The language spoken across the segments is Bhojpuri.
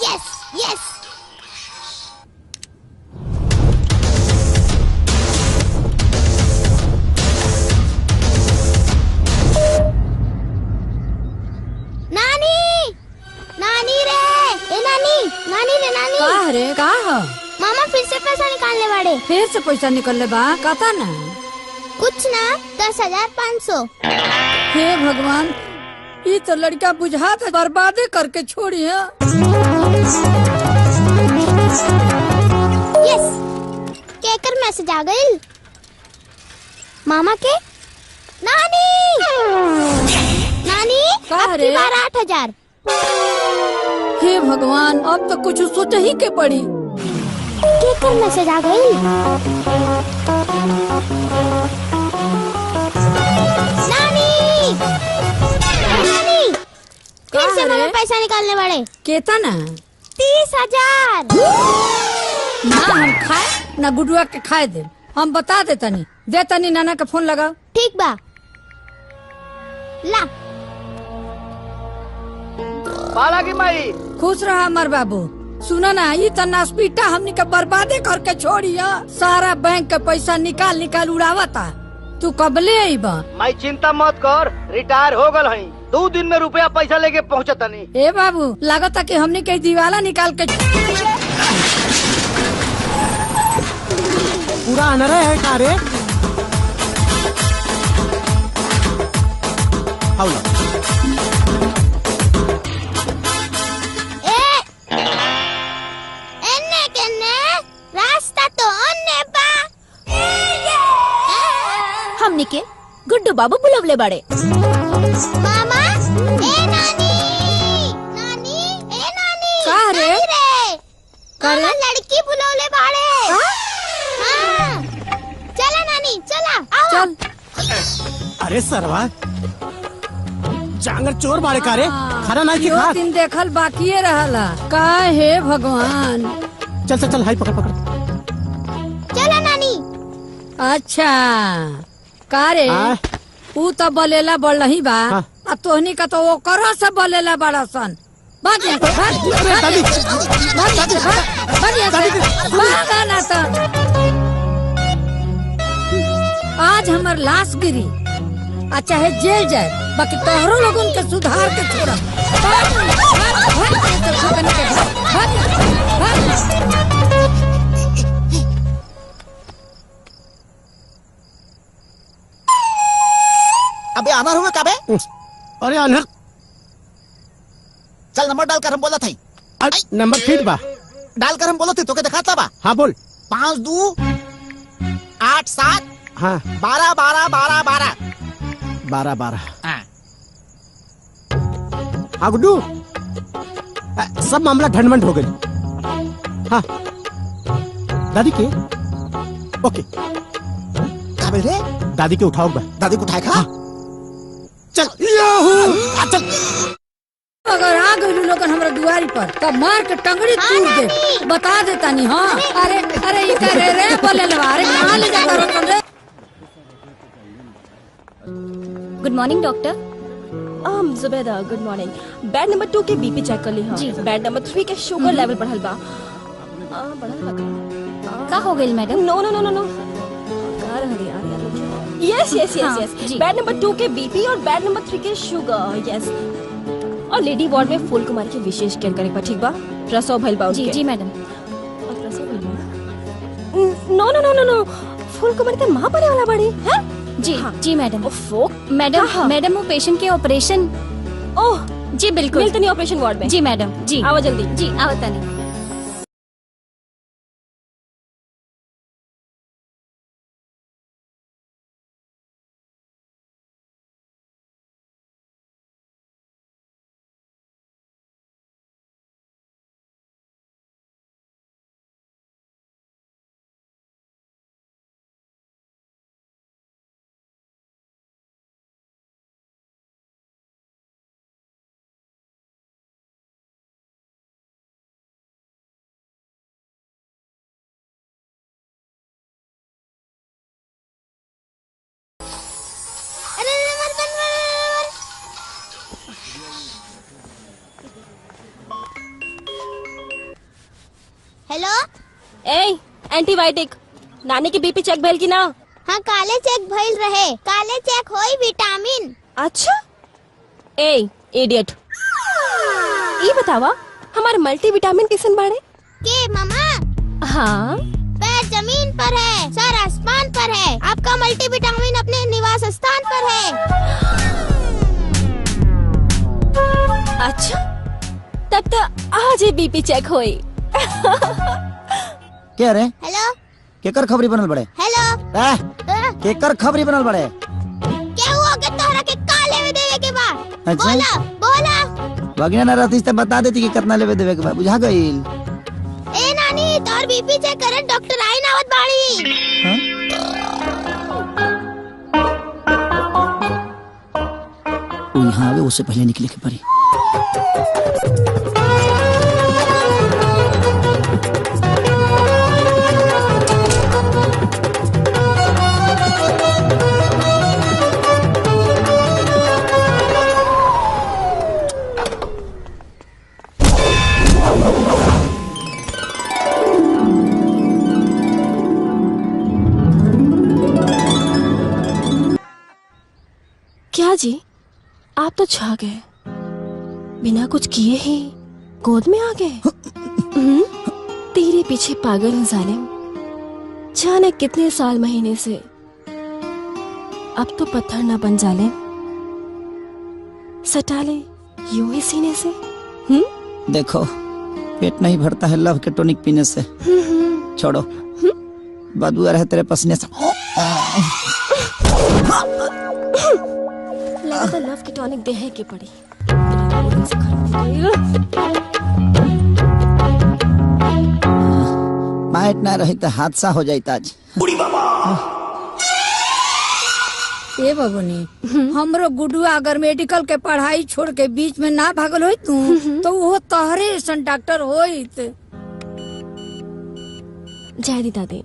Yes yes. नानी नानी रे, ए नानी नानी रे नानी। का रे का हो? मामा फिर से पैसा निकालने वाले। फिर से पैसा निकलने बा कता ना? कुछ ना 10,500। हे भगवान, ये तो लड़का बुझाता बर्बादे करके छोड़ी है। यस, केकर मैसेज आ गई मामा के। नानी नानी अब की बार 8,000। हे भगवान, अब तो कुछ सोच ही के पड़ी। केकर मैसेज आ गई। नानी नानी फिर से मामा पैसा निकालने वाले। केता ना 30,000। ना हम खाए ना गुडुआ के खाए दे। हम बता दे तनी, दे तनी नाना का फोन लगाओ। ठीक बा, ला। बाला की माई खुश रहा हमार बाबू। सुना ना, ये तो नासपीटा हमनी के बर्बादे करके छोड़ी है। सारा बैंक का पैसा निकाल निकाल उड़ावता। तू कब ले आईबा? माई चिंता मत कर, रिटायर हो गल हई। 2 दिन में रुपया पैसा लेके पहुँचता नहीं। ए बाबू, लागता कि हमनी के दीवाला निकाल के पूरा अनरे है का रे? एन्ने केन्ने रास्ता तो अन्ने बा। हमनी के गुड्डू बाबू बुलवले बड़े। मामा ए नानी नानी ए नानी। का रे? नानी रे, का रे? मामा लड़की बुलवले बाड़े। हाँ, चला नानी चला आओ। चल। अरे सरवा, जांगर चोर बाड़े का रे? खाना नहीं यो खा। दिन देखल बाकी रहला। का हे भगवान। चल चल चल, हाई पकड़ पकड़। चला नानी। अच्छा का रे? ऊ तो बलेला बढ़लही बा। हाँ। आ तोहनी का तो वो करो से बलेला बड़ा सन। भाग यहाँ से, भाग, भाग, दादी। भाग यहाँ से, भाग, भाग यहाँ से, भाग ना तो। आज हमार लाश गिरी आ चाहे जेल जाए, बाकी तोहरो लोग उनके सुधार के छोड़ा। भाग, भाग, भाग, भाग, भाग, भाग। अबे अनर हुए कबे? अरे अनहर, चल नंबर डालकर हम बोला था। नंबर फीट बा। डालकर हम बोला थे तो के दिखाता बा। हाँ बोल। 5 2 8 7 हाँ 12 12 12 12। 12 12। हाँ। हाँ गुड्डू, सब मामला ढंढमंड हो गई। हाँ दादी के ओके। कबे रे? दादी के उठाओ बा। दादी को उठाए खा। हाँ। चल चल। अगर आ गई लोगन हमरा दुआरी पर तब मार के टंगड़ी तोड़ दे। बता देता नहीं। हाँ अरे अरे ये करे रे बोले अरे कहाँ ले जा करो तुम रे? Good morning doctor. Zubaida good morning. Bed number 2 के बीपी चेक कर ली। हाँ जी। बेड नंबर 3 के शुगर लेवल बढ़ल बा। बढ़ल बा का हो गई मैडम? नो नो नो नो नो, का रह गई यार? Yes yes yes yes. Bed number 2 के बीपी और बेड नंबर 3 के शुगर। यस। और लेडी वार्ड में फूल कुमार की विशेष केयर करे बा। ठीक बा? प्रसव भइल बा उनके। जी जी मैडम। और प्रसव भइल बा। नो नो नो नो नो, फूल कुमार के मां बने वाला बड़ी है। जी हाँ। जी मैडम। ओफो मैडम। मैडम वो पेशेंट के ऑपरेशन। ओह जी बिल्कुल। मिलते नहीं ऑपरेशन वार्ड में। जी मैडम। जी आओ जल्दी। जी आवता नहीं। हेलो। ए एंटीबायोटिक नानी की बीपी चेक भेल की ना? हाँ काले चेक भइल रहे। काले चेक होई विटामिन। अच्छा ए इडियट, ये बतावा हमारे मल्टीविटामिन किसन बाड़े? के मामा? हाँ पैर जमीन पर है, सर आसमान पर है। आपका मल्टीविटामिन अपने निवास स्थान पर है। अच्छा तब तो आज ही बीपी चेक होई। क्या रे? हेलो। केकर खबरी बनल बड़े? हेलो। केकर खबरी बनल बड़े? क्या हुआ कि तोहरा के काले में देवे के बा? अच्छा। बोला बोला। वगैरह न रहती तो बता देती कि कितना लेवे देवे के बा। बुझा गईल। ए नानी तोर बीपी चेक करे डॉक्टर आई नावत बाड़ी। हाँ? वो यहाँ आवे उससे पहले निकले के पड़ी। क्या जी आप तो छा गए, बिना कुछ किए ही गोद में आ गए। तेरे पीछे पागल हूँ जालिम, जाने कितने साल महीने से। अब तो पत्थर न बन जालिम, सटा ले यूं ही सीने से। देखो पेट नहीं भरता है लव के टॉनिक पीने से। छोड़ो बदबू आ रहा है तेरे पसीने से। लगता लव की टॉनिक देहे की पड़ी। माइट ना रही तो हादसा हो जाता आज। ए बबुनी हमरो गुडुआ अगर मेडिकल के पढ़ाई छोड़ के बीच में ना भागल होई तू तो वो तोहरे ऐसन डॉक्टर होइत। जय दी दादी,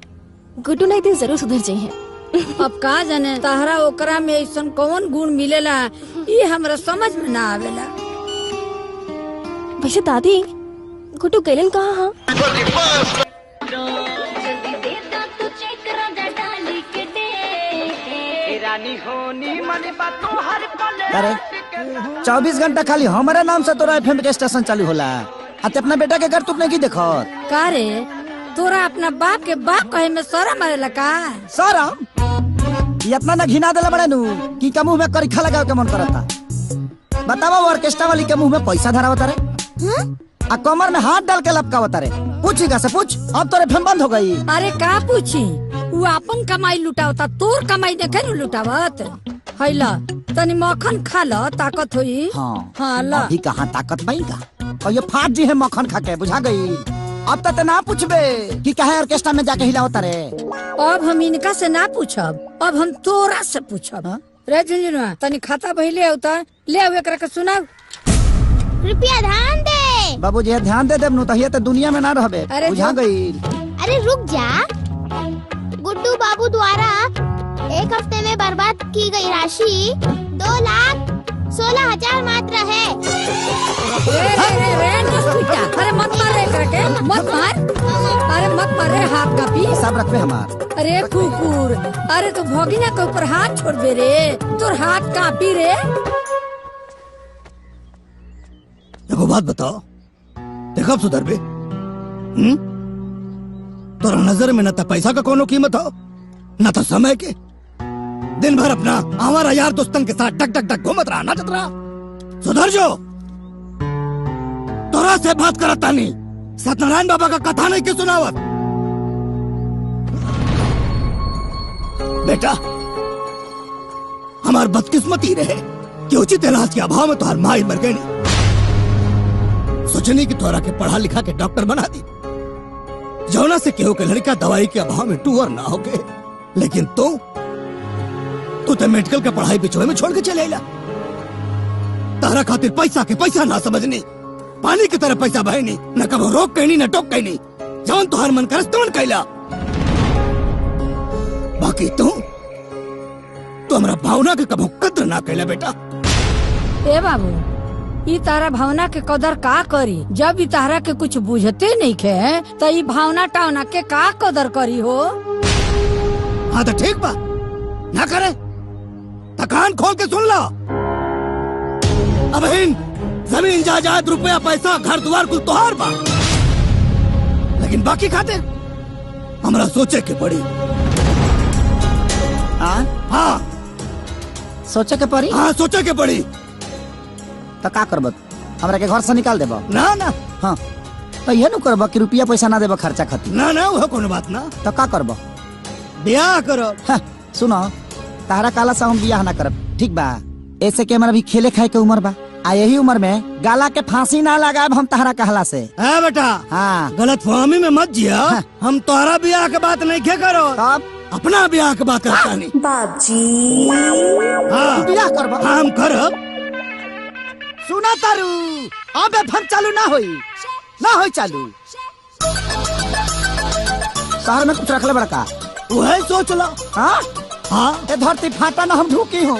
गुड्डू नहीं दिन जरूर सुधर जाइए। अब का जाने तहरा ओकरा में ऐसन कौन गुण मिलेला ये हमरा समझ में ना आवेला। वैसे दादी गुड्डू गैलन कहाँ? हाँ अरे 24 घंटा खाली हमारे नाम से तोरा एफएम के स्टेशन चालू होला। अते अपना बेटा के घर तू नहीं देखो का रे? तोरा अपना बाप के बाप कहे में शरम आवेला का? शरम? ये अपना ना घिना देला बड़े नु कि का मुंह में करिखा लगावे के मन करता। बतावा वो ऑर्केस्ट्रा वाली के मुंह में पैसा धरावता रे, आ कमर में हाथ डाल के लपकावता रे। पूछीगा से पूछ, अब तोरे फेम बंद हो गई। अरे का पूछी, वो अपन कमाई लुटावता, तोर कमाई देखे न लुटावत। हैला तनी मक्खन खा ल, ताकत होई। हाँ ला अभी कहाँ ताकत पाएगा, और ये फाट जी है मक्खन खा के। बुझा गई? अब तक ना पूछबे कि काहे ऑर्केस्ट्रा में जाके हिलावता रे। अब हम इनका से ना पूछब, अब हम तोरा से पूछब। रे झुंझुनुआ तनी खाता बहिले होता ले आवे एकरा के सुनाओ। कृपया ध्यान दे। बाबूजी ध्यान दे देब नु तहिया तो दुनिया में ना रहबे। बुझा गई? अरे रुक जा। गुड्डू बाबू द्वारा एक हफ्ते में बर्बाद की गई राशि 2,16,000 मात्र है। अरे मत मार रे एकरा के, मत मार। अरे मत मार रे, हाथ कापी सब रखबे हमार। अरे कुकुर, अरे तू भोगिना के ऊपर हाथ छोड़ दे रे, तोर हाथ कापी रे। एगो बात बताओ, देखो अब सुधर बे। तोरा नजर में न तो पैसा का कोनो कीमत हो, न तो समय के। दिन भर अपना हमारा यार दोस्तन के साथ टक टक टक घूमत रहा, नाचत रहा। सुधर जो। तोरा से बात करता नहीं, सत्यनारायण बाबा का कथा नहीं के सुनावत। बेटा हमार बदकिस्मती रहे कि उचित इलाज के अभाव में तुहार माई मर गई। सोचनी कि तोरा के पढ़ा लिखा के डॉक्टर बना दी, जौना से केहू के लड़का दवाई के अभाव में टूअर ना हो गए। लेकिन तू तो मेडिकल के पढ़ाई बिचोए में छोड़ के चले आइला। तारा खातिर पैसा के पैसा ना समझनी, पानी की तरह पैसा बहे नहीं, न कबो रोक कहनी न टोक कहनी। जौन तुहार मन करस तुमन कैला। बाकी तू हमरा भावना के कबो कद्र ना कैला बेटा। ए बाबू ई तारा भावना के कदर का करी? जब ई तारा के कुछ बुझते नहीं खे तो ई भावना टावना के का कदर करी हो? हाँ तो ठीक बा, ना करे तो कान खोल के सुन लो। अब जमीन जायदाद रुपया पैसा घर द्वार कुल तोहार बा, लेकिन बाकी खातिर हमरा सोचे के पड़ी। हाँ सोचे के पड़ी। हाँ सोचे के पड़ी। तो का करब? हमरा के घर से निकाल देब? ना ना। हाँ तो ये नु करब कि रुपया पैसा ना देब खर्चा खातिर? ना ना वह कोनो बात ना। तो का करब? ब्याह करो। हाँ, सुनो तारा काला से हम बियाह ना करब, ठीक बा? ऐसे के हमारा भी खेले खाए के उम्र बा, आ यही उम्र में गाला के फांसी ना लगाए हम तारा कहला से। है बेटा। हाँ गलत फहमी में मत जिया। हम तोहरा ब्याह के बात नहीं के करो, तब अपना ब्याह के बात करता नहीं। बाबूजी हाँ बियाह करब। हम करब। सुना तारू अब हम चालू ना होई चालू। शहर में कुछ रखले बड़का वही सोच लो। हाँ हाँ ए धरती फाटा ना हम ढूकी हो।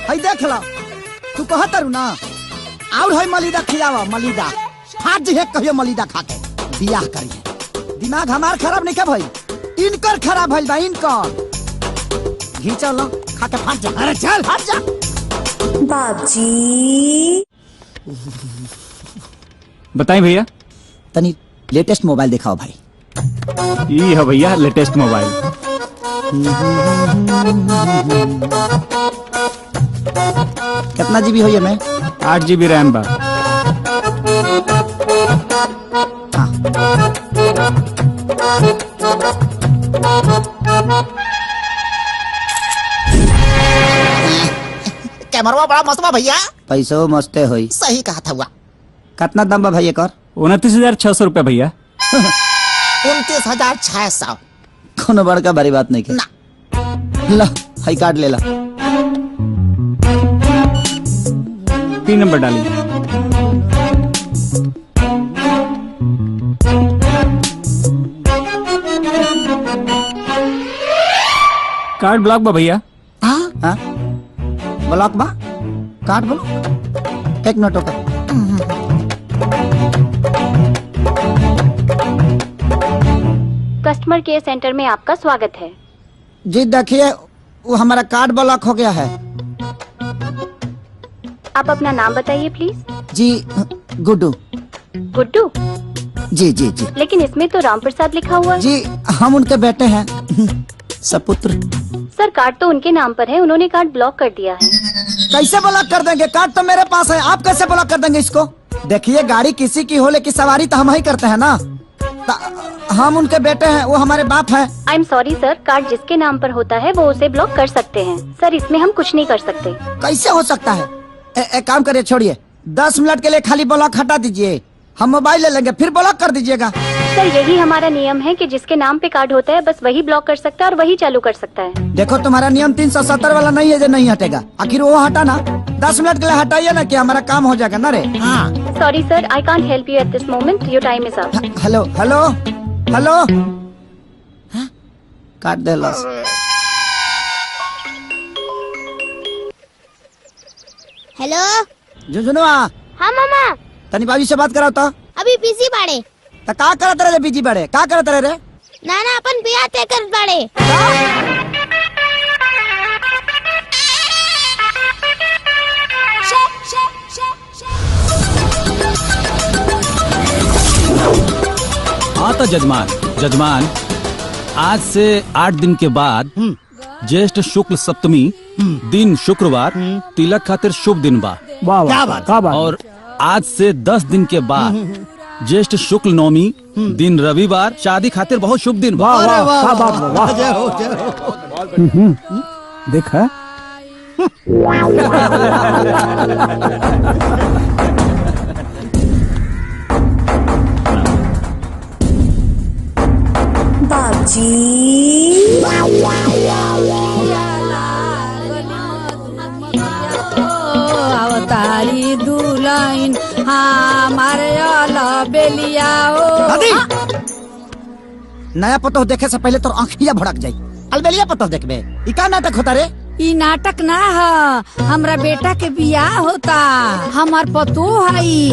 हई देख लो तू कह तारू ना, और है मलिदा खिलावा, मलिदा फाट जी है कहियो मलिदा खा के बियाह करिए। दिमाग हमार खराब नहीं क्या भाई, इनकर खराब भइल बा, इनकर घींचा लो खा के फाट जा। अरे चल फाट जा। बाबूजी बताएं भैया। तनी लेटेस्ट मोबाइल दिखाओ भाई। ये है भैया लेटेस्ट मोबाइल। कितना जीबी हो ये में? 8 GB रैम बा। कैमरा बड़ा मस्त बा भैया। पैसो मस्ते होई। सही कहा था हुआ। कितना दाम बा भाई कर? 29,600 रुपया भैया। 29,600। कोनो बड़का बड़ी बात नहीं के ना। ला हाई कार्ड ले ला। पिन नंबर डाली। कार्ड ब्लॉक बा भैया। हाँ ब्लॉक बा? Card block? एक मिनट होकर। कस्टमर केयर सेंटर में आपका स्वागत है। जी देखिए वो हमारा कार्ड ब्लॉक हो गया है। आप अपना नाम बताइए प्लीज। जी गुड्डू। गुड्डू? जी जी जी। लेकिन इसमें तो राम प्रसाद लिखा हुआ है। जी हम उनके बेटे हैं, सपुत्र। सर कार्ड तो उनके नाम पर है, उन्होंने कार्ड ब्लॉक कर दिया है। कैसे ब्लॉक कर देंगे? कार्ड तो मेरे पास है, आप कैसे ब्लॉक कर देंगे इसको? देखिए गाड़ी किसी की हो लेकिन सवारी तो हम ही करते हैं ना। हम उनके बेटे हैं, वो हमारे बाप हैं। I am sorry sir, card जिसके नाम पर होता है वो उसे ब्लॉक कर सकते हैं। सर इसमें हम कुछ नहीं कर सकते। कैसे हो सकता है? एक काम करिए, छोड़िए 10 मिनट के लिए खाली ब्लॉक हटा दीजिए, हम मोबाइल ले लेंगे फिर ब्लॉक कर दीजिएगा। सर यही हमारा नियम है कि जिसके नाम पे कार्ड होता है बस वही ब्लॉक कर सकता है और वही चालू कर सकता है। देखो तुम्हारा नियम 370 वाला नहीं है जो नहीं हटेगा, आखिर वो हटा ना। 10 मिनट के लिए हटाइए ना कि हमारा काम हो जाएगा ना रे। हाँ sorry sir, I can't help you at this moment, your time is up. Hello hello hello काट दे लॉस। हेलो झुनझुनुआ। हाँ मामा। तनी बाबू से बात कराओ तो। अभी बिजी बाड़े। तो का करत रहे बिजी बड़े? का करत रहे रे? नाना अपन बियाह तय कर बाड़े। हाँ तो जजमान आज से 8 दिन के बाद ज्येष्ठ शुक्ल सप्तमी दिन शुक्रवार तिलक खातिर शुभ दिन बा। क्या बात? और आज से 10 दिन के बाद ज्येष्ठ शुक्ल नवमी दिन रविवार शादी खातिर बहुत शुभ दिन बा। देखा अवतारी दुल्हन हमारे बेलिया नया पतो देखे से पहले तो आँखिया भड़क जाई। अलबेलिया पतो देखबे, ई का नाटक होता रे? ई नाटक ना है, हमरा बेटा के बियाह होता। हमार पतोह हई,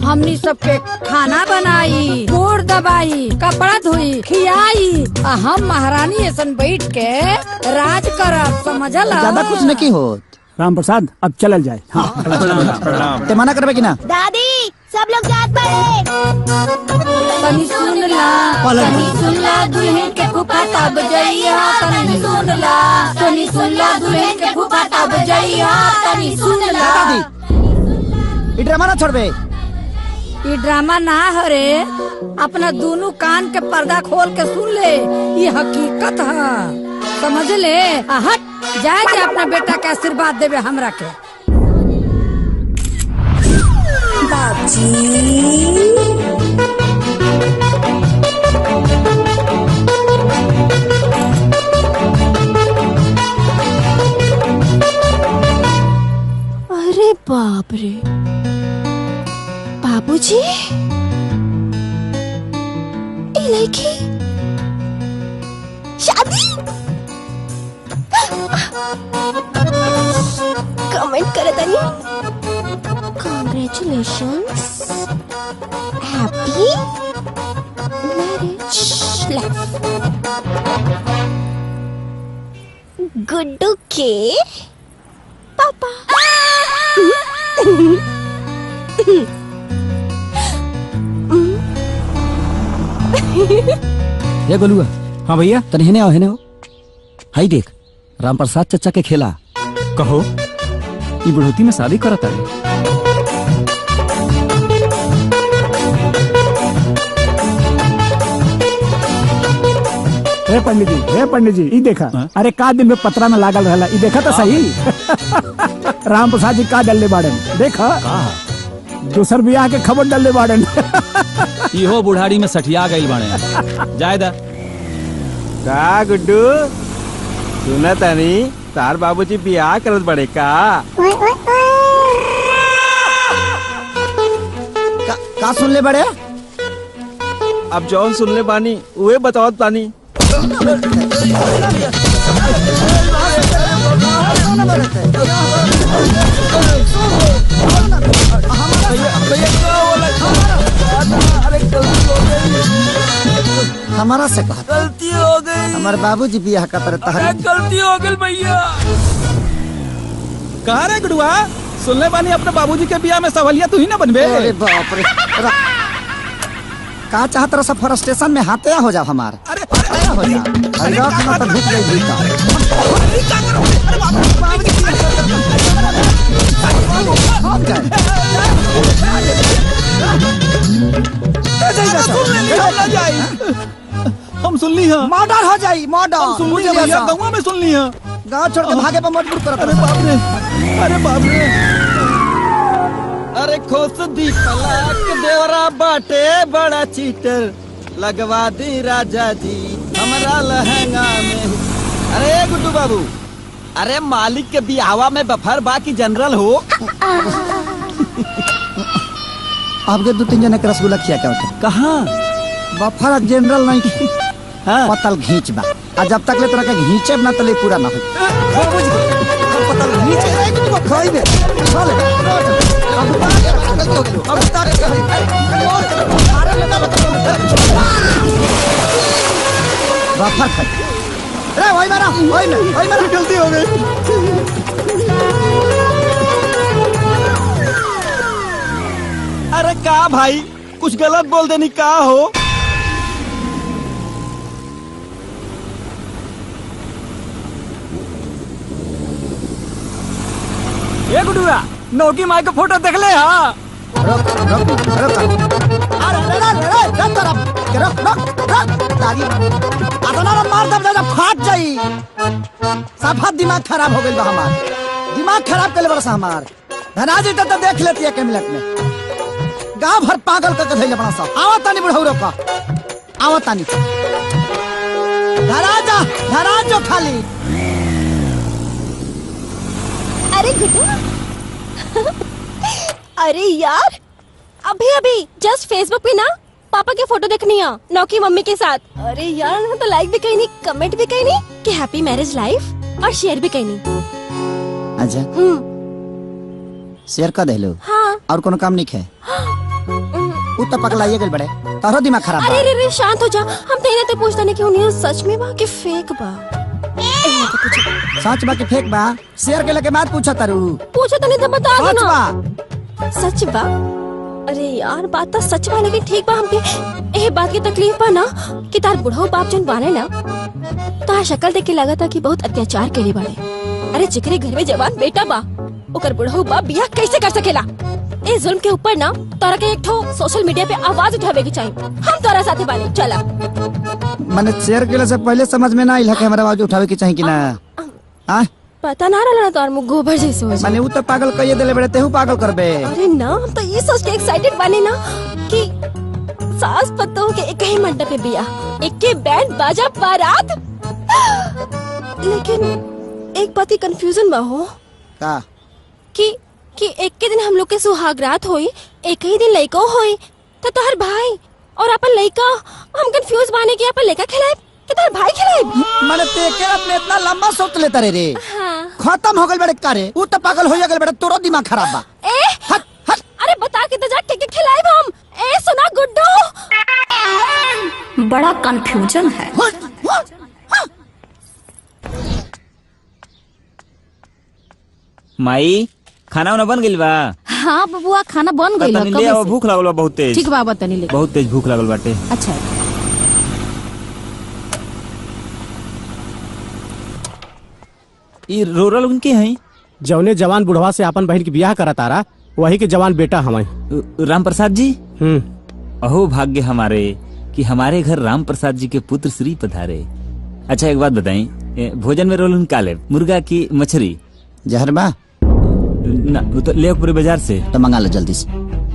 हमनी सबके खाना बनाई, गोड़ दबाई, कपड़ा धोई, खियाई, आ हम महारानी ऐसन बैठ के राज करब, समझला? ज्यादा कुछ नहीं हो। राम प्रसाद अब चलल जाए। हाँ। ते मना करबे कि ना? दादी सब लोग जात पड़े। तनी सुन ला, तनी सुन ला दुल्हन के फूफा तब जइया, तनी सुन ला, तनी सुन ला दुल्हन के फूफा तब जइया, तनी सुन ला। दादी ई ड्रामा ना छोड़बे। ये ड्रामा ना हरे, अपना दोनों कान के पर्दा खोल के सुन ले, ये हकीकत है, समझ ले। हट जाए के अपना बेटा के आशीर्वाद देवे हमरा के। अरे बाप रे, बाबूजी, ये लड़की शादी? कमेंट करे तनी। Congratulations, happy marriage life. Guddu के पापा। ये गोलुआ। हाँ भैया। तनी हेने आओ, हेने आओ। हाई देख, राम प्रसाद चचा के खेला। कहो ई बुढ़ोती में शादी करता है। हे पंडित जी ई देखा। अरे का दिन में पतरा में लागल रहला, ई देखा तो सही। राम प्रसाद जी का डलले बाड़न, देखा दूसर बियाह के खबर डलले बाड़न। इहो बुढ़ाड़ी में सठिया गई बाड़े। जायदा का गुड्डू सुना तानी तार बाबूजी बियाह करत बड़े का? का सुन ले बड़े? अब जौन सुन ले बानी उहे बतावत बानी। हमारा से कहा गलती हो गई, हमारे बाबूजी बियाह का तरह गलती हो गई भैया। कहा रे गुडुआ, सुनले बानी अपने बाबूजी के बियाह में सवलिया तू ही ना बनबे। अरे बाप रे, का चाहत रहा सफर स्टेशन में हाथे हो जा हमार। अरे हो जा, अरे रात में तो भूख गई भूखा। हम सुन ली है, मर्डर हो जाई, मर्डर। सुन ली भैया, गाँव में सुन ली है। गाँव छोड़ के भागे पर मजबूर करत। अरे बाप रे, अरे बाप रे। अरे खोस दी पलाक देवरा बाटे बड़ा चीटर, लगवा दी राजा जी हमारा लहंगा में। अरे गुड्डू बाबू, अरे मालिक के बियाहवा में बफर बाकी जनरल हो। आपके 2-3 जने के रसगुल्ला खिया क्या होता? कहाँ बफर जनरल नहीं, पतल घींच बा। आ जब तक ले तोरा के घींचे ना तले पूरा ना हो। पतल घींचे तो खोई दे। बफर खाई। अरे वही मारा, गलती हो गई। अरे का भाई, कुछ गलत बोल देनी का हो? ये गुडुआ नौकी माई का फोटो देख ले। हाँ फाट जाई। सफा दिमाग खराब हो गई बा हमार, दिमाग खराब कर ले बरसा हमार। धनाजी तो देख लेती है के मिनट में। गाँव भर पागल करके धैले बड़ा सा। आवत तानी बुढ़ऊ का, आवत तानी। धराजा खाली। अरे गुड्डू, अरे यार, अभी जस्ट फेसबुक पे ना पापा की फोटो देखनी है नौकी मम्मी के साथ। अरे यार, तो लाइक भी कहीं नहीं, कमेंट भी कहीं नहीं कि हैप्पी मैरिज लाइफ। और शेयर भी कहनी। अच्छा शेयर कर देलो। हाँ। और कोनो काम नहीं है? उ तो पगलाइए गल बड़े, तारो दिमाग खराब बा। अरे रे शांत हो जा, हम तेरे तो पूछता नहीं कि उन्हें सच में बा कि फेक बा। सच बा कि फेक बा? शेयर के लगे बात पूछा तारू। पूछा तो नहीं तो बता दो सच ना। सच बा? अरे यार बात तो सच बा, लेकिन ठीक बा हमके ए बात की तकलीफ बा ना कि तार बुढ़ऊ बाप जन बाने ना, तार शक्ल देख के लगा था कि बहुत अत्याचार करे बाड़े। अरे जिकरे घर में जवान बेटा बा, ओकर बुढ़ऊ बाप बियाह कैसे कर सकेला? ए जुल्म के ऊपर ना तोरा के एक ठो सोशल मीडिया पे आवाज उठावे की चाहिए। हम तोरा साथे बानी, चला। मैंने शेयर के से पहले समझ में ना आइल कि हमारा आवाज उठावे की चाहिए कि ना। हां पता ना रहला ना तोर मुंह गोबर जैसे हो जाए। मैंने उ तो पागल कहिए देले बड़े, तेहू पागल करबे। अरे ना हम तो ये सोच के एक्साइटेड बानी ना कि सास पतों के एक ही मंडप पे बियाह, एक के बैंड बाजा बारात। लेकिन एक बात की कंफ्यूजन बा हो का कि एक के दिन हम लोग के सुहागरात होई, एक ही दिन लइको होई, तो तोहर भाई और अपन लइका, हम कंफ्यूज बाने कि अपन लइका खिलाए कि तोहर भाई खिलाए। मैंने तेके अपने इतना लंबा सोच लेता रे। हाँ। खत्म हो गल बड़े कारे, उ तो पागल हो गल बड़े, तोरो दिमाग खराब बा। हट हट। अरे बता के तो जा ठीक खिलाए हम। ए सुना गुड्डू, बड़ा कंफ्यूजन है। माई खाना वाना बन गइल बा? हाँ बबुआ खाना बन गइल तनी ले आओ, भूख लागल बा बहुत तेज। ठीक बा तनी ले। बहुत तेज भूख लागल बाटे। अच्छा ई रोरल उनके हैं? जौने जवान बुढ़वा से अपन बहन की ब्याह करा तारा, वही के जवान बेटा हमारे राम प्रसाद जी। अहो भाग्य हमारे कि हमारे घर राम प्रसाद जी के पुत्र श्री पधारे। अच्छा एक बात बताएं, भोजन में रोल का ले, मुर्गा की मछली? जहर बा ना, वो तो ले पूरे बाजार से। तो मंगा लो जल्दी से।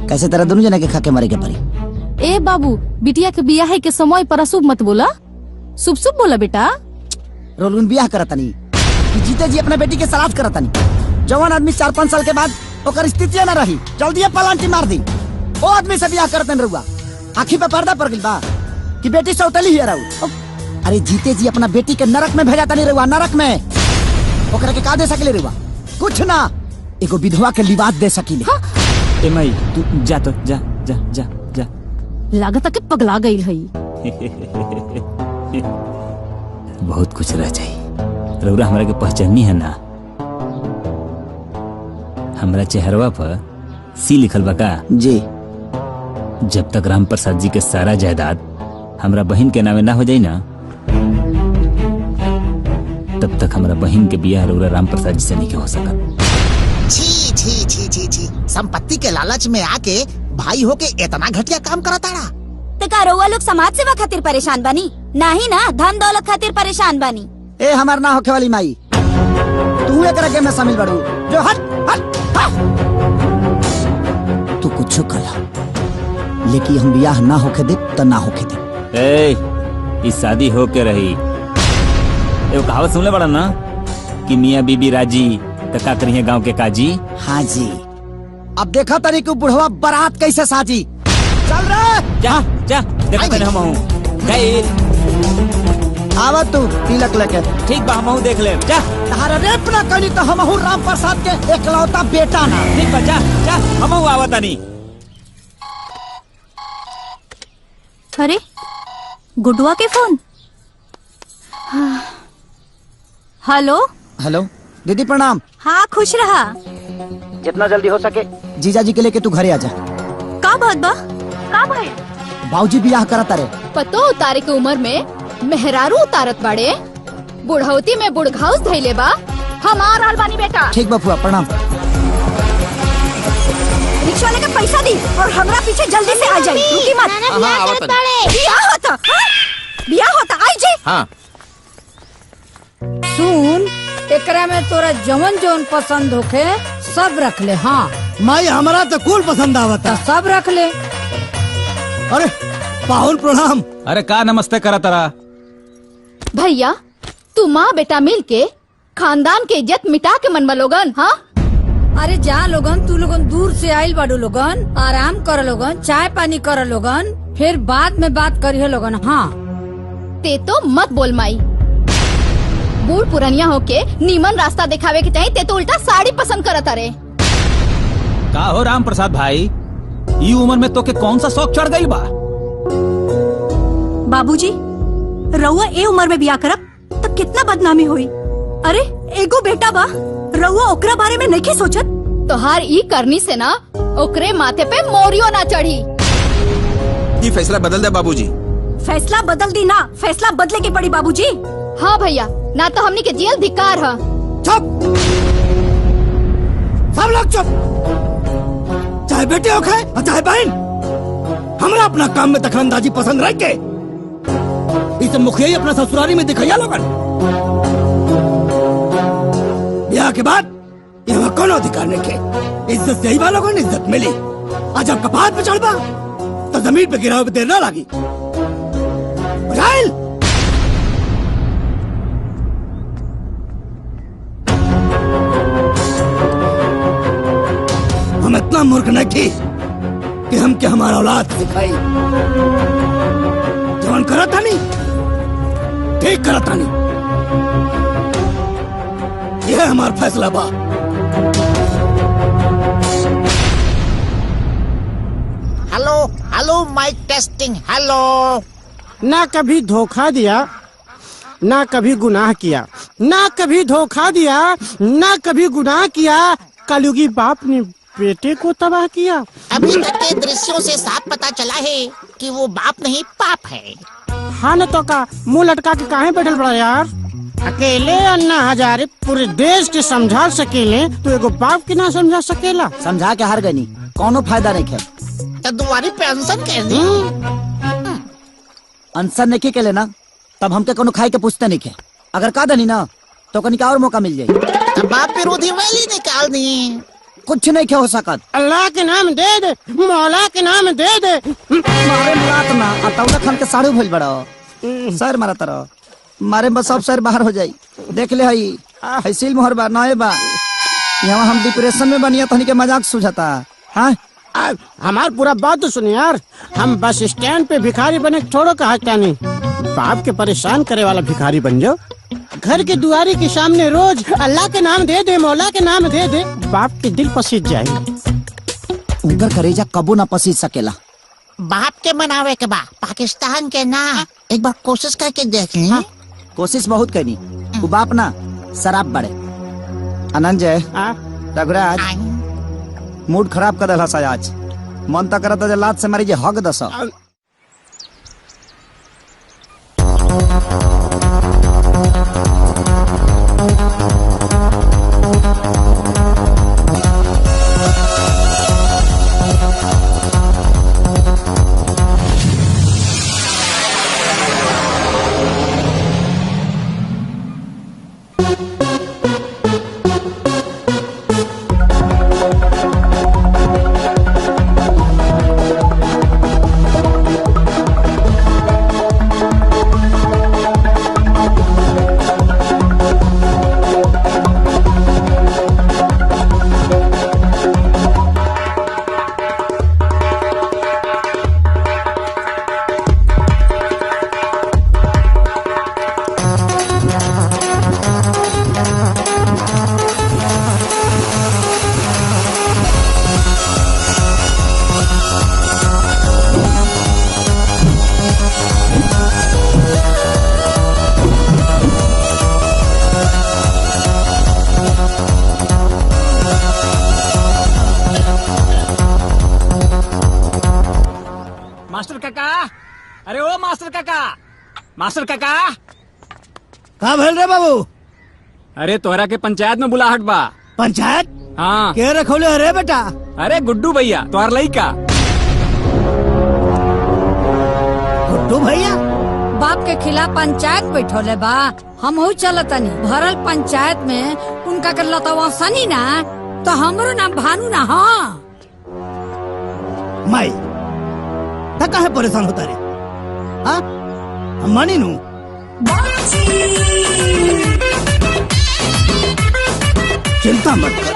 कैसे तरह दोनों जना के खा के मरे के पड़ी। ए बाबू बिटिया के बियाह है के समय पर अशुभ मत बोला, शुभ शुभ बोला बेटा। रोलून बियाह करता नहीं कि जीते जी अपने बेटी के सलाद करता नहीं। जवान आदमी 4-5 साल के बाद ओकर स्थिति न रही, जल्दी पलांटी मार दी। वो आदमी से बियाह करते रहुआ, आँखी पे पर्दा पड़ गई बा कि बेटी सौतली ही रहू। अरे जीते जी अपना बेटी के नरक में भेजा नहीं रहुआ, नरक में। ओकरा के का दे सकले रहुआ? कुछ ना, एगो विधवा के लिबास दे सकीले। ए माई तू जा तो जा जा जा जा। लागत के पगला गई है। बहुत कुछ रह जाई। रउरा हमरा के पहचानी है ना? हमरा चेहरवा पर सी लिखल बा का? जी। जब तक राम प्रसाद जी के सारा जायदाद हमरा बहन के नामे ना हो जाई ना, तब तक हमरा बहन के बियाह रउरा राम प्रसाद जी से नहीं हो सकत। छी छी छी छी छी, संपत्ति के लालच में आके भाई हो के इतना घटिया काम करता रहा। तो का रउआ लोग समाज सेवा खातिर परेशान बानी, ना ही ना धन दौलत खातिर परेशान बानी। ए हमार ना होखे वाली माई, तू एकरा गेम में शामिल बाड़ू। जो हट हट हट। तू कुछ कला, लेकिन हम बियाह ना होके दे तो ना होके दे। ए इस शादी हो के रही। एगो कहावत सुनले बड़ा ना कि मियाँ बीबी राजी तो का करिए गांव के काजी। हाँ जी। अब देखा तरी कि बुढ़वा बारात कैसे साजी। चल रे जा जा, देखा तने हम गए। आवा तू तिलक लेके। ठीक बा, हम देख ले। जा तारा रेप ना करी तो हम राम प्रसाद के एकलौता बेटा ना। ठीक बा, जा जा, हम आवा तनी। अरे गुडुआ के फोन। हेलो हेलो दीदी प्रणाम। हाँ खुश रहा। जितना जल्दी हो सके जीजा जी के लेके तू घरे आजा। का बात बा? का भाई? बाबूजी बियाह करता रे। पतो उतारे के उम्र में मेहरारू उतारत बाड़े, बुढ़ौती में बुढ़घाउस धैले बा। हमार हाल बानी बेटा। ठीक बा फुआ प्रणाम। रिक्शा वाले का पैसा दी और हमरा पीछे जल्दी से आ जाए, रुकी मत। बियाह होता आई जी। हाँ सुन, एकरा में तोरा जवन जवन पसंद होखे सब रख ले। हाँ माई हमारा तो कुल पसंद आवता, सब रख ले। अरे पाहुन प्रणाम। अरे का नमस्ते करा तारा? भैया तू माँ बेटा मिल के खानदान के इज्जत मिटा के मनवा लोगन। हाँ अरे जा लोगन, तू लोगन दूर से आइल बाड़ू लोगन, आराम कर लोगन, चाय पानी कर लोगन, फिर बाद में बात करिए लोगन। हाँ ते तो मत बोल माई, बूढ़ पुरनिया होके नीमन रास्ता दिखावे के चाहिए, ते तो उल्टा साड़ी पसंद करत अरे। का हो राम प्रसाद भाई, ई उम्र में तो के कौन सा शौक चढ़ गई बा? बाबूजी, रउआ ए उम्र में बिया करब तो कितना बदनामी हुई। अरे एगो बेटा बा, रउआ ओकरा बारे में नहीं सोचत। तोहार ई करनी से ना ओकरे माथे पे मोरियो ना चढ़ी। ये फैसला बदल दे बाबूजी। फैसला बदल दी ना, फैसला बदले के पड़ी बाबूजी। हाँ भैया, ना तो हमनी के जेल धिक्कार है। चुप, सब लोग चुप। चाहे बेटे हो खाए और चाहे बहन, हमरा अपना काम में दखलंदाजी पसंद रह के इसे मुखिया अपना ससुराली में दिखाया लोगन। ब्याह के बाद यहाँ कोनो अधिकार नहीं के, इज्जत से ही वालों को इज्जत मिली। आज जब कपाट पे चढ़ बा तो जमीन पे गिराव पे देर ना लगी। हम इतना मूर्ख नहीं थी कि हम क्या हमारा औलाद सिखाई। जवान करा था नहीं, ठीक करा था नहीं। यह हमारा फैसला बा। Hello hello mic testing. Hello. ना कभी धोखा दिया, ना कभी गुनाह किया, ना कभी धोखा दिया, ना कभी गुनाह किया। कलयुगी बाप ने बेटे को तबाह किया। अभी तक के दृश्यों से साफ पता चला है कि वो बाप नहीं पाप है। हाँ न तो का मुंह लटका के काहे बैठल बड़ा यार? अकेले अन्ना हजारे पूरे देश के समझा सकेले तो एगो बाप के ना समझा सकेला। समझा के हार गनी, कोनो फायदा नहीं खेल। तो दुआरी पे अनशन कह दी। अनशन नहीं के लेना, तब हमके कोनो खाई के पूछते नहीं के। अगर का दनी ना तो कहीं का और मौका मिल जाये। तब बाप विरोधी वैली निकाल दी। कुछ नहीं क्या हो सकत। अल्लाह के नाम दे दे, मौला के नाम दे दे। मारे मुलात ना अतौला खान के साड़ू भइल बड़ा सर मारा तरह मारे बस सब सर बाहर हो जाई। देख ले हई सील मोहर बा नए बा। यहाँ हम डिप्रेशन में बनिया तहनी के मजाक सुझाता। हाँ हमार पूरा बात तो सुन यार। हम बस स्टैंड पे भिखारी बने छोड़ो कहा क्या नहीं, बाप के परेशान करे वाला भिखारी बन जाओ। घर के दुआरी के सामने रोज अल्लाह के नाम दे दे, मौला के नाम दे दे, बाप के दिल पसीज जाए। उनका करेजा कबू ना पसीज सकेला। बाप के मनावे के बा, पाकिस्तान के ना। एक बार कोशिश करके देख ले। कोशिश बहुत करनी। वो बाप ना शराब बड़े। अनंजय रघुराज मूड खराब कर दला आज। मन तक करता जे लात से मारी जे हक दस। मास्टर काका, अरे ओ मास्टर काका, मास्टर काका। कहाँ भेल रे बाबू? अरे तोहरा के पंचायत में बुलाहट बा। पंचायत? हाँ। के रखोले अरे बेटा? अरे गुड्डू भैया तोहर लइका। गुड्डू भैया? बाप के खिलाफ पंचायत बैठोले बा। हम हो चलतनी भरल पंचायत में उनका कर लतावा सनी ना तो हमरो नाम भानु ना। हाँ माई तक काहे परेशान होता रे? हाँ हम मानी नू। चिंता मत कर,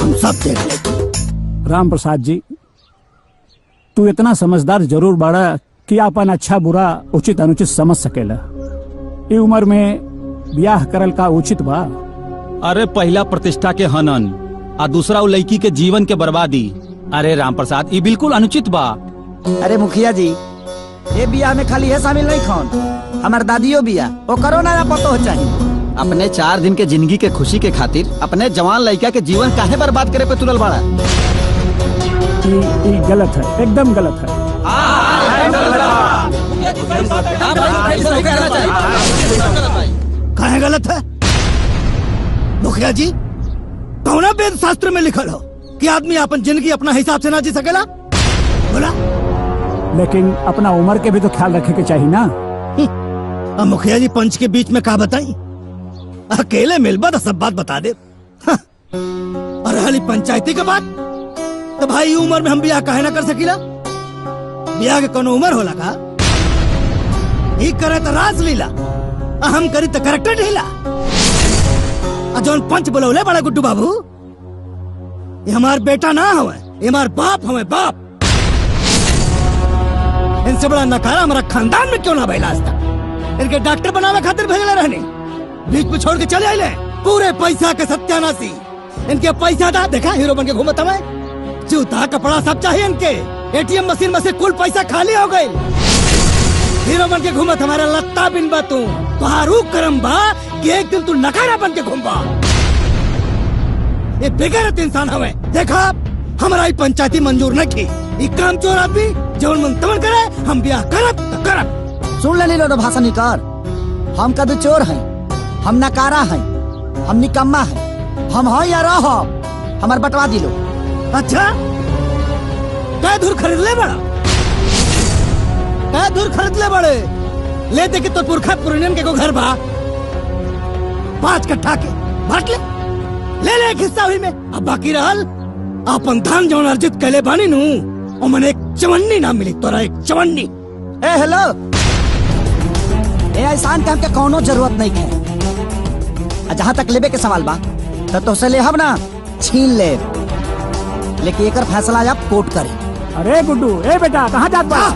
हम सब देख लेंगे। राम प्रसाद जी, तू इतना समझदार जरूर बाड़ा कि अपन अच्छा बुरा उचित अनुचित समझ सकेला। ई उम्र में ब्याह करल का उचित बा? अरे पहला प्रतिष्ठा के हनन आ दूसरा उ लड़की के जीवन के बर्बादी। अरे राम प्रसाद, ये बिल्कुल अनुचित बा। अरे मुखिया जी, ये बियाह में खाली है शामिल नहीं खान, हमार दादियो बिया वो करो ना पतो हो चाहिए। अपने 4 दिन के जिंदगी के खुशी के खातिर अपने जवान लड़का के जीवन काहे बर्बाद करे पे तुलल बड़ा? ये गलत है, एकदम गलत है। काहे गलत है मुखिया जी? कौना वेद शास्त्र में लिखल हो कि आदमी अपन जिंदगी अपना हिसाब से ना जी सकेला? बोला। लेकिन अपना उम्र के भी तो ख्याल रखे के चाहिए ना। अब मुखिया जी पंच के बीच में का बताई? अकेले मिलबा तो सब बात बता दे। और हाली पंचायती के बात तो भाई उम्र में हम ब्याह काहे ना कर सकीला? ब्याह के कोनो उम्र होला का? ही करे तो रासलीला, हम करी तो करेक्टर ढीला। जौन पंच बोलौले बड़ा गुड्डू बाबू, ये हमार बेटा ना हवे, ये हमार बाप हवे, बाप। इनसे बड़ा नकारा हमारा खानदान में क्यों ना भइला आज तक? इनके डॉक्टर बनावे खातिर भेजले रहने, बीच में छोड़ के चले आइले पूरे पैसा के सत्यानाशी। इनके पैसा दा देखा हीरो बन के घूमत हमें, जूता कपड़ा सब चाहिए इनके। एटीएम मशीन में से कुल पैसा खाली हो गई। हीरो बन के घूमत हमारा लत्ता बिन बा तू। तुहारू करम बा कि एक दिन तू नकारा बन के घूमबा। ये बेगैरत इंसान हवे। देखा हमारा ही पंचायती मंजूर न की। ये काम चोर आदमी जवन मन तमन करे, हम ब्याह करब तो करब। सुन ले लो भाषा निकार, हम कद चोर हैं, हम नकारा हैं, हम निकम्मा हैं, हम हैं या रह हमार बटवा दिलो। अच्छा कै दूर खरीद ले बड़ा? कै दूर खरीद ले बड़े? ले दे कि तो पुरखा पुरनियन के को घर बा 5 कट्ठा के बांट ले एक हिस्सा हुई में। अब बाकी रहल अपन धान जौन अर्जित कैले बानी नू, और मन एक चवन्नी ना मिली तोरा, एक चवन्नी। ए हेलो, ए एहसान के हमके कोनो जरूरत नहीं है। जहाँ तक लेबे के सवाल बा तो से ले हम ना छीन ले, लेकिन एकर फैसला आप कोर्ट करी। अरे गुड्डू, ए बेटा कहाँ जात बा?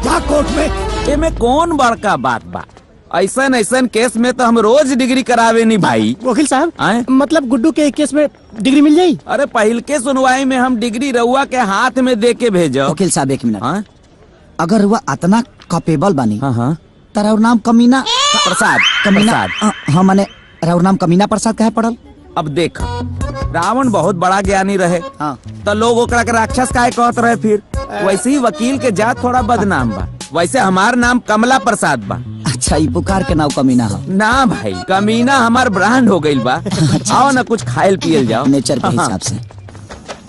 जा कोर्ट में। एमे कौन बड़का बात बा? ऐसन ऐसन केस में तो हम रोज डिग्री करावे नहीं भाई। वकील साहब, मतलब गुड्डू के केस में डिग्री मिल जाई? अरे पहल के सुनवाई में हम डिग्री रउआ के हाथ में दे के भेजो। वकील साहब 1 मिनट, अगर हुआ इतना कैपेबल बनी तारा नाम कमीना प्रसाद, कमीना हाँ माने राउर नाम कमीना प्रसाद कहे पड़ल? अब देख, रावण बहुत बड़ा ज्ञानी रहे तो लोग ओकरा के राक्षस काहे कहत रहे। फिर वैसे ही वकील के जात थोड़ा बदनाम बा, वैसे हमार नाम कमला प्रसाद बा। अच्छा, ये पुकार के नाम कमीना हो ना भाई, कमीना हमार ब्रांड हो गइल बा। आओ ना कुछ खायल पियल जाओ नेचर के हिसाब से।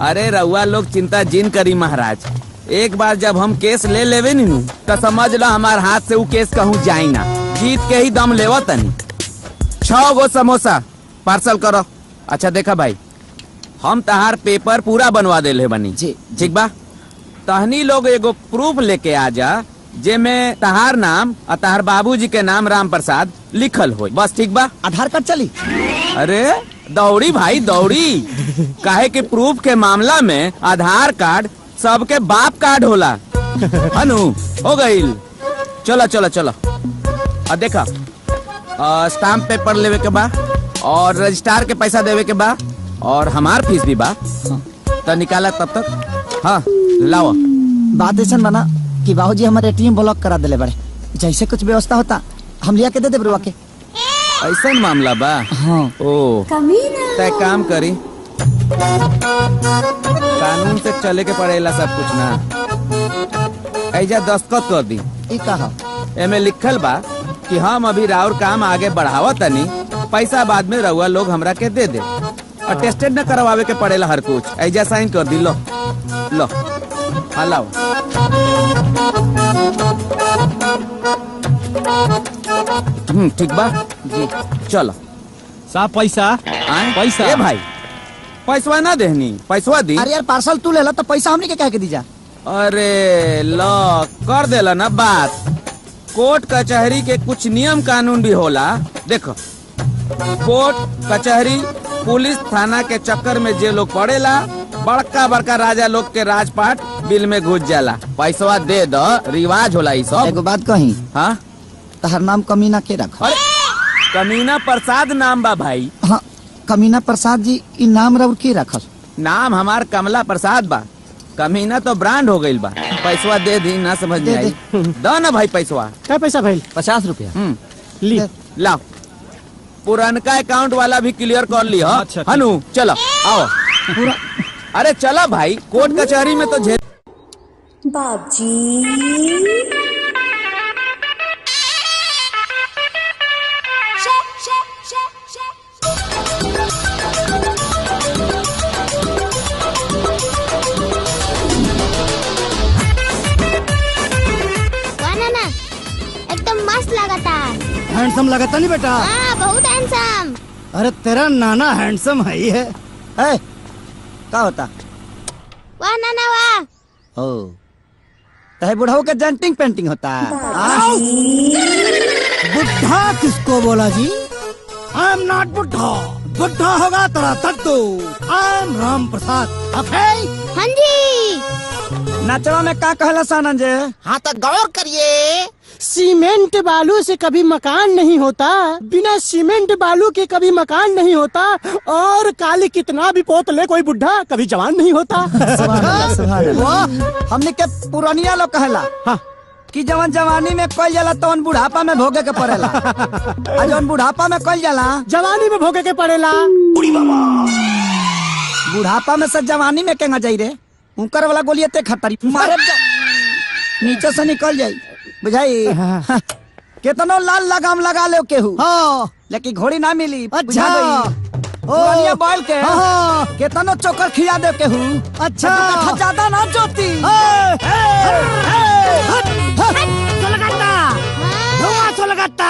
अरे रउआ लोग चिंता जिन करी महाराज, एक बार जब हम केस ले लेवे नी तो समझ लो हमार हाथ से वो केस कहूँ जाई ना, जीत के ही दम लेवा तनी। 6 गो समोसा पार्सल करो। अच्छा देखा भाई, हम तहार पेपर पूरा बनवा देले बनी जी, ठीक बा? तहनी लोग एगो प्रूफ लेके आ जा जेमे तहार नाम और तहार बाबूजी के नाम राम प्रसाद लिखल हो, बस ठीक बा? आधार कार्ड चली? अरे दौड़ी भाई दौड़ी, काहे के प्रूफ के मामला में आधार कार्ड सबके बाप कार्ड होला। हनु हो गईल। चलो चलो चलो। और देखा स्टाम्प पेपर लेवे के बा और रजिस्ट्रार के पैसा देवे के बा और हमार फीस भी बा। तो निकाला तब तक। हाँ लाओ। बात ऐसा बना कि बाबूजी हमारे एटीएम ब्लॉक करा दिले बड़े, जैसे कुछ व्यवस्था होता हम लिया के दे दे बरुआ के। ऐसा मामला बा? हाँ। ओ तय काम करी, कानून से चले के पड़ेला सब कुछ ना। ऐजा दस्तखत कर दी। कहा एमे लिखल बा कि हम अभी राउर काम आगे बढ़ावा तनी, पैसा बाद में रउआ लोग हमरा के दे दे। अटेस्टेड न करवावे के पड़ेला हर कुछ। ऐजा साइन कर दी। लो लो हाँ लाओ। ठीक बा जी, चलो। साहब पैसा पैसा। ए भाई पैसवा ना देहनी, पैसवा दी। अरे यार पार्सल तू लेला तो पैसा हमने के कह के दीजा। अरे लो कर देला ना बात। कोर्ट कचहरी के कुछ नियम कानून भी होला। देखो, कोर्ट कचहरी पुलिस थाना के चक्कर में जे लोग पड़ेला बड़का बड़का राजा लोग के राजपाट बिल में घुस जाला। पैसा दे दो, रिवाज होला ई सब। एगो बात कही, हाँ तहर नाम कमीना के रखा? अरे कमीना प्रसाद नाम बा भाई। हाँ कमीना प्रसाद जी, ई नाम रउर के रखल? नाम हमार कमला प्रसाद बा, कमीना तो ब्रांड हो गईल बा। पैसा दे दी, ना समझ में आई। दो ना भाई पैसा। क्या पैसा भाई? 50 रुपया। ली लाओ। पुरानका अकाउंट वाला भी क्लियर कर ली। अच्छा, हनु चलो आओ। अरे चलो भाई, कोर्ट कचहरी में तो झेल। बाबजी एकदम मस्त लगाता। हैंडसम लगाता नहीं बेटा? हाँ बहुत हैंडसम। अरे तेरा नाना हैंडसम है ही है। क्या होता? वाह नाना वाह। ओ तहे बुढ़ाओ का जंटिंग पेंटिंग होता है। बुढ़ा किसको बोला जी? आई एम नॉट बुढ़ा। बुढ़ा होगा तेरा दद्दू। I am Ram Prasad. ओके? हाँ जी। नाचवा में का कहला सानंद जी? हाँ तो गौर करिए, सीमेंट बालू से कभी मकान नहीं होता, बिना सीमेंट बालू के कभी मकान नहीं होता, और काली कितना भी पोत ले कोई बुढ़ा कभी जवान नहीं होता। हमने के पुरानिया लोग कहला कि जवन जवानी में कल जाला तो बुढ़ापा में भोगे के पड़ेला, और जवन बुढ़ापा में कल जाला जवानी में भोगे के पड़ेला। बुढ़ापा में से जवानी में केंगा जाई रे? उनकर वाला गोलियां ते खतरी मारे नीचे से निकल जाई, बुझाई? केतनो लाल लगाम लगा ले केहू, लेकिन घोड़ी ना मिली। अच्छा पुरानिया बैल के केतनो चोकर खिया दे केहू। अच्छा ज्यादा ना जोती। लगाता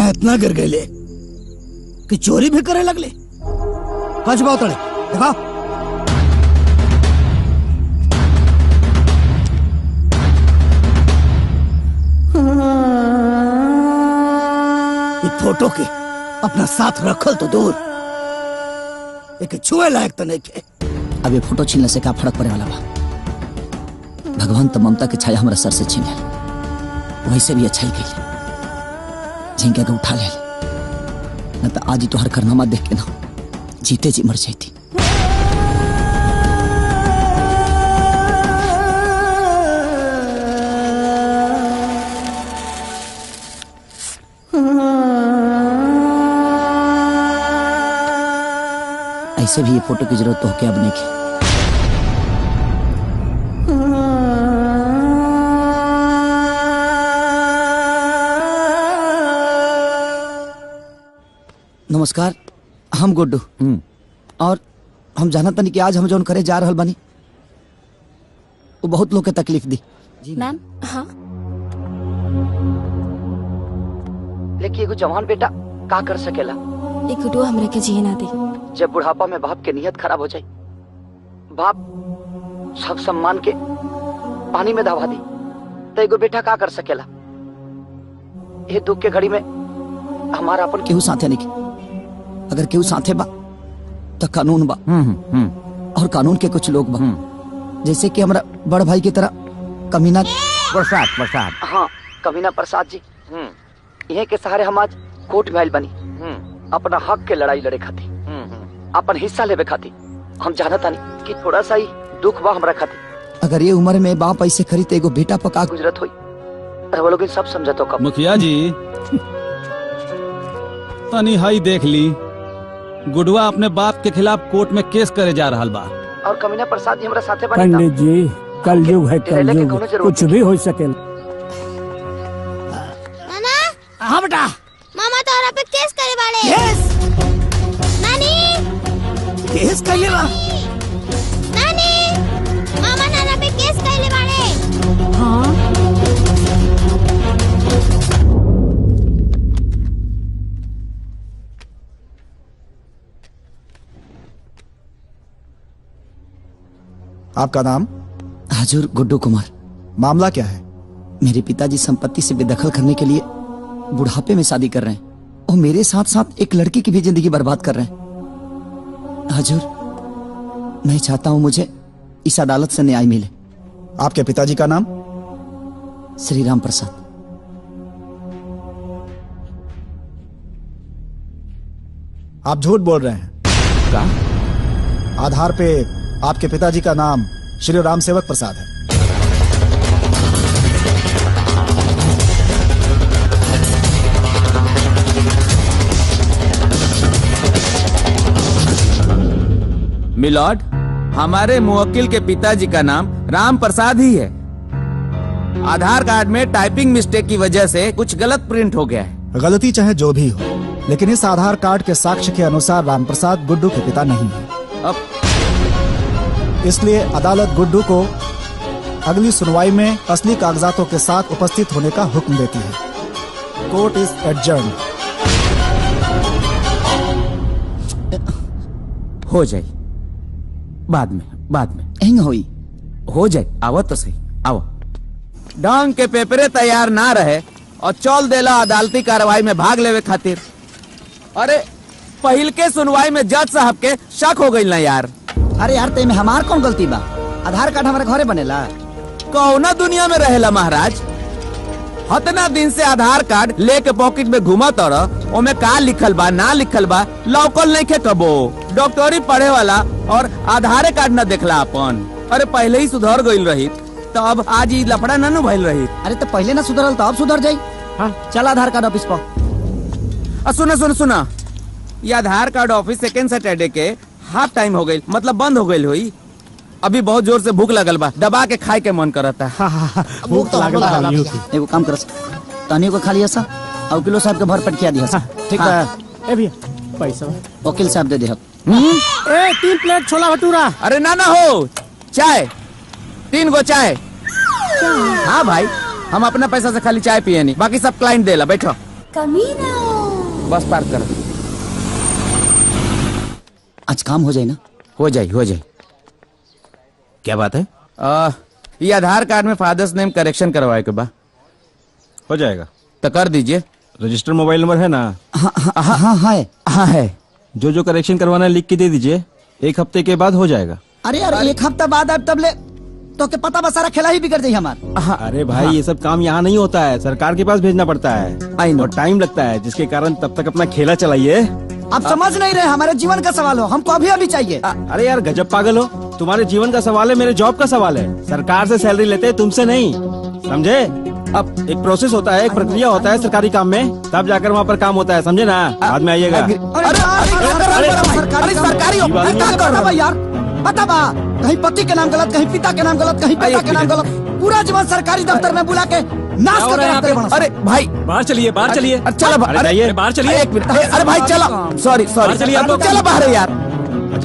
इतना गिर गए कि चोरी भी करे लगले। कच बात देखा फोटो के अपना साथ रखल तो दूर, एक छुए लायक तो नहीं के। अब ये फोटो छीनने से क्या फर्क पड़े वाला बा? भगवान तो ममता के छाया हमारा सर से छीन ले, वैसे भी अच्छा ही कही झिंगा के उठा ले, न तो आज ही तो हर करनामा देख के ना जीते जी मर जाती। ऐसे भी ये फोटो की जरूरत तो क्या अब नहीं की। नमस्कार, हम गुड्डू और हम जानत तनी कि आज हम जौन करे जा रहल बानी वो बहुत लोग के तकलीफ दी। मैम। हाँ लेकिन एगो जवान बेटा का कर सकेला? एक गुड्डू हमरे के जिए ना दी। जब बुढ़ापा में बाप के नियत खराब हो जाए, बाप सब सम्मान के पानी में दबा दी, तो एगो बेटा का कर सकेला? ये दुख के घड़ी में हमारा अपन केहू साथे नहीं, अगर केहू साथे बा तो कानून बा। और कानून के कुछ लोग बा, जैसे कि हमारा बड़ भाई की तरह कमीना प्रसाद। हाँ, कमीना प्रसाद जी। यही के सहारे हम आज कोर्ट में आइल बनी, अपना हक के लड़ाई लड़े खाती, अपन हिस्सा लेवे खाती। हम जानता नहीं कि थोड़ा सा ही दुख बा हमरा खाती। अगर ये उम्र में बाप ऐसे करी तो एगो बेटा पका गुजरत हुई, वो लोग सब समझतो कब। मुखिया जी तनी हाई देख ली, गुडवा अपने बाप के खिलाफ कोर्ट में केस करे जा रहा बा। और कमीना प्रसाद जी हमरा साथे बनी। पंडित जी कलयुग है, कलयुग, कुछ भी हो सकेला। हाँ बेटा। मामा तोरा पे केस करे बाड़े। नानी केस कइले बा। नानी मामा नाना पे केस कइले बाड़े। हाँ आपका नाम? हजूर गुड्डू कुमार। मामला क्या है? मेरे पिताजी संपत्ति से बेदखल करने के लिए बुढ़ापे में शादी कर रहे हैं और मेरे साथ साथ एक लड़की की भी जिंदगी बर्बाद कर रहे हैं। हजूर मैं चाहता हूं मुझे इस अदालत से न्याय मिले। आपके पिताजी का नाम? श्री राम प्रसाद। आप झूठ बोल रहे हैं। क्या? आधार पे आपके पिताजी का नाम श्री राम सेवक प्रसाद है। मिलॉर्ड, हमारे मुवक्किल के पिताजी का नाम राम प्रसाद ही है। आधार कार्ड में टाइपिंग मिस्टेक की वजह से कुछ गलत प्रिंट हो गया है। गलती चाहे जो भी हो, लेकिन इस आधार कार्ड के साक्ष्य के अनुसार राम प्रसाद गुड्डू के पिता नहीं है। इसलिए अदालत गुड्डू को अगली सुनवाई में असली कागजातों के साथ उपस्थित होने का हुक्म देती है। Court is adjourn. हो जाए बाद में एंग होई हो जाए। आवो तो सही, आवो। डांग के पेपरे तैयार ना रहे और चौल देला अदालती कार्रवाई में भाग लेवे खातिर। अरे पहिल के सुनवाई में जज साहब के शक हो गई ना यार। अरे यार ते में हमार कौन गलती बा? आधार कार्ड हमारे घरे बनेला। कौना दुनिया में रहेला महाराज? हतना दिन से आधार कार्ड लेके पॉकेट में घुमा तोड़ा, ओमे का लिखल बा ना लिखल बा लौकल नहीं के कबो। डॉक्टरी पढ़े वाला और आधार कार्ड न देखला अपन। अरे पहले ही सुधर गईल रही तो अब आज ही लफड़ा न भइल रही। अरे तो पहले ना सुधरल तो अब सुधर जाई। हाँ चल आधार कार्ड ऑफिस पर। सुना ये आधार कार्ड ऑफिस सेकेंड सैटरडे के हाफ टाइम हो गई, मतलब बंद हो गई हुई। अभी बहुत जोर से भूख लगल बा, दबा के खाए के मन करता है। भूख तो लागल। एगो काम कर, तनी को खा लिया सा और किलो साहब के भर पेट खिया दिया सा। ठीक है। ए भैया पैसा वकील साहब दे दे। ए 3 प्लेट छोला भटूरा। अरे ना हो, चाय 3 गो चाय। हाँ भाई, हम अपना पैसा से खाली चाय पिए नहीं, बाकी सब क्लाइंट देला। बैठो। कमीना। बस पार्क करो। आज काम हो जाए ना? हो जाए। क्या बात है? ये आधार कार्ड में फादर्स नेम करेक्शन करवाए के बा। हो जाएगा तो कर दीजिए। रजिस्टर मोबाइल नंबर है ना? हाँ है। जो करेक्शन करवाना है लिख के दे दीजिए, 1 हफ्ते के बाद हो जाएगा। अरे यार 1 हफ्ता बाद अब तब ले तो के पता बस सारा खेला ही बिगड़ जाए हमारा। अरे भाई ये सब काम यहाँ नहीं होता है, सरकार के पास भेजना पड़ता है और टाइम लगता है, जिसके कारण तब तक अपना खेला चलाइए। आप समझ नहीं रहे, हमारे जीवन का सवाल हो, हमको अभी चाहिए। अरे यार गजब पागल हो, तुम्हारे जीवन का सवाल है, मेरे जॉब का सवाल है। सरकार से सैलरी लेते हैं, तुमसे नहीं, समझे? अब एक प्रोसेस होता है, एक प्रक्रिया होता है सरकारी काम में, तब जाकर वहाँ पर काम होता है, समझे ना? बाद में आइएगा। सरकारी यार पता बा, कहीं पति के नाम गलत, कहीं पिता के नाम गलत, कहीं पिता के नाम गलत, पूरा जीवन सरकारी दफ्तर में बुला के नाश कर रहे हैं। अरे भाई बाहर चलिए, बाहर चलिए। चलो बाहर चलिए। एक मिनट। अरे भाई चलो, सॉरी चलिए आप लोग, चलो बाहर यार,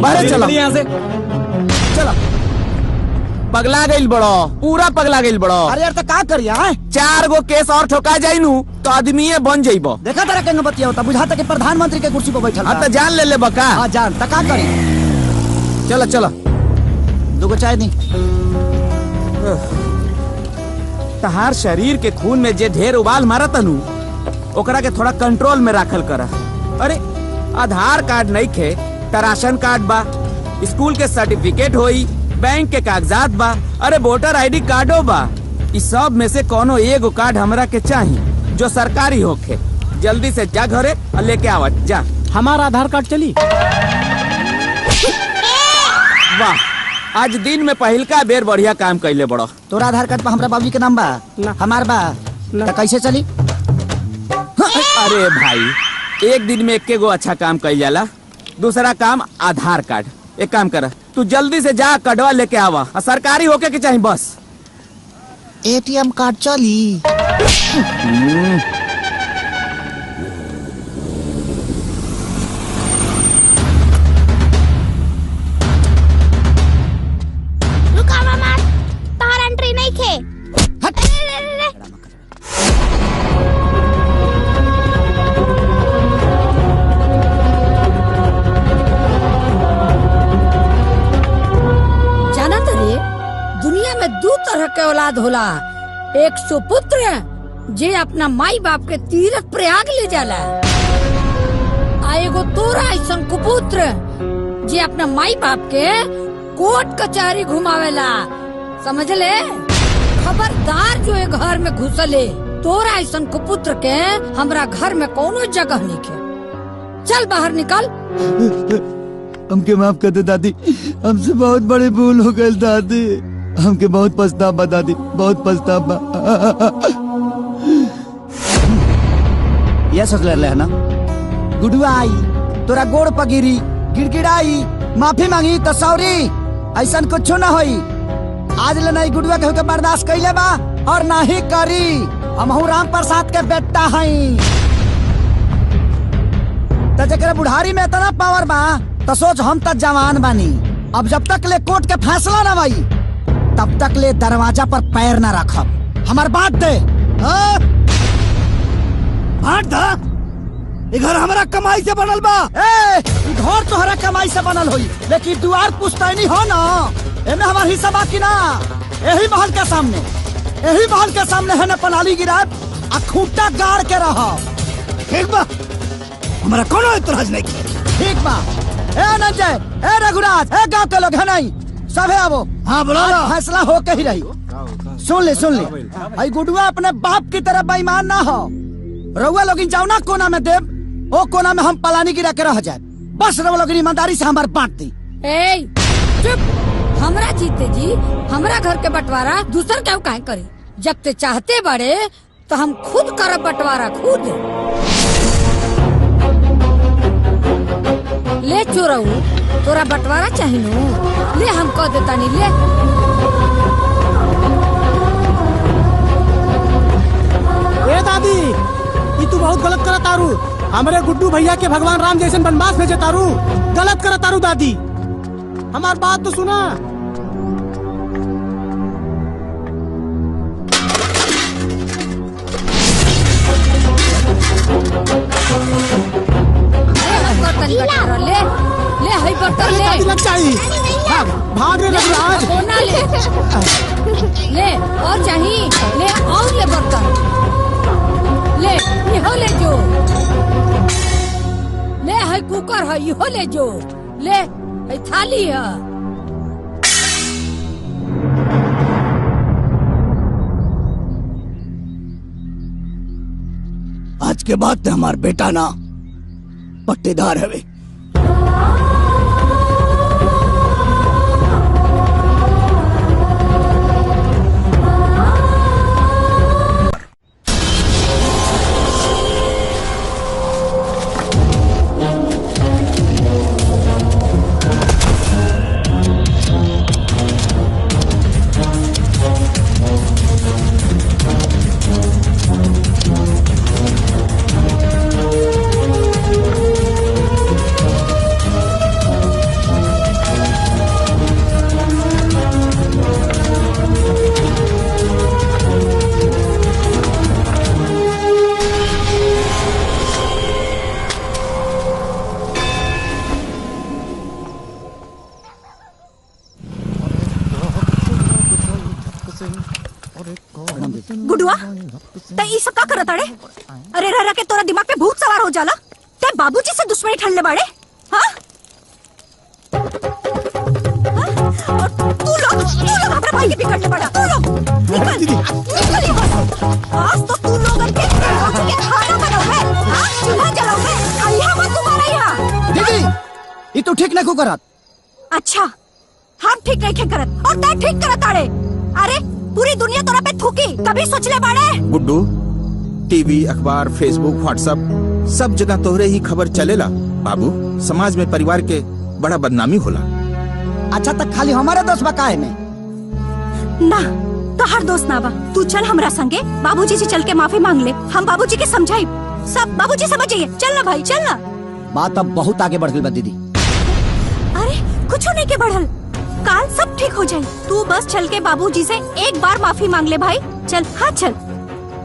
बाहर चलो यहाँ से। चलो पगला गईल बड़ो, पूरा पगला गईल बड़ो। अरे यार तो का करिया 4 गो केस और ठोका जाई नु तो आदमी बन जाइबो। देखा तेरा केंगे बतिया होता बुझाता कि प्रधानमंत्री के कुर्सी पर बैठल हाँ तो जान ले बका। हाँ जान तो का करी। चलो चलो 2 चाय दी। तहार शरीर के खून में जे ढेर उबाल मारा तनु ओकरा के थोड़ा कंट्रोल में राखल करा। अरे आधार कार्ड नहीं खे त राशन कार्ड बा, स्कूल के सर्टिफिकेट होई, बैंक के कागजात बा, अरे वोटर आईडी कार्डो बा। इस सब में से कोनो एगो कार्ड हमरा के चाहिए जो सरकारी होखे। जल्दी से जा घरे और लेके आवत जा। हमारा आधार कार्ड चली। वाह, आज दिन में पहिलका बेर बढ़िया काम कैले बड़ो। तोरा आधार कार्ड पर हमरा बाबूजी के नाम बा? हमार बा तो कैसे चली? अरे भाई, एक दिन में 1 गो अच्छा काम कइल जाला। दूसरा काम आधार कार्ड। एक काम कर, तू जल्दी से जा कटवा लेके आवा। सरकारी होके के चाहिए बस। एटीएम कार्ड चली। रुका मामा, तोहर एंट्री नहीं खे। जाना तो रे, दुनिया में 2 तरह के औलाद होला। एक सुपुत्र जे अपना माई बाप के तीर्थ प्रयाग ले जाला, आ एगो तोरा ऐसन कुपुत्र जे अपना माई बाप के कोर्ट कचहरी घुमावेला। समझ ले? खबरदार जो ये घर में घुसले, तोरा ऐसन कुपुत्र के हमरा घर में कोनो जगह नहीं के। चल बाहर निकल। हमके माफ कर दे दादी, हमसे बहुत बड़ी भूल हो गई दादी। हमके बहुत पछतावा दादी, बहुत पछतावा। ये सोच ले ना गुडुआ आई तोरा गोड़ पगिरी गिड़गिड़ाई माफी मांगी तो सॉरी ऐसा कुछ न होई। आज ले नहीं गुडुआ कहू के बर्दाश्त कैले बा और ना ही करी। हम राम प्रसाद के बेटा हई। तो जरा बुढ़ारी में इतना पावर बा तो सोच हम तक जवान बानी। अब जब तक ले कोर्ट के फैसला ना भाई तब तक ले दरवाजा पर पैर ना रखब। हमार बात दे। बात दा। ये घर हमारा कमाई से बनल बा। घर तोहरा कमाई से बनल होई, लेकिन दुआर पुश्तैनी हो ना, एमे हमार हिस्सा बाकी ना। यही महल के सामने है ना पनाली गिराब आ खूंटा गाड़ के रहो। ठीक बा, हमारा कोनो इतराज नहीं। ठीक बा। ए नंजय, ए रघुराज, ए गांव के लोग है नहीं, सबे आवो। हाँ बोलो। फैसला हो के ही रही। सुन ले आई गुडुआ अपने बाप की तरह बेईमान ना हो। रउआ लोग जाओ ना कोना में देव, ओ कोना में हम पलानी गिरा के रह जाए। बस रउआ लोग ईमानदारी से हमारे बांट दी। चुप। हमरा जीते जी हमरा घर के बंटवारा दूसर क्यों काहे करे? जब ते चाहते बड़े तो हम खुद करब बंटवारा, खुद। ले चोरऊ, तोरा बंटवारा चाहिए नु? ले हम कह देता नहीं। ले ए दादी, ये तू बहुत गलत करत तारू। हमारे गुड्डू भैया के भगवान राम जैसे बनवास भेजे तारू। गलत करत तारू दादी, हमार बात तो सुना। ले हई बर्तन ले। लग चाहिए। भाग रे रघुराज। कोना ले। ले और चाहिए, ले और ले बर्तन। ले इहो ले जो। ले हई कुकर है, इहो ले जो। ले हई थाली है। आज के बाद हमार बेटा ना पट्टेदार है। ते ई सब का करत अड़े? अरे रह के तोरा दिमाग पे भूत सवार हो जाला। ते बाबूजी से दुश्मनी ठंडे बाड़े? हाँ? और तू लोग अपने भाई के बिगड़ने पड़ा। तू लोग निकल यहाँ। आज तो तू लोग के खाना बनाओगे, चूल्हा जलाओगे, यहाँ मत तुम्हारा यहाँ। दीदी, ये तो ठीक नहीं करत। अच्छा, हम ठीक नहीं करत और ते ठीक करत आड़े। अरे पूरी दुनिया तोरा पे थूकी, कभी सोच ले बाड़े? गुड्डू, टीवी, अखबार, फेसबुक, व्हाट्सएप सब जगह तोहरे ही खबर चलेला। बाबू, समाज में परिवार के बड़ा बदनामी होला। अच्छा तक खाली हमारे दोस्त बकाए में ना, तो हर दोस्त ना बा। तू चल हमरा संगे, बाबूजी से चल के माफी मांग ले। हम बाबूजी के समझाई, सब बाबूजी समझिए। चल ना भाई, चल ना। बात अब बहुत आगे बढ़ गई बा दीदी। अरे कुछ नहीं के बढ़ल, काल सब ठीक हो जाए। तू बस चल के बाबूजी से एक बार माफी मांग ले भाई। चल, हाँ चल।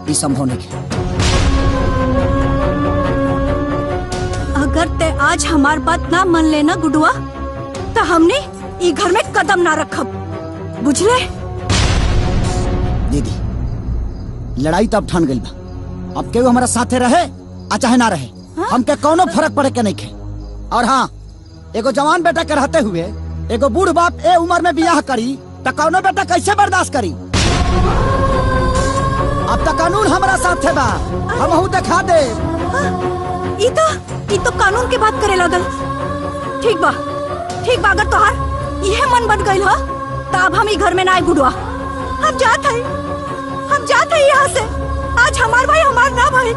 ये संभव नहीं। अगर ते आज हमार बात ना मान लेना गुडुआ, तो हमने ई घर में कदम ना रखब, बुझले? दीदी, लड़ाई तो अब ठान गई बा। अब केहू हमारा साथे रहे आ चाहे ना रहे, हमके कोनो फर्क पड़े के नहीं खे। और हाँ, एगो जवान बेटा के रहते हुए एगो बूढ़ बाप ए उम्र में बियाह करी तो कौनो बेटा कैसे बर्दाश्त करी? अब तक कानून हमारा साथे बा, हमहू दिखा दे। ई तो कानून की बात करे लगल। ठीक बा, अगर तोहार यह मन बन गई हो तो अब हम ई घर में ना आए गुडुआ। हम जात है यहाँ से। आज हमार भाई हमार ना भाई,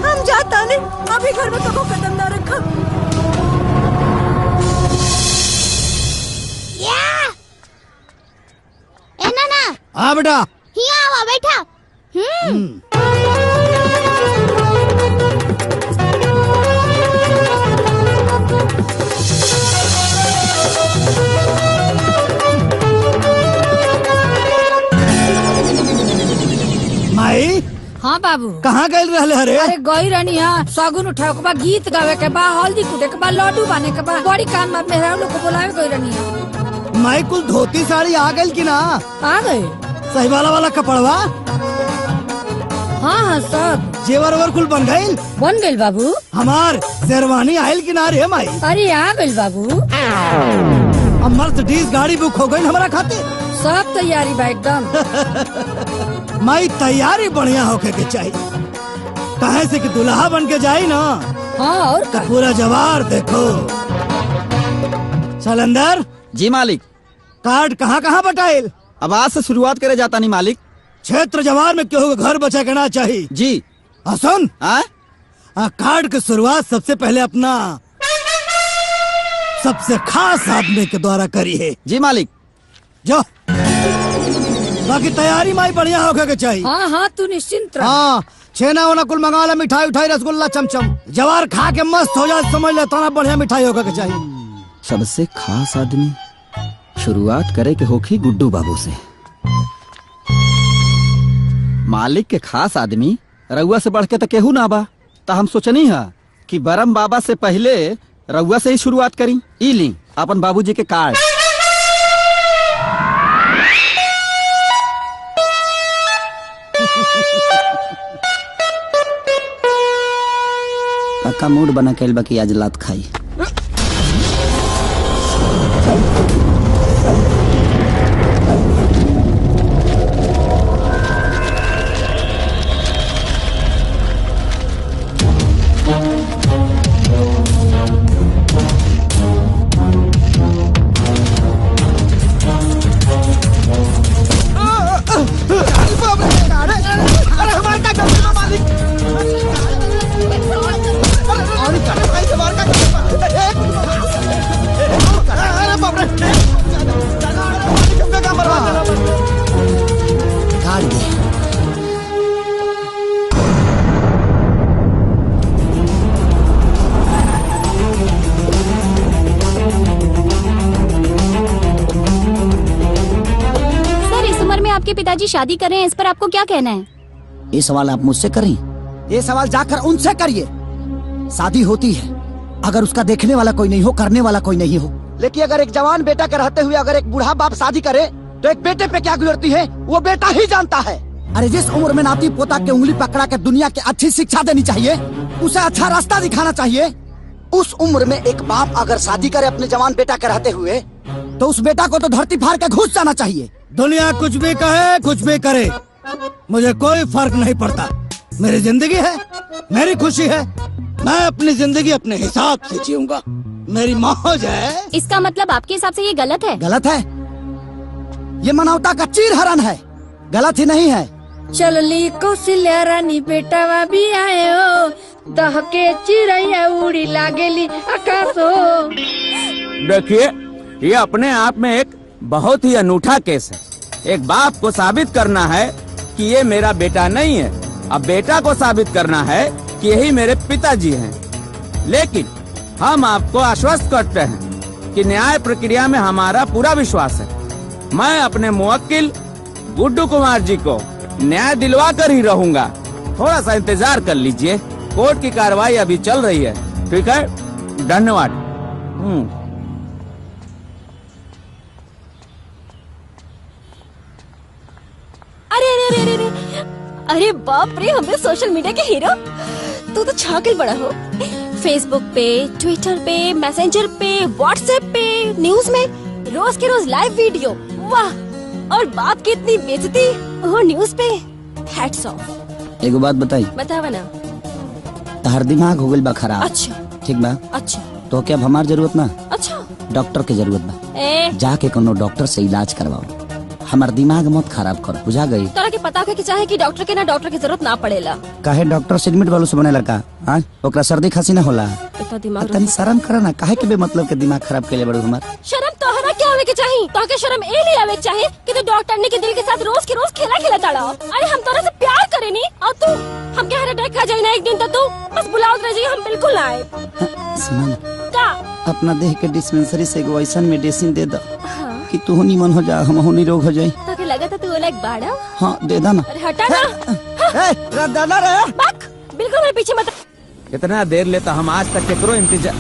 हम जाता नहीं। अभी घर में कबो कदम ना रखा। ए नाना। हाँ बेटा। यहाँ आवा बैठा। माई। हाँ बाबू। कहाँ गए रहले हरे? अरे गई रानी, हाँ सगुन उठावे के बा, गीत गावे के बा, हल्दी कूटे के बा, लड्डू बाने के बा, बड़ी काम बा। मेहरा लोग को बुलावे गई रानी। माई कुल धोती साड़ी आ गई कि ना? आ गए। सही वाला कपड़वा? हाँ सब। जेवर वेवर कुल बन गई बाबू। हमार शेरवानी आयल कि ना रे माई? अरे आ गई बाबू। अब मर्सिडीज गाड़ी बुक हो गई हमारा खातिर। सब तैयारी बा एकदम। माई तैयारी बढ़िया होके के चाहिए, कहे से कि दुल्हा बन के जाई ना। हाँ और का पूरा जवार देखो। चल अंदर। जी मालिक। कार्ड कहाँ कहाँ बटाइल? अब आज से शुरुआत करे जाता नहीं मालिक। क्षेत्र जवार में क्यों घर बचा के ना चाहिए? जी। सुन, कार्ड की शुरुआत सबसे पहले अपना सबसे खास आदमी के द्वारा करी है। जी मालिक। जो बाकी तैयारी माई बढ़िया होके के चाहिए। हाँ तू निश्चिंत रह। हाँ, छेना वना कुल मंगा ला, मिठाई उठाई, रसगुल्ला, चमचम। जवार खा के मस्त हो जाए, समझ ले तना बढ़िया मिठाई होके के चाहिए। सबसे खास आदमी शुरुआत करे के होखी गुड्डू बाबू से। मालिक के खास आदमी रउआ से बढ़ के तो केहू ना बा। तो हम सोचनी है कि बरम बाबा से पहले रउआ से ही शुरुआत करी। ई ली अपन बाबूजी के कार्ड। पक्का मूड बना के बाकी आज लात खाई। आपके पिताजी शादी कर रहे हैं, इस पर आपको क्या कहना है? ये सवाल आप मुझसे करें, ये सवाल जाकर उनसे करिए। शादी होती है अगर उसका देखने वाला कोई नहीं हो, करने वाला कोई नहीं हो। लेकिन अगर एक जवान बेटा के रहते हुए अगर एक बूढ़ा बाप शादी करे तो एक बेटे पे क्या गुजरती है वो बेटा ही जानता है। अरे जिस उम्र में नाती पोता के उंगली पकड़ा के दुनिया की अच्छी शिक्षा देनी चाहिए, उसे अच्छा रास्ता दिखाना चाहिए, उस उम्र में एक बाप अगर शादी करे अपने जवान बेटा के रहते हुए, तो उस बेटा को तो धरती फाड़ के घुस जाना चाहिए। दुनिया कुछ भी कहे कुछ भी करे, मुझे कोई फर्क नहीं पड़ता। मेरी जिंदगी है, मेरी खुशी है, मैं अपनी जिंदगी अपने हिसाब से जीऊंगा। मेरी मौज है। इसका मतलब आपके हिसाब से ये गलत है? गलत है, ये मानवता का चीरहरण है, गलत ही नहीं है। चलली कौशल्या रानी बेटावा भी आए हो, दहके चिड़ैया उड़ी लागेली आकाश हो। देखिए, ये अपने आप में एक बहुत ही अनूठा केस है। एक बाप को साबित करना है कि ये मेरा बेटा नहीं है, अब बेटा को साबित करना है कि यही मेरे पिताजी हैं। लेकिन हम आपको आश्वस्त करते हैं कि न्याय प्रक्रिया में हमारा पूरा विश्वास है। मैं अपने मुवक्किल गुड्डू कुमार जी को न्याय दिलवा कर ही रहूंगा। थोड़ा सा इंतजार कर लीजिए, कोर्ट की कार्रवाई अभी चल रही है। ठीक है, धन्यवाद। अरे अरे अरे अरे अरे बाप रे, हमें सोशल मीडिया के हीरो। तू तो छागल बड़ा हो। फेसबुक पे, ट्विटर पे, मैसेंजर पे, व्हाट्सएप पे, न्यूज में रोज के रोज लाइव वीडियो। वाह, और बाप की इतनी बेइज्जती और न्यूज पे। Hats off. एगो बात बताई। बतावा ना। तहर दिमाग हो गइल बा खराब। अच्छा ठीक बा। अच्छा तो क्या अब हमार जरूरत ना, अच्छा डॉक्टर के जरूरत बा। ए जाके कोनो डॉक्टर से इलाज करवाओ, हमार दिमाग मत खराब करो, बुझा गई। तोरा के पता है कि चाहे कि डॉक्टर के ना डॉक्टर की जरूरत ना पड़ेला। काहे डॉक्टर सेगमेंट वालों से बने लड़का? हाँ, ओकरा सर्दी खांसी ना होला। इतना दिमाग तनी शर्म करे ना, काहे के बेमतलब के दिमाग खराब केले बड़ू हमार। शर्म तोहरा क्या आवे के चाहिए? तोहके शर्म ए ले आवे के चाहिए कि तू डॉक्टर ने के दिल के साथ रोज के रोज खेला खेला ताड़ा। अरे हम तोरा से प्यार करे नी, और तू हम के हार्ट अटैक खा जाई ना एक दिन, तो तू बस बुलाओ रह जाई, हम बिल्कुल आए। सुना ना, का अपना देह के डिस्पेंसरी से एगो ऐसा मेडिसिन दे दो कि तू निमन हो जा, हम होनी रोग हो जाए। तोके लगा था तू लाइक बाड़ा। हाँ दे दा ना। अरे हटा ना। दादा रे बक, बिल्कुल मेरे पीछे मत। इतना देर लेता, हम आज तक केकरो इंतजार।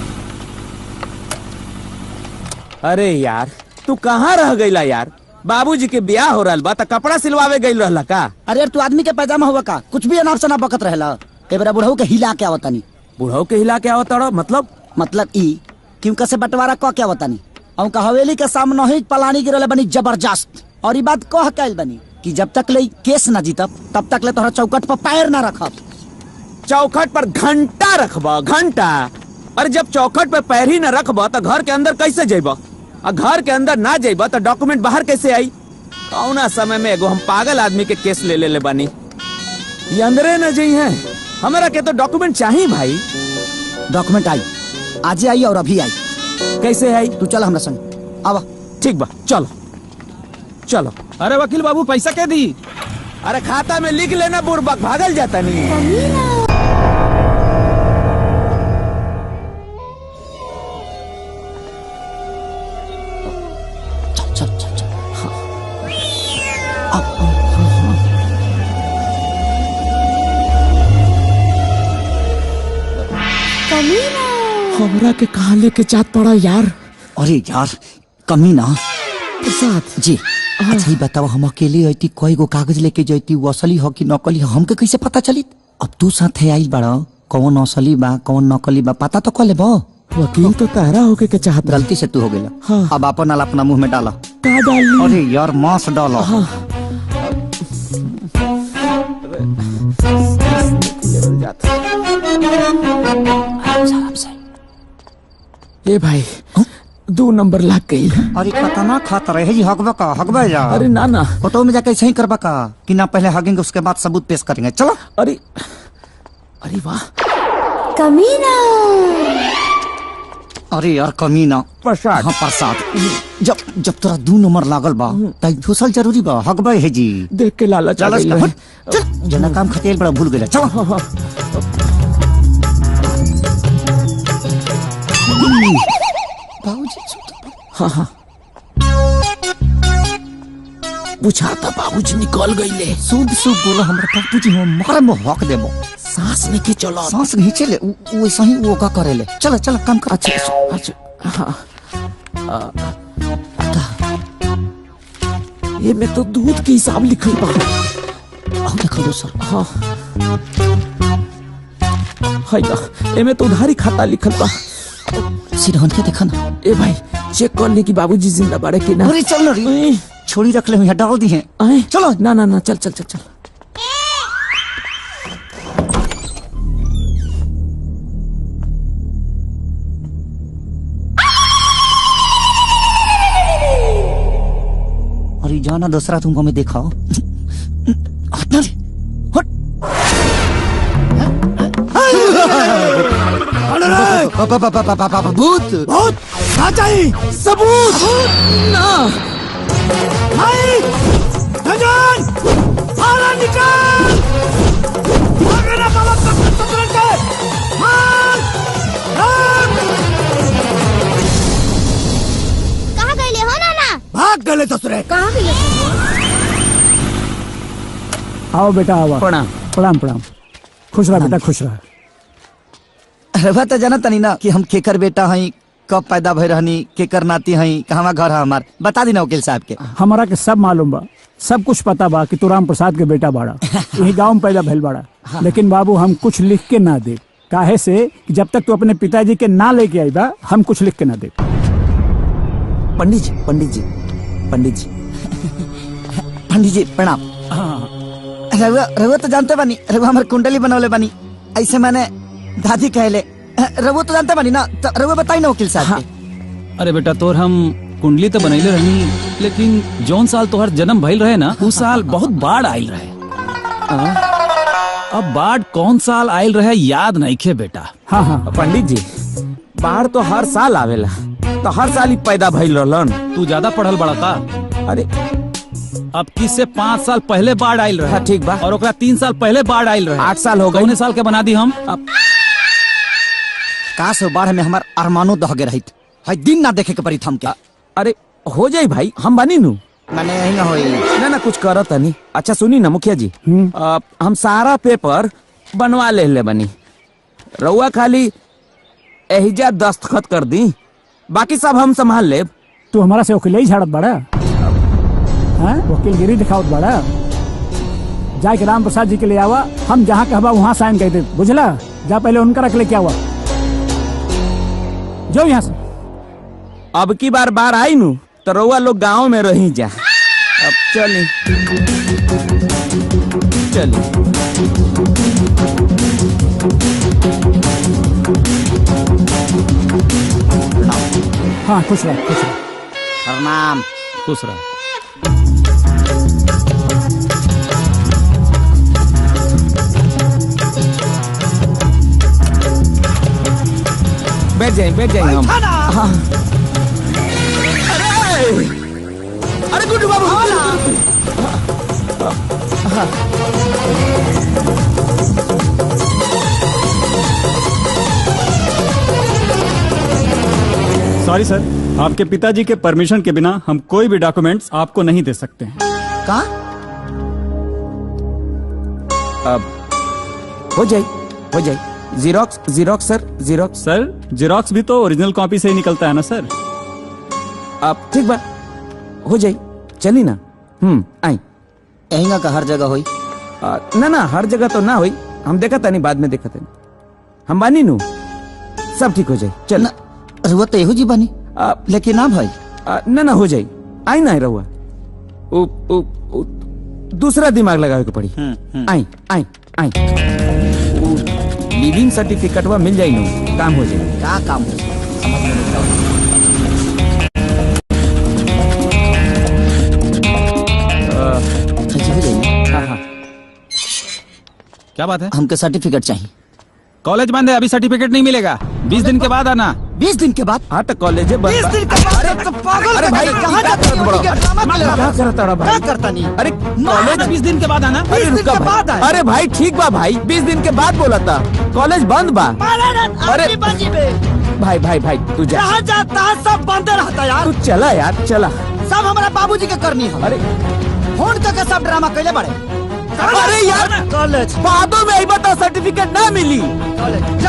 अरे यार, तू कहाँ रह गईला यार? बाबूजी के ब्याह हो रहल बा त कपड़ा सिलवावे गईल रहला का? अरे यार, तू आदमी के पैजामा हुआ का? कुछ भी अनाप शनाप बकत रहला। एबरा बुढ़ऊ के हिला के आवतानी। बुढ़ऊ के हिला के आवताड़ो मतलब ई क्यों से बंटवारा क के आवतानी। और का हवेली के सामने ही पलानी गिरले बनी जबरदस्त। और ई बात कह के आइल बनी कि जब तक ले केस ना जीतब तब तक ले तोहरा चौकट पर पैर ना रखब। चौखट पर घंटा रखबा, घंटा? अरे जब चौखट पे पैर ही न रखबा तो घर के अंदर कैसे जेबा? और घर के अंदर ना जेबा तो डॉक्यूमेंट बाहर कैसे आई? कौना समय में एगो हम पागल आदमी के केस ले बानी, ये अंदरे न जई है। हमारा के तो डॉक्यूमेंट चाहिए भाई। डॉक्यूमेंट आई, आज आई और अभी आई। कैसे आई? तू चल हमरा संग, आवा। ठीक बा, चलो चलो। अरे वकील बाबू, पैसा क्या दी? अरे खाता में लिख लेना, बुरबक भागल जाता नहीं। हमरा के कहाँ लेके जात पड़ा यार? अरे यार, कमीना प्रसाद जी। अच्छा ही बताओ, हम अकेले आईती, कोई गो कागज लेके जाती, वो असली हो कि नकली हो हमके कैसे पता चली? अब तू साथे आइल बड़ा, कौन असली बा कौन नकली बा पता तो कले बा। वकील तो तारा होके के चाहत। गलती से तू हो गेला। हाँ। अब अपन नाल अपना मुंह में डाला। का डाली? अरे यार, मांस डालो। हाँ। ए भाई, 2 नंबर लाग गई। अरे खतना खाता रहे जी, हगबा का हगबा जा। अरे ना ना, फोटो में जाके सही करबा का कि ना? पहले हगेंगे उसके बाद सबूत पेश करेंगे। चलो। अरे वाह, कमीना। अरे यार कमीना। प्रसाद। हाँ प्रसाद। जब तोरा 2 नंबर लागल बा तई ठोसल जरूरी बा, हगबा है जी। देख के लालच आ गइल है। चल, जना काम खतेल बड़ा भूल गेला। चलो। बाबूजी। हाँ, पूछा था, बाबूजी निकल गईले। शुभ बोलो हमरा बाबूजी, हम मारे में हक देबो। सांस नहीं के चलो, सांस नहीं चले, वैसा ही वो का करेले। चलो काम कर। अच्छा। हाँ, ये में तो दूध के हिसाब लिखल बा। देखो दूसर। हाँ हाय ना, एमे तो उधारी खाता लिखल बा। सिरहन के देखा ना। ए भाई चेक कर ली कि बाबूजी जिंदा बाड़े कि ना। अरे चल ना रे, छोड़ी रख ले यहाँ डाल दी है। चलो ना ना ना, चल चल चल चल। अरे जाना दूसरा तुमको मैं देखा हूँ। भूत भूत क्या चाहिए? सबूत ना। धनजन बाहर निकल। अगर आप बाबा तक तुरंत मार कहाँ गए हो नाना? भाग गए ससुरे। कहाँ गए? आओ बेटा आओ। प्रणाम प्रणाम प्रणाम। खुश रहा बेटा खुश रहा। रवा तो जाना तनी ना कि हम केकर बेटा हई, कब पैदा भई रहनी, केकर नाती हई, कहाँ घर है हमार, बता दी ना वकील साहब के। हमारा के सब मालूम बा, सब कुछ पता बा कि तू राम प्रसाद के बेटा बाड़ा, यही गांव में पैदा भइल बाड़ा। लेकिन बाबू हम कुछ लिख के ना दे, काहे से कि जब तक तू अपने पिताजी के ना लेके आई बा हम कुछ लिख के ना दे। पंडित जी पंडित जी पंडित जी पंडित जी प्रणाम। रवा रवा तो जानते बानी, रवा हमार कुंडली बनौले बानी, ऐसे मैंने दादी कहले। रवा तो जानते बानी ना, तो रवा बताई ना वकील साहब के। अरे बेटा तोर हम कुंडली तो बनैले रही, लेकिन जौन साल तोहर जन्म भइल रहे ना उस साल बहुत बाढ़ आयल रहे। अब बाढ़ कौन साल आयल रहे याद नहीं खे बेटा। हाँ हाँ पंडित जी, बाढ़ तो हर साल आवेला, तो हर साल ही पैदा भइल रहलन। तू ज्यादा पढ़ल बड़ा का? अरे अब किससे 5 साल पहले बाढ़ आयल रहे। हाँ ठीक बा। और ओकरा 3 साल पहले बाढ़ आयल रहे। 8 साल हो गए। कौने साल के बना दी हम? अब काश हो बाढ़ में हमार अरमानो दहगे रही, है दिन ना देखे के पड़ी थम के। अरे हो जाई भाई, हम बनी नू। मैंने यही ना होई ना ना कुछ करत नहीं। अच्छा सुनी ना मुखिया जी, हम सारा पेपर बनवा ले बनी, रउआ खाली एहिजा दस्तखत कर दी, बाकी सब हम संभाल ले। तू हमारा से वकील ही झाड़त बड़ा, हाँ वकीलगिरी दिखावत बड़ा। जाके राम प्रसाद जी के ले आवा, हम जहाँ कहबा वहाँ साइन कर दे, बुझला? जा पहले उनका रख ले क्या हुआ, जो यहाँ से। अब की बार बार आई नू तो रउआ लोग गांव में रही जा। अब चली चली। हाँ खुश रह खुश रह। प्रणाम। खुश रह। बैठ जाए हम। हाँ। अरे गुड्डू बाबू सॉरी सर, आपके पिताजी के परमिशन के बिना हम कोई भी डॉक्यूमेंट्स आपको नहीं दे सकते हैं। का? अब हो जाए जीरोक्स जीरोक्स सर, जीरोक्स सर जीरोक्स भी तो ओरिजिनल कॉपी से ही निकलता है ना सर। अब ठीक बा, हो जाए, चली ना। आई यही का हर जगह होई? ना ना हर जगह तो ना होई, हम देखा था नहीं, बाद में देखा था, हम बानी नू, सब ठीक हो जाए। चल रुआ तो एहू जी बानी, लेकिन ना भाई ना ना हो जाए, आई ना रहुआ, दूसरा दिमाग लगावे के पड़ी। आई आई आई लिविंग सर्टिफिकेट वा मिल जाये नू, काम हो जाए। क्या काम हो जाए? हाँ हाँ क्या बात है? हमके सर्टिफिकेट चाहिए। कॉलेज बंद है, अभी सर्टिफिकेट नहीं मिलेगा, 20 दिन के बाद आना। 20 दिन के बाद? हाँ तो कॉलेज बंद। 20 दिन के बाद? तो पागल। अरे भाई कहाँ जाते हो? क्या करता रहा भाई? क्या करता नहीं? अरे कॉलेज 20 दिन के बाद आना। अरे रुका भाई। अरे भाई ठीक बा भाई, 20 दिन के बाद बोला था, कॉलेज बंद बा। अरे भाई भाई भाई तू जा, जहाँ जाता है सब बंद रहता यार। तू चला यार, चला। सब हमारा बाबूजी के करनी है। अरे फोन करके सब ड्रामा कैले बड़े। अरे यार कॉलेज बादों में आई बता, सर्टिफिकेट ना मिली। कॉलेज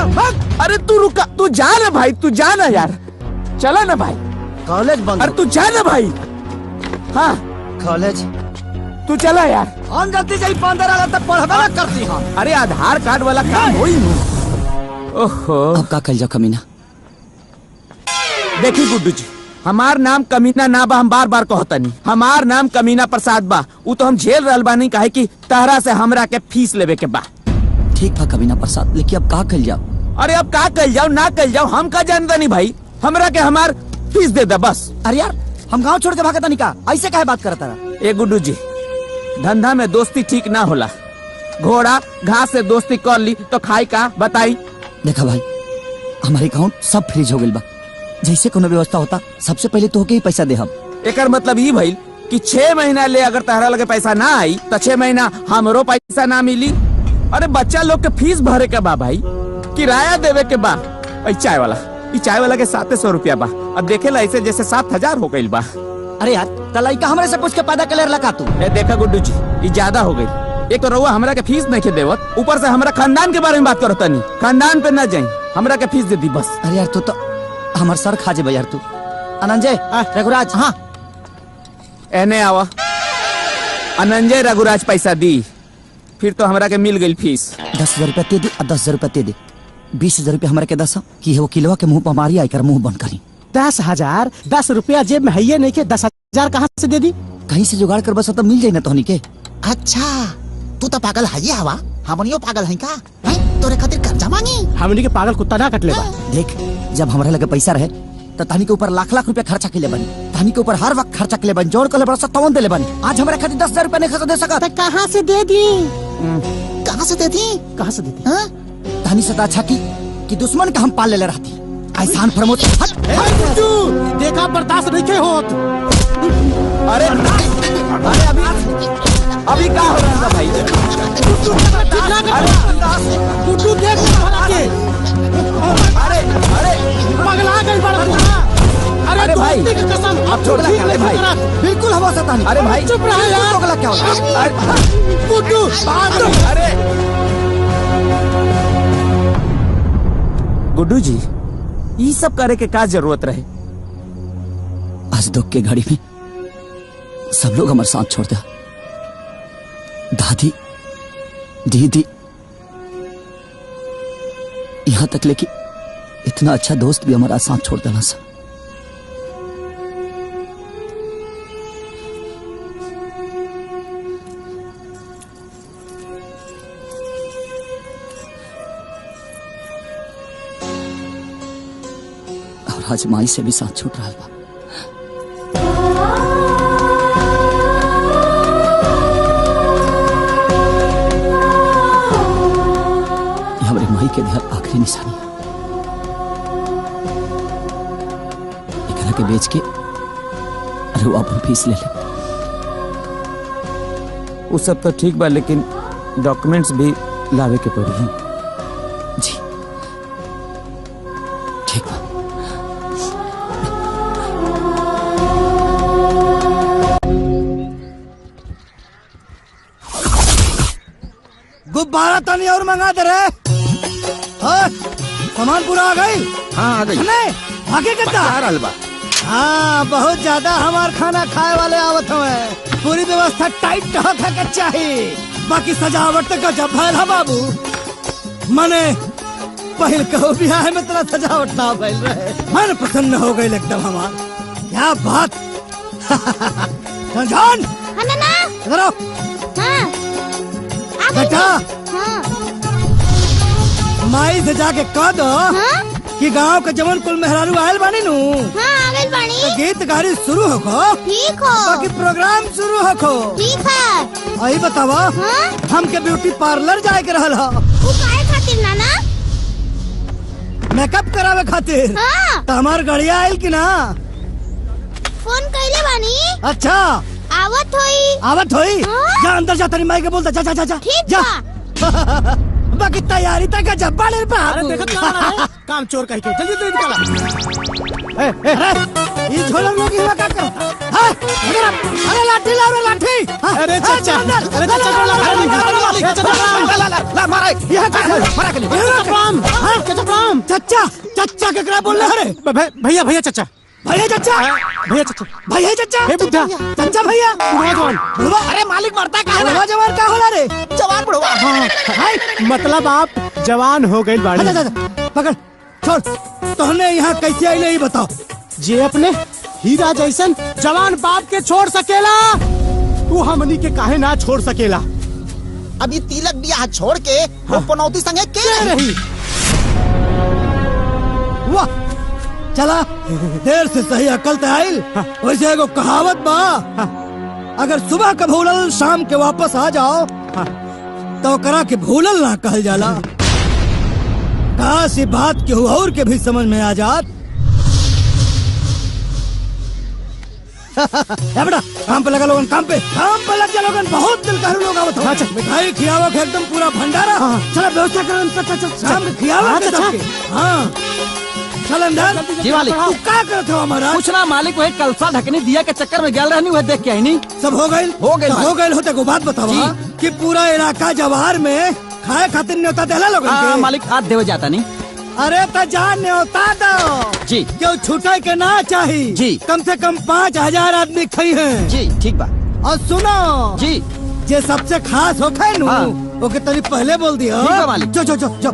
अरे तू रुका, तू जा ना भाई, तू जा ना यार, चला ना भाई। कॉलेज बंद। अरे तू जा ना भाई। हाँ कॉलेज तू चला यार। हम जल्दी जाई 15 तक पढ़बे ना करती हम। अरे आधार कार्ड वाला काम होई नु। ओहो अब का कल जा कमीना। देखी गुड्डू जी, हमार नाम कमीना ना बा, हम बार बार कहतनी। हमार नाम कमीना प्रसाद बा। उ तो हम झेल रहल बानी काहे कि तहरा से हमरा के फीस लेवे के बा। ठीक बा कमीना प्रसाद, लेकिन अब का कल जाओ? अरे अब का कल जाओ ना कल जाओ हम का जानता नहीं भाई। हमरा के हमार फीस दे दे बस। अरे यार हम गांव छोड़ के भागता नहीं का, ऐसे काहे बात करता रहा? ए गुड्डू जी, धंधा में दोस्ती ठीक ना होला। घोड़ा घास से दोस्ती कर ली तो खाई का बताई? देखा भाई, हमारे अकाउंट सब फ्रीज हो गइल बा। जैसे कोनो व्यवस्था होता सबसे पहले तो ही पैसा दे हम। एकर मतलब ये भइल कि 6 महीना ले अगर तहरा लगे पैसा ना आई तो 6 महीना हमरो पैसा ना मिली। अरे बच्चा लोग के फीस भरे के बा भाई, किराया देवे के बा। चाय वाला के 700 रुपया बा। अब देखेला ऐसे जैसे 7000 हो गइल बा। अरे यार तलाइका हमरे से पूछ के पैदा कर लगा तू। ए देखा गुड्डू जी, ये ज्यादा हो गई। एक तो रउआ हमरा के फीस नहीं के देवत, ऊपर से हमरा खानदान के बारे में बात करता नहीं। खानदान पे ना जाई, हमरा के फीस दे दी बस। अरे यार तू तो हमार सर खा जे यार तू। अनंजय रघुराज, हाँ एने आवा। अनंजय रघुराज पैसा दी, फिर तो हमरा के मिल गई फीस। 10,000 रुपया दे दे और 10,000 रुपया दे दे। 20,000 रुपया हमारे के दस की है वो किलवा के मुंह पर मारी आकर मुंह बंद करी। 10,000 10 रुपया जेब में है नहीं के 10,000 कहाँ से दे दी? कहीं से जुगाड़ कर बस तो मिल जाए ना तोहनी के। अच्छा तू तो पागल है ये हवा, हमनियो पागल है का? तोरे खातिर कर्जा मांगी? हमनी के पागल कुत्ता ना कट ले बा। देख जब हमारे लगे पैसा रहे तो तानी के ऊपर लाख लाख रुपया खर्चा के ले बनी, तानी के ऊपर हर वक्त खर्चा के ले बनी, जोड़ कर बड़ा तवन दे ले बनी। आज हमारे खातिर 10,000 रुपया नहीं दे सका। कहाँ से दे दी? कहाँ से दे दी? कहाँ से दे दी? तानी से अच्छा की दुश्मन का हम पाल ले रहती। एहसान प्रमोद देखा बर्दाश्त नहीं के होत। अरे अभी क्या हो रहा है भाई? गुड्डू देख अरे पगला गई बड़ा। अरे भाई कसम आप छोड़ दे भाई, बिल्कुल हवा सता नहीं। अरे भाई चुप रहा यार। पगला क्या होता? गुड्डू अरे गुड्डू जी, ये सब करे के का जरूरत रहे? आज दुख के घड़ी में सब लोग हमारे साथ छोड़ दिया। दादी दीदी यहाँ तक लेके इतना अच्छा दोस्त भी हमारा साथ छोड़ देना सा। और आज माई से भी साथ छूट रहा बा। हमारे माई के दिया आखिरी निशानी है। एकरा के बेच के अरे वो अपन फीस ले ले। वो सब तो ठीक बा, लेकिन डॉक्यूमेंट्स भी लावे के पड़ी। जी ठीक बा। गुब्बारा तनी और मंगा दे रहे। सामान पूरा आ गई? हाँ आ गई। आगे कितना? हलवा। हाँ बहुत ज्यादा हमार खाना खाए वाले आवत हुए। पूरी व्यवस्था टाइट होके के चाहिए। बाकी सजावट तक गजब भइल है बाबू। मने पहल कहो बियाह में तेरा सजावट ना भइल रहे। मन प्रसन्न हो गई एकदम हमार। क्या बात। जान इधर आओ। बेटा माई से जाके कह दो कि गांव के जवन कुल मेहरारू आयल बानी नु। आगल बानी। तो गीत गाड़ी शुरू होको। ठीक हो। बाकी प्रोग्राम शुरू होको। ठीक है। आई बतावा हमके ब्यूटी पार्लर जाए के रहल हो। वो काहे खातिर नाना? मेकअप करावे खातिर। तो हमार गड़िया आयल की ना? फोन कइले बानी। अच्छा आवत होई। जा अंदर जा, तेरी माई के बोलता। जा जा जा जा। ठीक जा। बाकी तैयारी तक जब्बा ले बाबू। काम चोर कह के जल्दी जल्दी निकाला। ये झोला लोग ये क्या करता? अरे लाठी लाओ रे लाठी। अरे चाचा, अरे चाचा को ला मारे। यह क्या मारा के लिए? चाचा प्रणाम। चाचा चाचा केकरा बोल रहे? भैया भैया चाचा भैया चचा, भैया चचा, भैया चचा, हे बुड्ढा, चचा भैया, बुढ़वा जवान, बुढ़वा, अरे मालिक मरता कहा बुढ़वा जवान का होला रे? जवान बुढ़वा। हाँ, मतलब आप जवान हो गए बाड़ी। पकड़, छोड़, तोहने यहाँ कैसे आई नहीं बताओ। जे अपने हीरा जैसन जवान बाप के छोड़ सकेला, तू हमनी के काहे ना छोड़ सकेला। अभी तिलक ब्याह छोड़ के वो पनौती संगे के रही। वाह, चला देर से सही अकल ते आइल। वैसे एगो कहावत बा, अगर सुबह का भूलल शाम के वापस आ जाओ तो करा के भूलल ना कहल जाला। काश ये बात केहू और के भी समझ में आ जात। बेटा काम पे लगा लोगन, काम पे लग जा लोगन। बहुत दिल का लोग आवत हो। मिठाई खियावा के एकदम पूरा भंडारा। चला व्यवस्था कर, शाम में खियावा के सबके। हाँ चल अंदर। जी मालिक। तू क्या करते हो हमारा? कुछ ना मालिक, वही कलसा ढकनी दिया के चक्कर में गल रहनी, वह देख के आई नहीं। सब हो गए? हो गए। हो गए होते को बात बतावा कि पूरा इलाका जवाहर में खाए खातिर न्योता देला लोगन के। मालिक हाथ देवे जाता नहीं। अरे तो जान न्योता दो जी। क्यों छूटे के ना चाहिए जी। कम से कम 5000 आदमी खाई है जी। ठीक बा। और सुनो जी, जे सबसे खास हो खाए नु ओके तनी पहले बोल दियो। ठीक बा मालिक। जो जो जो जो।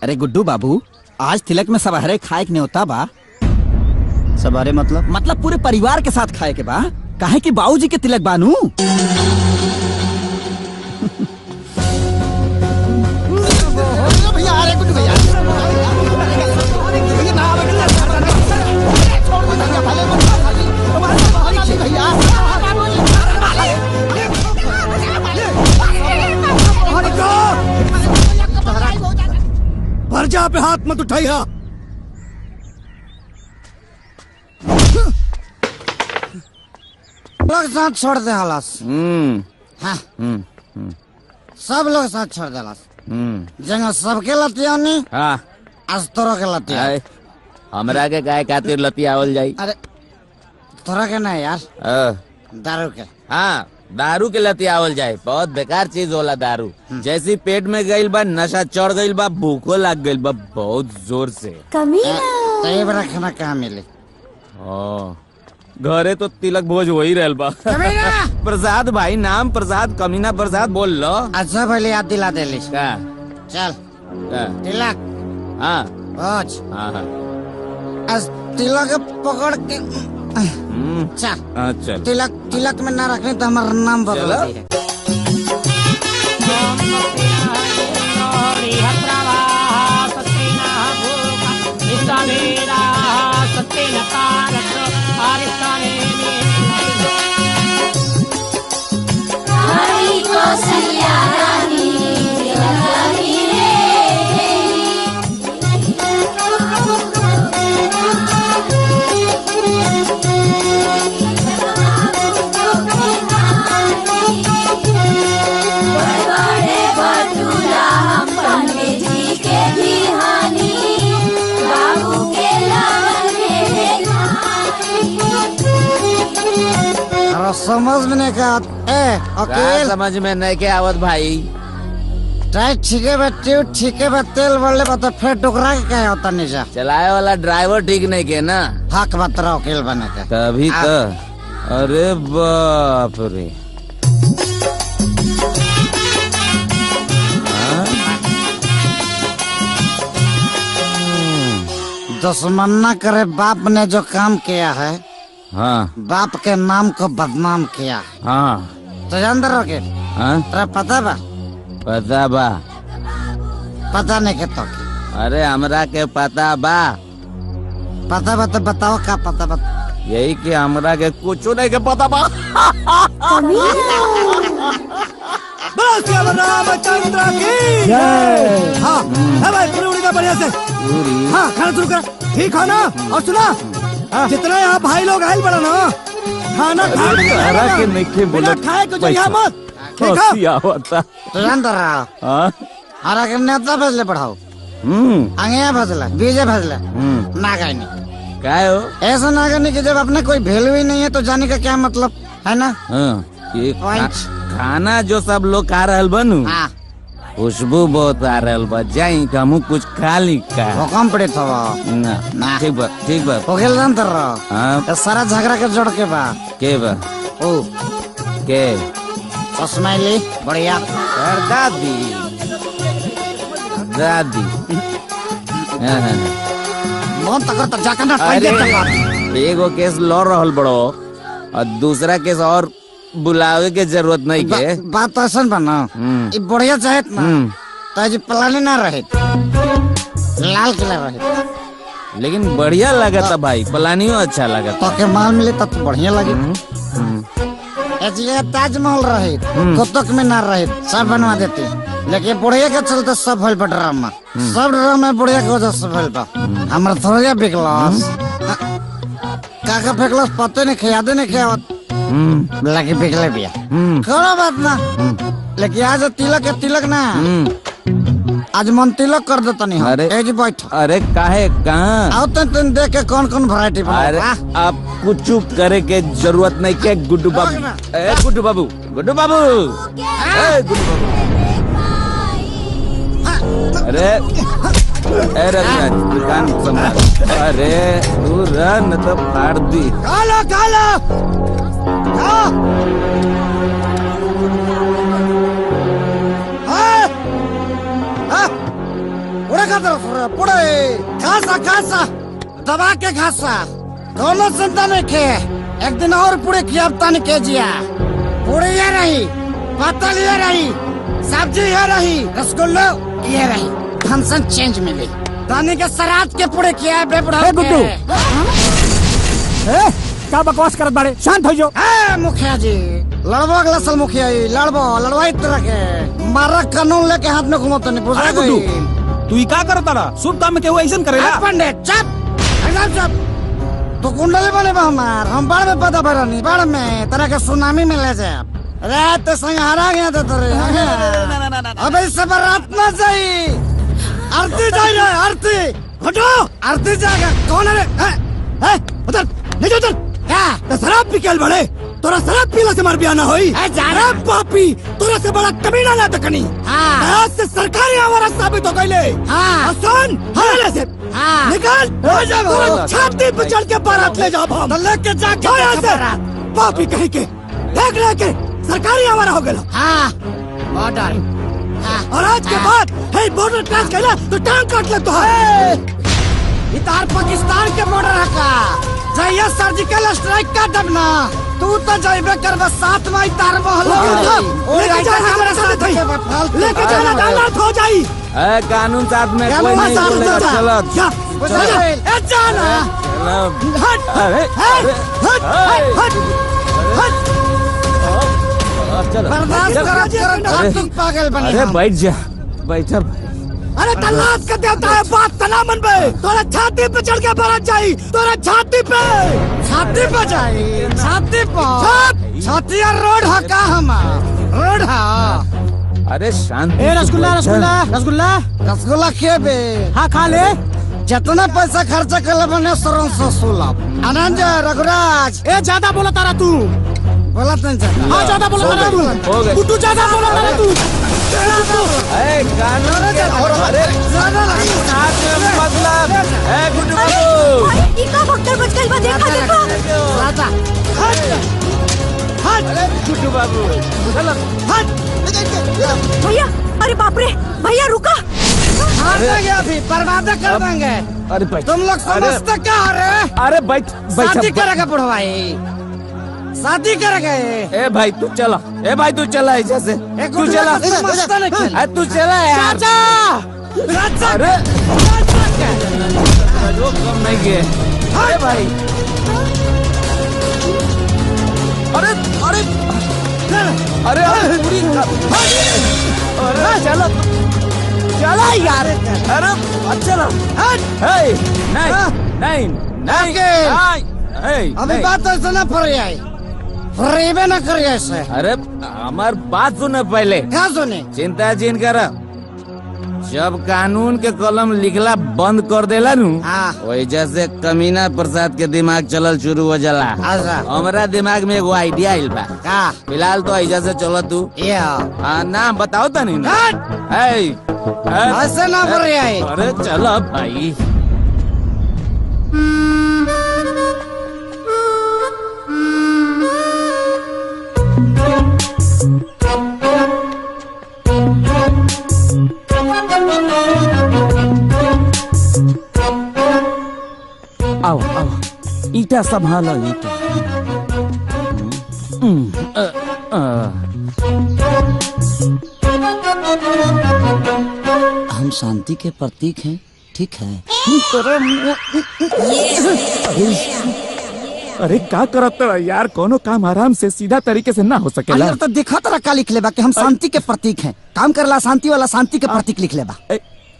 अरे गुड्डू बाबू, आज तिलक में सबहरे खाए के न्योता बा। सबहरे मतलब पूरे परिवार के साथ खाए के बा। काहे कि बाबूजी के तिलक बानू। भैया अरे गुड्डू भैया पर्जा पे हाथ मत उठाइया। लोग साथ छोड़ दे हलास। हाँ सब लोग साथ छोड़ दे हलास। जंग सबके लतियानी आज तोरा के लतिया। हमरा के गाय खातिर लतियावल जाई। अरे तोरा के ना यार, दारू के। हाँ दारू के लतियावल जाए। बहुत बेकार चीज होला दारू। जैसी पेट में गईल बा, नशा चढ़ गईल बा, भूखो लग गईल बा बहुत जोर से। तो ये बड़ा खाना कहाँ मिले? घरे तो तिलक भोज हो ही रहल बा। प्रसाद भाई, नाम प्रसाद, कमीना प्रसाद बोल लो। अच्छा भले याद दिला दे ली। का चल तिलक। हाँ भोज। हाँ आज तिलक पकड़ के चल। चल। तिलक में ना रखने तो हमारा नाम बदल दिया। समझ में नहीं का अकेले समझ में नहीं के आवत भाई। ठीक है बा तेल बढ़ले बा तो फिर टुकरा के क्या होता नीचा। चलाए वाला ड्राइवर ठीक नहीं के ना। हक बतरा वकील बने के तभी तो। अरे बाप रे। दुश्मन करे बाप ने जो काम किया है, हाँ बाप के नाम को बदनाम किया। हाँ तो अंदर वकील तेरा पता बा? पता बा। पता नहीं के तो? अरे हमरा के पता बा। पता बा तो बताओ का पता बा? यही कि हमरा के कुछ नहीं के पता बा। हाँ भाई पूरी का बढ़िया से। हाँ खाना शुरू कर। ठीक है ना? और सुना जितना यहाँ भाई लोग आये बड़ा ना खाना खाए कुछ यहाँ मत। हरा के नेता भेजले पढ़ाओ। अंगिया भेजले, बीजे भेजले, नागैनी। क्या हो? ऐसा नागैनी कि जब अपने कोई वैल्यू ही नहीं है तो जाने का क्या मतलब है ना? ये खाना जो सब लोग खा रहल बनू खुशबू बहुत आ रहल बा, जाई हमू कुछ खा ली का। हुकम पड़े था ना ठीक बा ठीक बा। हो गेल अंतर हाँ सारा झगड़ा के जोड़ के बा के बा ओ के स्माइली बढ़िया दादी दादी मन तक तो जाकर ना अरे एगो केस लड़ रहल बड़ो और दूसरा केस और बुलावे के जरूरत नहीं के। बात तो ऐसा बना ये बढ़िया चाहे ना तो जी पलाने ना रहे लाल किला रहे लेकिन बढ़िया लगा था भाई, पलानियो अच्छा लगा तो के माल मिले तो बढ़िया लगे। ताजमहल रहे कोतक में ना रहे सब बनवा देते, लेकिन बुढ़िया के चलते सब भइल बा ड्रामा। सब ड्रामा बुढ़िया के वजह से भइल बा। हमरा थोड़ा बिकलस काका फेकलस पते नहीं खियादे नहीं खियावत लगे बिकले बिया कोनो बात ना। लेकिन आज तिलक ना आज मन तिलक कर देता नहीं। अरे एज बैठ अरे काहे कहाँ आओ तो देख के कौन कौन वैरायटी बना। अरे आप कुछ करे के जरूरत नहीं के गुड्डू बाबू। ए गुड्डू बाबू गुड्डू बाबू ए गुड्डू बाबू अरे अरे दुकान संभाल। अरे तू रन तो फाड़ दी। काला काला खासा दबा के खासा दोनों संतान खे एक दिन और पूरे खियाबता नहीं के जिया पूरे ये रही पतल ये रही सब्जी ये रही रसगुल्लो ये रही फंक्शन चेंज मिली दानी के सराद के पूरे किया बेबुढ़ा गुड्डू क्या बकवास करत बाड़े? शांत हो जाओ। मुखिया जी लड़बो अगला साल मुखिया जी लड़वाई तरह के मारा कानून लेके हाथ में घुमो तो नहीं बुझा गुड्डू तू ही का करता रहा? शुभ काम में केहू ऐसा करेला? पंडित चुप एकदम चुप। तो कुंडली बने बा हमार हम बाढ़ में पता भरनी बाढ़ में तरह के सुनामी में ले जाए रात संग हरा गया था तेरे। अब इससे बारात ना जाई आरती जाए रे आरती हटो आरती जाएगा कौन है उधर नहीं उधर क्या शराब पी के बड़े तोरा शराब पीला से मार बियाना होई शराब पापी तोरा से बड़ा कमीना ना तकनी आज से सरकारी आवारा साबित हो गईले। सुन हले से निकाल हो जा छाती पे चढ़ के बारात ले जाओ हम लेके जा के पापी कहीं के देख लेके सरकारी आवारा हो गया। बॉर्डर और आज के बाद हे बॉर्डर क्रॉस कैला तो टांग काट ले तो इतार पाकिस्तान के बॉर्डर का जाइए सर्जिकल स्ट्राइक का दबना तू तो जाइबे कर बस साथ में इतार महल लेके जा हमारे साथ लेके जाना गलत हो जाई। ए कानून साथ में कोई नहीं बोलेगा। चलो ए जाना हट अरे बर्दाश्त कर तुम पागल बने। अरे बैठ जा बैठा। अरे तलाश का देवता है बात तना मन पे तोरा छाती पे चढ़ के बारात जाई तोरा छाती पे जाई छाती पे छाती रोड हका हमार रोड हा। अरे शांति ए रसगुल्ला रसगुल्ला रसगुल्ला रसगुल्ला खेबे हाँ खा ले जितना पैसा खर्चा कर बने सरन से सुलभ आनंद रघुराज। ए ज्यादा बोला तारा तू बोला नहीं हाँ ज्यादा बोला तारा तू गुड्डू ज्यादा बोला तारा तू कानून अरे मतलब गुड्डू ई का भक्कर बच गइल बा देखा देखा राजा हट गुड्डू बाबू चलो हट भैया अरे बाप रे भैया रुका हार देंगे अभी बर्बाद कर देंगे। अरे भाई तुम लोग समझते क्या हो रहे? अरे बैठ शादी करेगा बुढ़वाई शादी करेगा ए भाई तू चला ए भाई तू चला ऐसे से तू चला तू चला यार चाचा अरे जो कम नहीं गए अरे भाई अरे अरे अरे पूरी अरे चलो चला यार अरे चलो नहीं अभी बात ऐसा ना फरेबे ना करिए ऐसे। अरे हमार बात सुने पहले क्या सुने चिंता जिन कर जब कानून के कलम लिखला बंद कर देला नु वजह से कमीना प्रसाद के दिमाग चलल शुरू हो जाला। हमारा दिमाग में एगो आइडिया आइल बा फिलहाल तो ऐजा से चलो तू नाम बताओ तनी ऐसे ना कर रहा है। अरे चल अब भाई। आओ आओ, ईटा संभालो ईटा। हम शांति के प्रतीक हैं, ठीक है। अरे का करत यार, कोनो काम आराम से सीधा तरीके से ना हो सकेला। अंदर तो देखा तरह का लिख लेबा कि हम शांति के प्रतीक हैं। काम करला शांति वाला शांति के प्रतीक लिख लेबा।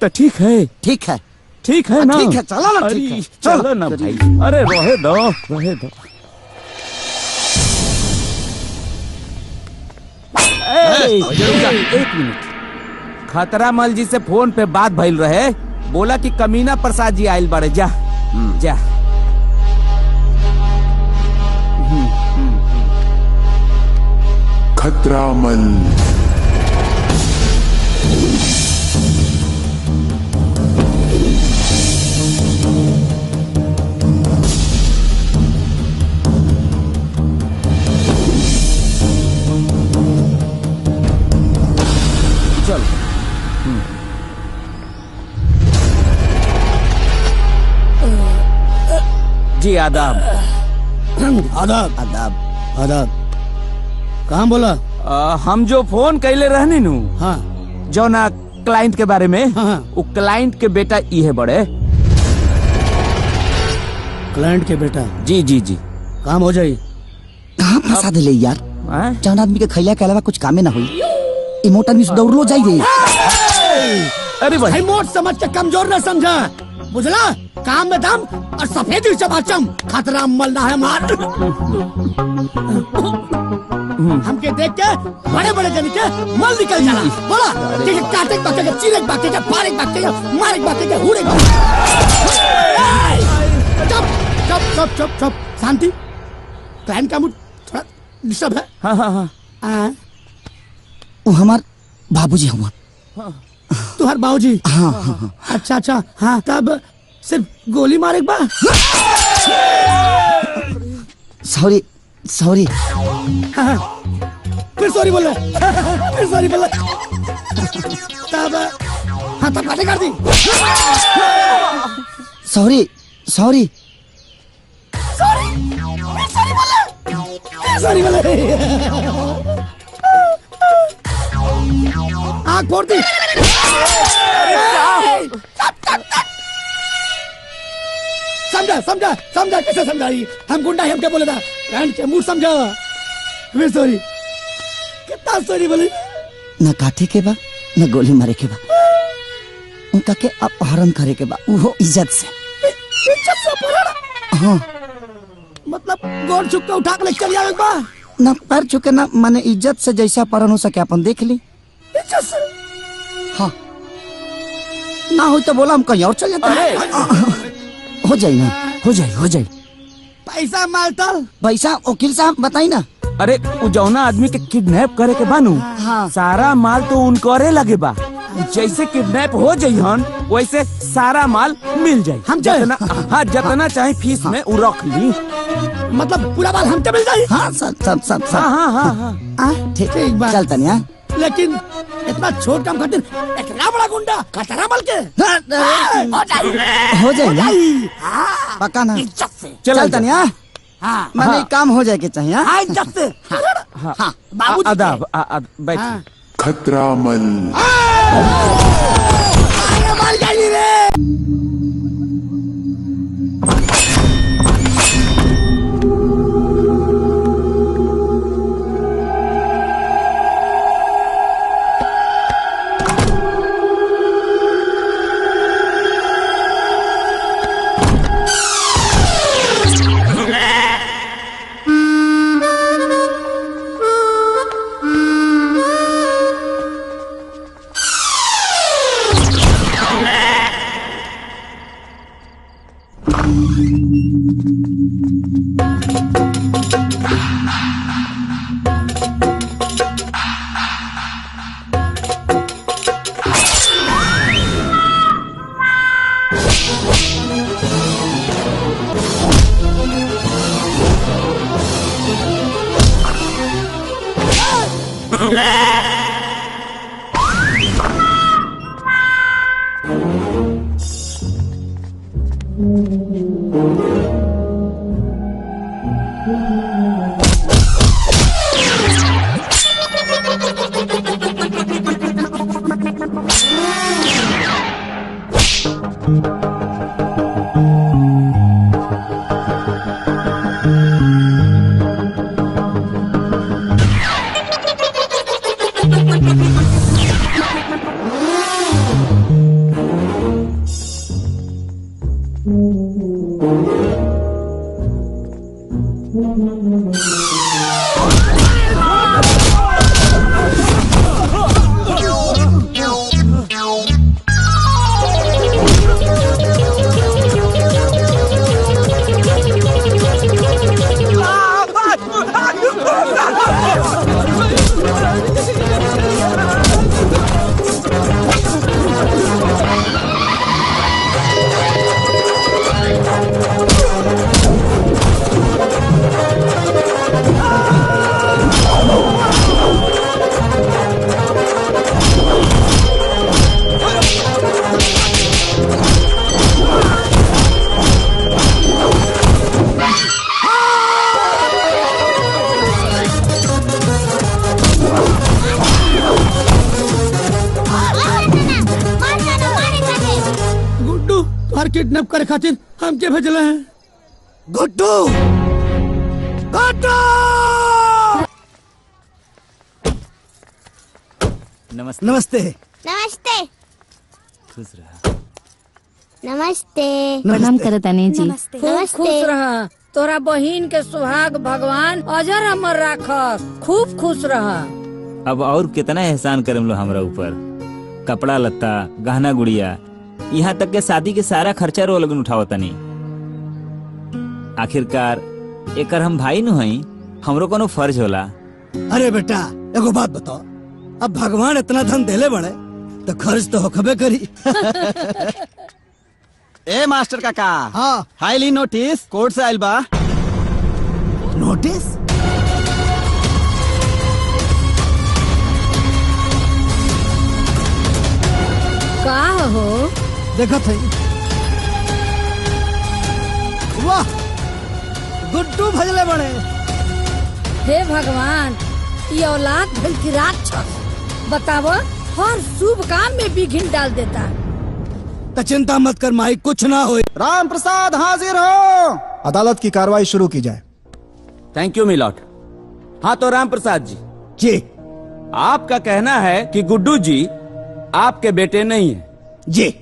तो ठीक है, ठीक है, ठीक है ना। ठीक है, चलो ना, ठीक है, चलो ना भाई। अरे रहे दो, रहे दो। एक मिनट, खतरा मल जी से फोन पे बात भइल रहे, बोला कि कमीना प्रसाद जी आयल बड़े। जा जा। खतरा मल। चल। जी आदाब। आदाब आदाब आदाब। कहाँ बोला? हम जो फोन कैले रहनी नु, हाँ, जो ना क्लाइंट के बारे में, हाँ, वो क्लाइंट के बेटा ई है बड़े। क्लाइंट के बेटा? जी जी जी। काम हो जाये। कहाँ फंसा दिले यार? जौन आदमी के खैला के अलावा कुछ कामे ना हुई, इमोट आदमी से दौड़ लो जाइए। अरे भाई, इमोट समझ के कमजोर न समझा, बुझला? काम में दम और सफेदी चमाचम। खतरा मल ना है मार। हमके देख के बड़े बड़े जन के मल निकल जाला। बोला कि काटे बाके के, चीरे बाके के, फाड़े बाके के, मारे बाके के, हुड़े बाके। चुप चुप चुप चुप चुप, शांति। क्लाइंट का मूड थोड़ा डिस्टर्ब है। हाँ हाँ हाँ। वो हमार बाबूजी हुआ। तुम्हार बाबूजी? हाँ हाँ। अच्छा अच्छा, हाँ। तब सिर्फ गोली मारे बा? Sorry sorry. हाँ, फिर सॉरी बोले, फिर सॉरी बोले। तब हाँ, तब बातें कर दी। सॉरी सॉरी सॉरी, सॉरी बोले, सॉरी बोले। आँख फोड़ दी। समझा समझा समझा, कैसे समझाई? हम गुंडा ही, हम क्या बोले था? कान के मुंह समझा। फिर सॉरी, कितना सॉरी बोले? न काटे के बा, न गोली मारे के बा, उनका के अपहरण करे के बा, वो इज्जत से। इज्जत से अपहरण? हाँ। मतलब गोड़ छुप के उठा के ले चल जावे बा? न पैर छुके, न माने इज्जत से जैसा अपहरण हो सके अपन देख ली। इज्जत से? हाँ। ना हो तो बोला हम कहीं और चल जाते। हो जाए ना, हो जाए, हो जाए। पैसा मालतल? पैसा वकील साहब बताई ना। अरे वो जौना आदमी के किडनैप करे के बानू, हाँ, सारा माल तो उनकोरे लगे बा। जैसे किडनैप हो जाइहन, वैसे सारा माल मिल जाये। हम जितना, हाँ, जितना चाहे फीस में वो रख ली। मतलब पूरा माल हमके मिल जाये? हाँ, सब सब सब सब। हाँ हाँ हाँ। ठीक है, चलता नहीं। लेकिन इतना छोट काम खातिर इतना बड़ा गुंडा खतरा मल के? हो जाए ना, पक्का ना? चलता नहीं। हाँ, मैंने काम हो जाए के चाहिए। हाँ, इज्जत से। हाँ, बाबू आदाब, बैठ। खतरा मल। मर जाइए रे। किडनैप करे खातिर हम के भेजले हैं। गुड्डू गुड्डू नमस्ते नमस्ते नमस्ते खुश रहा। नमस्ते प्रणाम करतानी जी। खूब खुश रहा। तोरा बहिन के सुहाग भगवान अजर अमर राखस। खूब खुश रहा। अब और कितना एहसान करम लो हमरा ऊपर। कपड़ा लत्ता गहना गुड़िया यहाँ तक के शादी के सारा खर्चा रो लगन उठावतनी। आखिरकार एकर हम भाई न हई, हमरो कोनो फर्ज होला। अरे बेटा एगो बात बताओ, अब भगवान इतना धन देले बड़े तो खर्च तो होखबे करी। ए मास्टर काका। हाँ हाईली नोटिस कोर्ट से आइल बा। नोटिस का हो देखा था। वाह गुड्डू भजले बड़े। हे भगवान ये औलाद भल की राक्षस। बतावो हर शुभ काम में विघ्न डाल देता। तो चिंता मत कर माई, कुछ ना हो। राम प्रसाद हाजिर हो। अदालत की कार्रवाई शुरू की जाए। थैंक यू मिलॉट। हाँ तो राम प्रसाद जी जी आपका कहना है कि गुड्डू जी आपके बेटे नहीं है जी,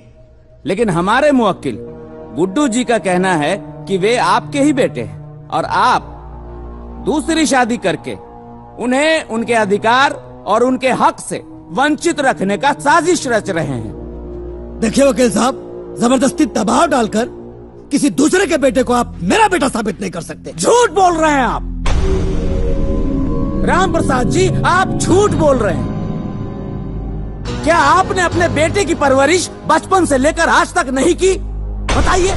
लेकिन हमारे मुवक्किल गुड्डू जी का कहना है कि वे आपके ही बेटे हैं और आप दूसरी शादी करके उन्हें उनके अधिकार और उनके हक से वंचित रखने का साजिश रच रहे हैं। देखिए वकील साहब, जबरदस्ती दबाव डालकर किसी दूसरे के बेटे को आप मेरा बेटा साबित नहीं कर सकते। झूठ बोल रहे हैं आप। राम प्रसाद जी आप झूठ बोल रहे हैं। क्या आपने अपने बेटे की परवरिश बचपन से लेकर आज तक नहीं की? बताइए,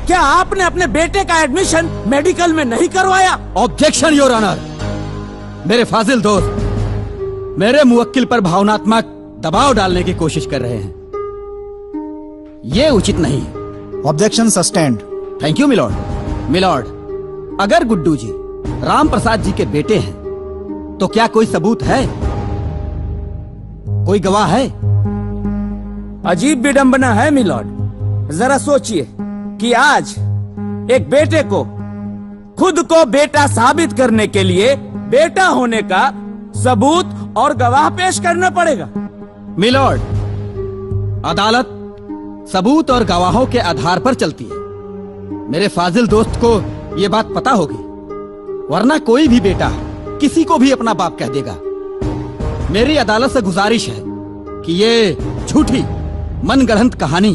क्या आपने अपने बेटे का एडमिशन मेडिकल में नहीं करवाया? Objection your honour. मेरे फाजिल दोस्त मेरे मुवक्किल पर भावनात्मक दबाव डालने की कोशिश कर रहे हैं, ये उचित नहीं है। Objection sustained. Thank you milord. Milord, अगर गुड्डू जी राम प्रसाद जी के बेटे हैं तो क्या कोई सबूत है, कोई गवाह है? अजीब विडंबना है मिलॉर्ड। जरा सोचिए कि आज एक बेटे को खुद को बेटा साबित करने के लिए बेटा होने का सबूत और गवाह पेश करना पड़ेगा। मिलॉर्ड, अदालत सबूत और गवाहों के आधार पर चलती है। मेरे फाजिल दोस्त को ये बात पता होगी, वरना कोई भी बेटा किसी को भी अपना बाप कह देगा। मेरी अदालत से गुजारिश है कि ये झूठी मनगढ़ंत कहानी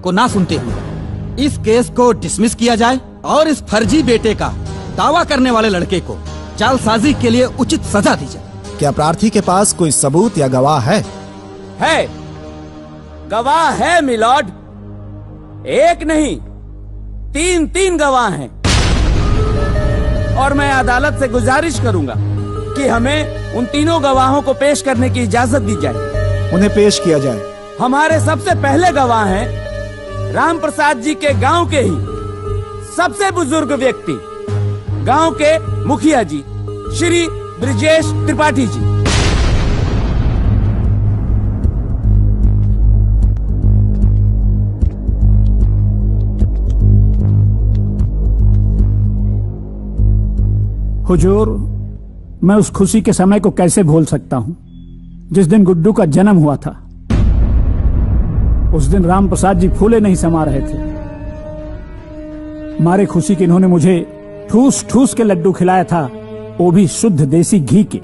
को ना सुनते हुए इस केस को डिसमिस किया जाए और इस फर्जी बेटे का दावा करने वाले लड़के को जालसाजी के लिए उचित सजा दी जाए। क्या प्रार्थी के पास कोई सबूत या गवाह है? है, गवाह है मिलॉर्ड। एक नहीं, तीन गवाह हैं। और मैं अदालत से गुजारिश करूंगा कि कि हमें उन तीनों गवाहों को पेश करने की इजाजत दी जाए। उन्हें पेश किया जाए। हमारे सबसे पहले गवाह हैं राम प्रसाद जी के गांव के ही सबसे बुजुर्ग व्यक्ति, गांव के मुखिया जी श्री ब्रिजेश त्रिपाठी जी। हुजूर, मैं उस खुशी के समय को कैसे भूल सकता हूं जिस दिन गुड्डू का जन्म हुआ था। उस दिन राम प्रसाद जी फूले नहीं समा रहे थे। मारे खुशी के इन्होंने मुझे ठूस ठूस के लड्डू खिलाया था, वो भी शुद्ध देसी घी के।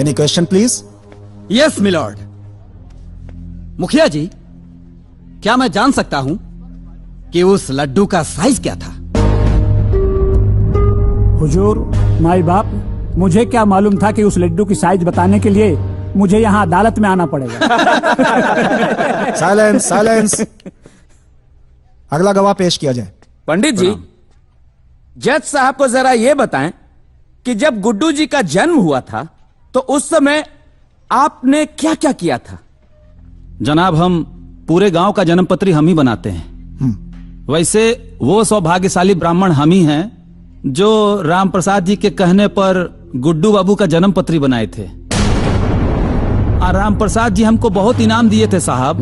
Any question please? Yes milord. मुखिया जी, क्या मैं जान सकता हूं कि उस लड्डू का साइज क्या था? हुजूर, माई बाप, मुझे क्या मालूम था कि उस लड्डू की साइज बताने के लिए मुझे यहाँ अदालत में आना पड़ेगा। Silence, silence. अगला गवाह पेश किया जाए। पंडित जी, जज साहब को जरा ये बताएं कि जब गुड्डू जी का जन्म हुआ था तो उस समय आपने क्या क्या किया था? जनाब, हम पूरे गांव का जन्म पत्री हम ही बनाते हैं। वैसे वो सौभाग्यशाली ब्राह्मण हम ही हैं जो राम प्रसाद जी के कहने पर गुड्डू बाबू का जन्म पत्री बनाए थे। और राम प्रसाद जी हमको बहुत इनाम दिए थे साहब।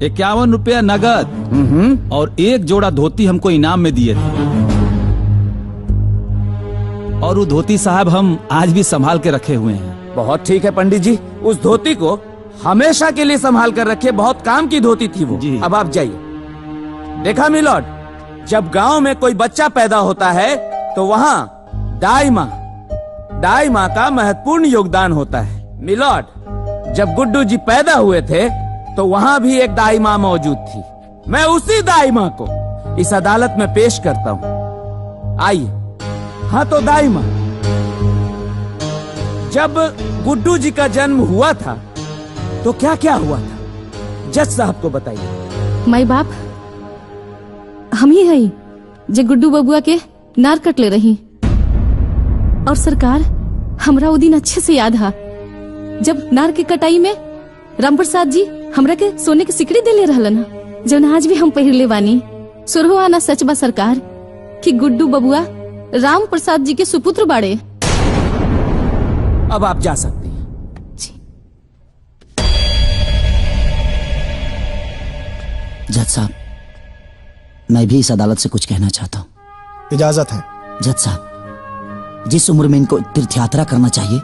51 रुपया नगद और 1 जोड़ा धोती हमको इनाम में दिए थे। और वो धोती साहब हम आज भी संभाल के रखे हुए हैं। बहुत ठीक है पंडित जी, उस धोती को हमेशा के लिए संभाल कर रखिए। बहुत काम की धोती थी वो। अब आप जाइए। देखा मिलॉर्ड, जब गांव में कोई बच्चा पैदा होता है तो वहां दाई माँ का महत्वपूर्ण योगदान होता है। मिलॉर्ड, जब गुड्डू जी पैदा हुए थे तो वहां भी एक दाई माँ मौजूद थी। मैं उसी दाई माँ को इस अदालत में पेश करता हूँ। आइए। हाँ तो दाई माँ, जब गुड्डू जी का जन्म हुआ था तो क्या क्या हुआ था, जज साहब को बताइए। माई बाप, हम ही है जे गुड्डू बबुआ के नार कट ले रही। और सरकार, हमरा वो दिन अच्छे से याद है जब नार के कटाई में राम प्रसाद जी हमरा के सोने के सिकड़ी दे ले रहलन, जब आज भी हम पहिरले बानी। सुरहो आना सच बा सरकार कि गुड्डू बबुआ राम प्रसाद जी के सुपुत्र बाड़े। अब आप जा सकते हैं। जज साहब, मैं भी इस अदालत से कुछ कहना चाहता हूँ। इजाजत है। जज साहब, जिस उम्र में इनको तीर्थ यात्रा करना चाहिए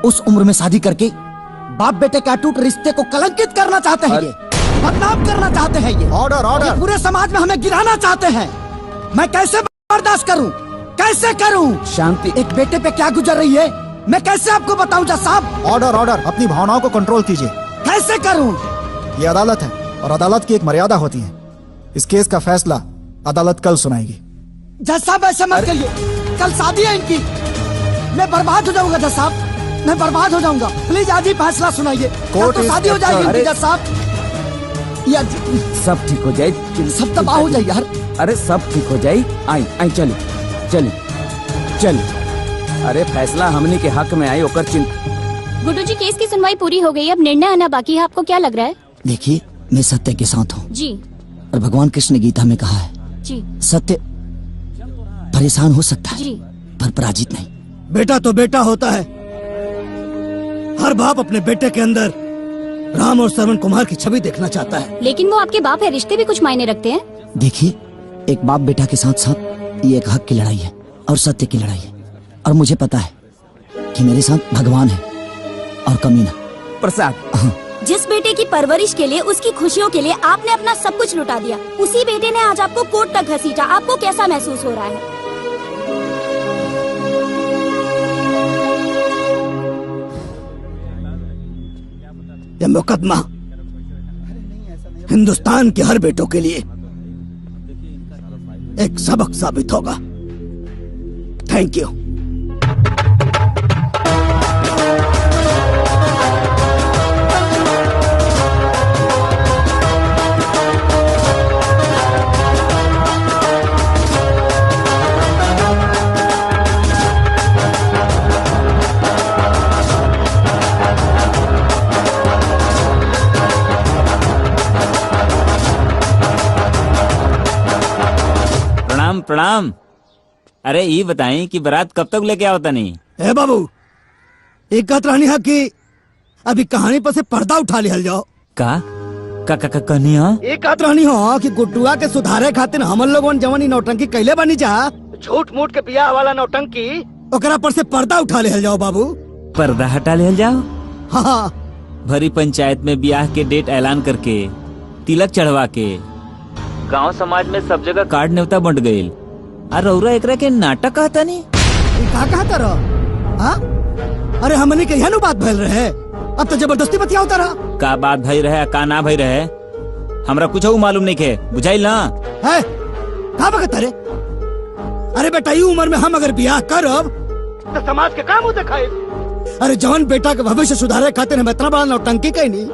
उस उम्र में शादी करके बाप बेटे के अटूट रिश्ते को कलंकित करना चाहते हैं। ये बदनाम करना चाहते हैं। ये ऑर्डर, ऑर्डर। पूरे समाज में हमें गिराना चाहते हैं। मैं कैसे बर्दाश्त करूं, कैसे करूं? शांति। एक बेटे पे क्या गुजर रही है मैं कैसे आपको बताऊं जज साहब? Order, order. अपनी भावनाओं को कंट्रोल कीजिए। कैसे करूं? ये अदालत है और अदालत की एक मर्यादा होती है। इस केस का फैसला अदालत कल सुनाएगी। जज साहब ऐसा मत करिए, कल शादी है इनकी। मैं बर्बाद हो जाऊंगा जज साहब, मैं बर्बाद हो जाऊंगा। प्लीज आज ही फैसला सुनाइए। कल तो शादी हो जाएगी इनकी जज साहब। यार सब ठीक हो जाए, सब तबाह हो जाए यार। अरे सब ठीक हो जाए। आई चलिए। अरे फैसला हमने के हक में आई ओकर चिंता। गुड्डू जी, केस की सुनवाई पूरी हो गई, अब निर्णय आना बाकी है। आपको क्या लग रहा है? देखिए, मैं सत्य के साथ हूँ जी। और भगवान कृष्ण ने गीता में कहा है जी, सत्य परेशान हो सकता है जी, पर पराजित नहीं। बेटा तो बेटा होता है। हर बाप अपने बेटे के अंदर राम और श्रवण कुमार की छवि देखना चाहता है। लेकिन वो आपके बाप है, रिश्ते भी कुछ मायने रखते हैं। देखिए, एक बाप बेटा के साथ साथ ये एक हक की लड़ाई है और सत्य की लड़ाई है। और मुझे पता है कि मेरे साथ भगवान है और कमीना प्रसाद। जिस बेटे की परवरिश के लिए, उसकी खुशियों के लिए आपने अपना सब कुछ लुटा दिया, उसी बेटे ने आज आपको कोर्ट तक घसीटा। आपको कैसा महसूस हो रहा है? यह मुकदमा हिंदुस्तान के हर बेटों के लिए एक सबक साबित होगा। Thank you. प्रणाम। अरे ये बताएं कि बारात कब तक लेके आओ तनी? ए बाबू, एक बात रहनी है कि अभी कहानी पर से पर्दा उठा लिहल जाओ। का कहनी है? एक बात रहनी हो कि गुड्डुआ के सुधारे खातिर हमन लोगन जवानी नौटंकी कैले बनी जा, झूठ मूठ के बियाह वाला नौटंकी, ओकरा पर से पर्दा उठा लिहल जाओ बाबू। पर्दा हटा लिहल जाओ? हाँ। भरी पंचायत में ब्याह के डेट ऐलान करके, तिलक चढ़वा के, गांव समाज में सब जगह कार्ड न्योता बंट गईल। और एकरा के नाटक कहता नहीं? का कहता रहो? हाँ? अरे हमने के यह बात भइल रहे, अब तो जबरदस्ती बतिया होता रहा। का बात भई रहे का ना भई रहे हमरा कुछ मालूम नहीं के, बुझाइल ना? है का बकत रे? अरे बेटा, ये उम्र में हम अगर ब्याह करब तो समाज के काम होते खाए। अरे जवान बेटा के भविष्य सुधारे खातिर हम इतना बड़ा नौटंकी कहीं नहीं,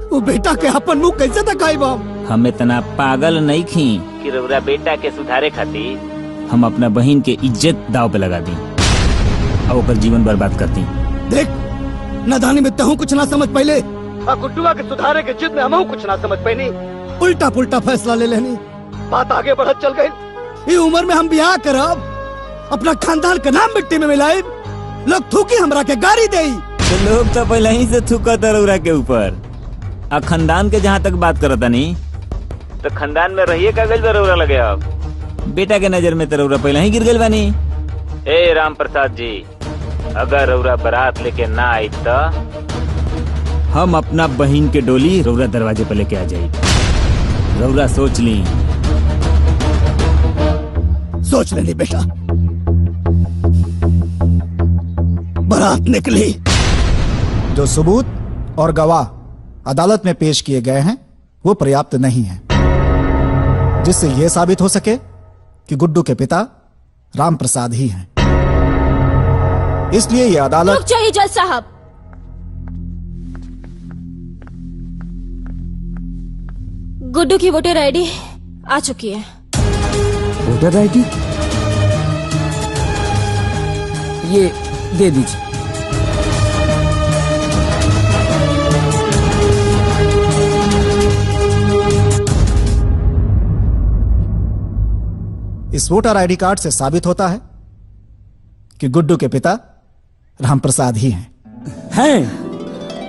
वो बेटा के अपन मुंह कैसे दिखाई बाब? हम इतना पागल नहीं खी कि रउरा बेटा के सुधारे खातिर हम अपना बहन के इज्जत दाव पे लगा दी और ओकर जीवन बर्बाद कर दी। देख, नादानी में तहु कुछ ना समझ पहले, गुड्डुआ के सुधारे के जिद में हम कुछ ना समझ पाई, उल्टा पुल्टा फैसला ले लेनी, बात आगे बढ़त चल गई। ये उम्र में हम ब्याह करब, अपना खानदान का नाम मिट्टी में मिलाए, लोग थूकी हमरा के गाड़ी दे। तो लोग तो पहले ही से थूकत रउरा के ऊपर। आ खानदान के जहाँ तक बात करता नहीं, तो खानदान में रहिए कागज पर रउरा लगे। अब बेटा के नजर में तो रउरा पहले ही गिर गइल बानी। ए राम प्रसाद जी, अगर रउरा बारात लेके ना आई तो हम अपना बहन के डोली रउरा दरवाजे पर लेके आ जाई। रउरा सोच ली। सोच लेनी बेटा। बारात निकली। जो सबूत और गवाह अदालत में पेश किए गए हैं वो पर्याप्त नहीं है, जिससे यह साबित हो सके कि गुड्डू के पिता राम प्रसाद ही हैं। इसलिए यह अदालत। रुक जाइए जज साहब। गुड्डू की वोटर आईडी आ चुकी है। वोटर आईडी ये दे दीजिए। इस वोटर आईडी कार्ड से साबित होता है कि गुड्डू के पिता राम प्रसाद ही हैं।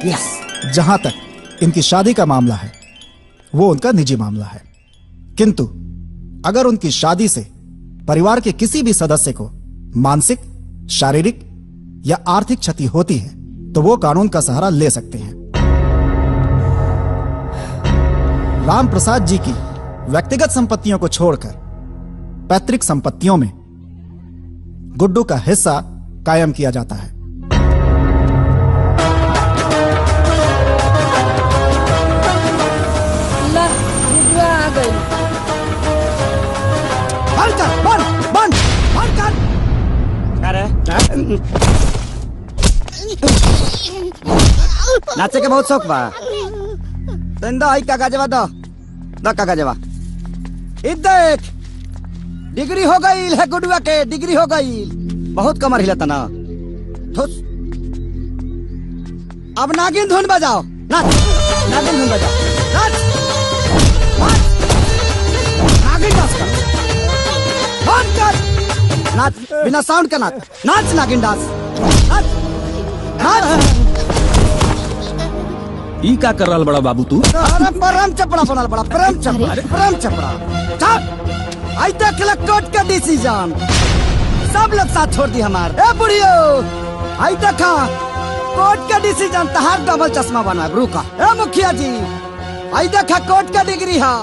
यस। जहां तक इनकी शादी का मामला है वो उनका निजी मामला है, किंतु अगर उनकी शादी से परिवार के किसी भी सदस्य को मानसिक, शारीरिक या आर्थिक क्षति होती है तो वो कानून का सहारा ले सकते हैं। राम प्रसाद जी की व्यक्तिगत संपत्तियों को छोड़कर पैतृक संपत्तियों में गुड्डू का हिस्सा कायम किया जाता है। गुड्डू आ गई। बंद कर, बंद कर। नाचे के बहुत शौक बा। तंदा आई कागजवा दो कागजवा। देख, डिग्री हो गई है गुडुआ के, डिग्री हो गई। बहुत कमर हिलता ना। अब नागिन धुन बजाओ। नाच, नागिन धुन बजाओ। नाच, नागिन डांस कर। बंद कर। नाच बिना साउंड का नाच। नाच नागिन डांस। नाच, नाच। ई का कर रहा बड़ा बाबू तू? अरे परम चपड़ा बनल बड़ा, परम चपड़ा, परम चपड़ा। चल, आई देख ले कोर्ट का डिसीजन। सब लोग साथ छोड़ दी हमार। ए बुढ़ियो, आई देखा कोर्ट का डिसीजन। तहार डबल चश्मा बना रुका। ए मुखिया जी, आई देखा कोर्ट का डिग्री है।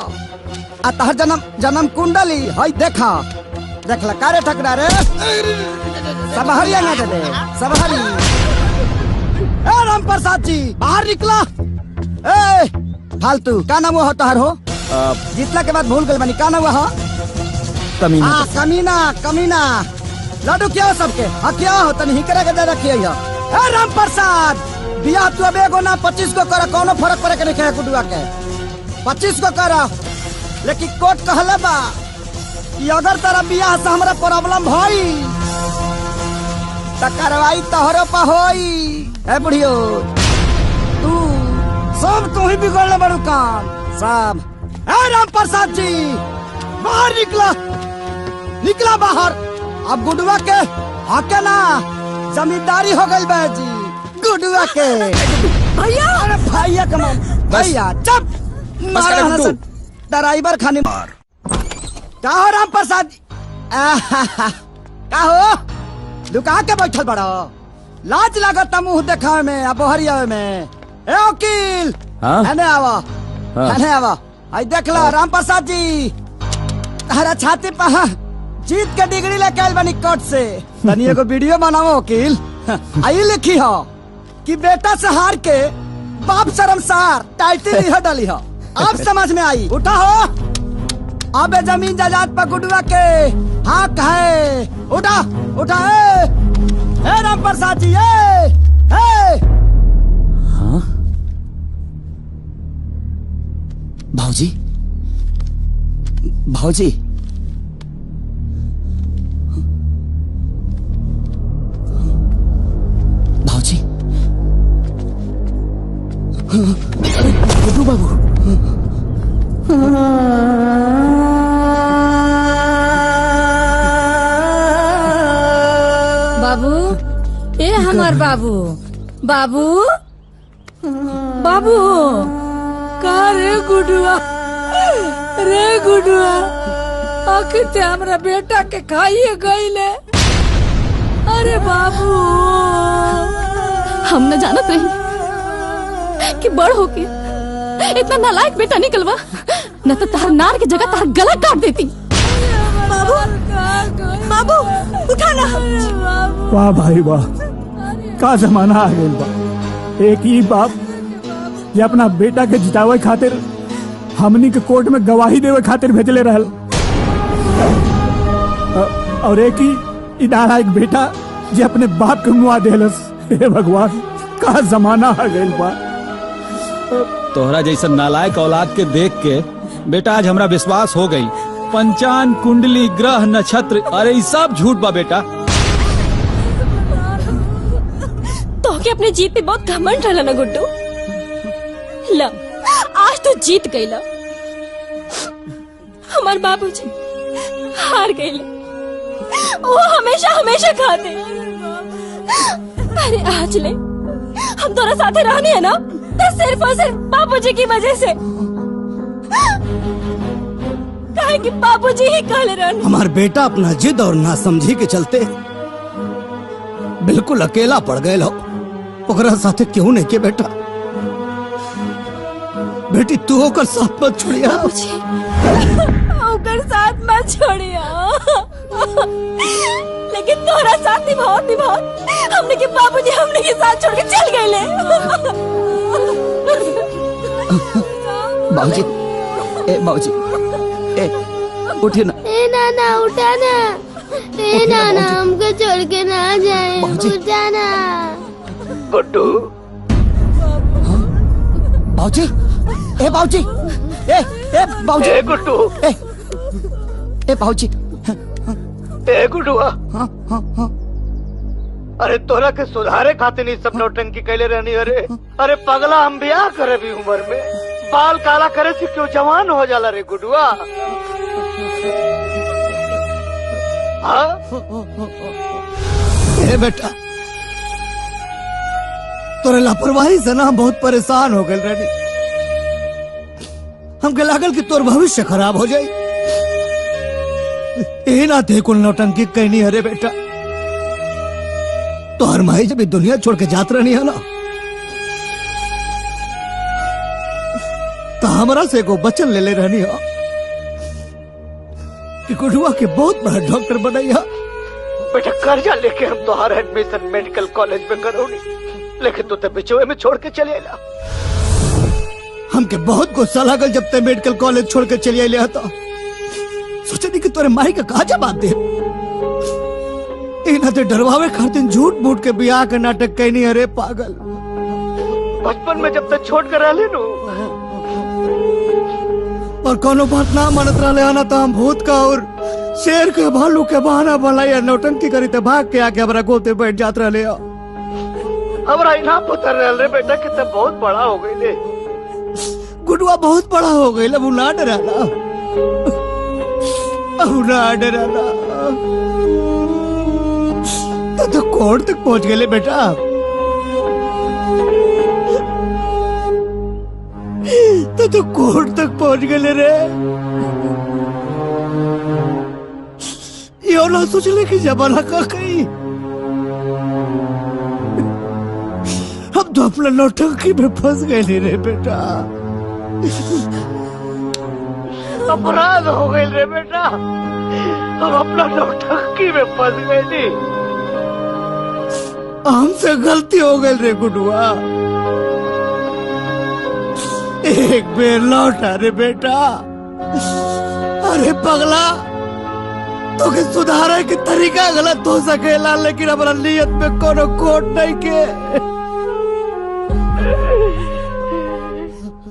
आ तहार जन्म कुंडली आई देखा। देख ला कारे ठकरा रे। सब हरिया ना दे, सब हरी। ए राम प्रसाद जी, बाहर निकला। ए फालतू का नाम हो तहार हो? जितला के बाद भूल गए बनी। का नाम हो? कमीना। कमीना, कमीना। लड्डू क्या हो सबके? हाँ क्या हो? तन ही करे के दे रखिए। ए राम प्रसाद, बियाह तू अब एगो ना 25 को कर, कोनो फर्क पड़े के नहीं है गुडुआ के। 25 को कर, लेकिन कोर्ट कहले बा कि अगर तेरा बियाह से हमरा प्रॉब्लम भई तो कार्रवाई तोहरो पर होई। ए बुढ़ियो, तू सब तू ही बिगड़ले बड़ू काम सब। ए राम प्रसाद जी, बाहर निकला। निकला बाहर। अब गुडुआ के आके ना जमींदारी हो गई बाजी गुडुआ के। भैया अरे भैया कमान भैया चुप मारो ड्राइवर खाने मार। क्या हो राम प्रसाद क्या हो लुका के बैठल बड़ो लाज लागत मुंह देखा में अब हरिया में। ए वकील हने आवा हने आवा आई देख लो राम प्रसाद जी तारा छाती पर जीत के डिग्री लेके आइल बनी कोर्ट से। तनी एगो वीडियो बनाओ वकील। आई लिखी हो कि बेटा से हार के बाप शर्मसार टाइटल लिह डाली हो। अब समझ में आई। उठा हो अब जमीन जायदाद पर गुडुआ के हक है। उठा उठा ए राम प्रसाद जी भाऊजी भाऊजी भाऊजी गुड्डू बाबू बाबू ए हमार बाबू बाबू बाबू का रे गुडुआ आखिर ते हमरा बेटा के खाइए गईले। अरे बाबू हम न जानत रही कि बड़ होके इतना नालायक बेटा निकलवा न तो तार नार की जगह तार गला काट देती। बाबू बाबू उठा ना। वाह भाई वाह का जमाना आ गया बा। एक ही बाप ये अपना बेटा के जितावे खातिर हमनी के कोर्ट में गवाही देवे खातिर भेजले रहल और एक ही इदारा एक बेटा जे अपने बाप के मुआ देलस। हे भगवान का जमाना आ गइल बा। तोहरा जैसा नालायक औलाद के देख के बेटा आज हमरा विश्वास हो गई। पंचांग कुंडली ग्रह नक्षत्र अरे ये सब झूठ बा बेटा। तो के अपने जीत पे बहुत घमंड रहला ना गुड्डू। ला आज तो जीत गईला। हमार बाबूजी हार गईले। वो हमेशा हमेशा खाते। अरे आज ले हम दोनों साथे रहनी है ना तो सिर्फ और सिर्फ बाबूजी की वजह से। कहे कि बाबूजी ही कहले रहनी। हमार बेटा अपना जिद और नासमझी के चलते बिल्कुल अकेला पड़ गए हो। ओकरा साथे क्यों नहीं के बेटा बेटी तू होकर साथ मत छोड़िया। होकर साथ मत छोड़िया लेकिन तोरा साथ निभाओ हमने के बाबूजी हमने के साथ छोड़ के चल गए ले। बाबूजी ए बाबूजी ए उठिए ना। ए नाना उठा ना। ए नाना हमको छोड़ के ना जाए। उठा ना गुड्डू। बाबूजी ए बाबूजी ए बाबूजी ए गुड्डू ए बाबूजी ए गुड्डुआ अरे तोरा के सुधारे खातिर नहीं सब नौटंकी कैले रहनी। अरे पगला हम ब्याह करे भी उम्र में बाल काला करे से क्यों जवान हो जाला रे गुड्डुआ। ए बेटा तोरे लापरवाही से ना हम बहुत परेशान हो गए रेडी। हमके लागल कि तोर भविष्य खराब हो जाये। ए ना थे कुल नौटंकी कहनी अरे बेटा तो हर माई जब दुनिया छोड़ के जात रहनी है ना तो हमारा से को बचन ले रहनी है कि गुडुआ के बहुत बड़ा डॉक्टर बनाई है। बेटा कर्जा लेके हम तुम्हारा एडमिशन मेडिकल कॉलेज में करोगी लेकिन तू तो बिचौए में छोड़ के चले आया। हमके बहुत गुस्सा लागल जब ते मेडिकल कॉलेज छोड़ के चले आया तो सोचे कि तोरे माई का कहा जवाब दे। इना ते डरवावे खातिर झूठ मूठ के बियाह का नाटक कहनी। अरे पागल बचपन में जब तक छोड़ कर रहे नु और कोनो बात ना मानत रहे आना तो हम भूत का और शेर के भालू के बहाना बनाया नौटंकी करी ते भाग के आके हमारा गोते बैठ जात रहे। हमारा इनाम पुत्र रहे बेटा कि तब बहुत बड़ा हो गई ले। गुडुआ बहुत बड़ा हो गई अब ना डराना अब ना डराना। तो कोर्ट तक पहुंच गए बेटा। तो कोर्ट तक पहुंच गए रे। यो ना सोचले कि जमाना का कहीं हम तो अपना नौटंकी में फंस गए रे बेटा। अपराध हो गए रे बेटा, हम अपना नौटंकी में फंस गए नी। हमसे गलती हो गई रे गुडुआ, एक बेर लौटा रे बेटा। अरे पगला, तो के सुधारे की तरीका गलत हो सकेला, लेकिन हमारा नियत में कोनो खोट नहीं के।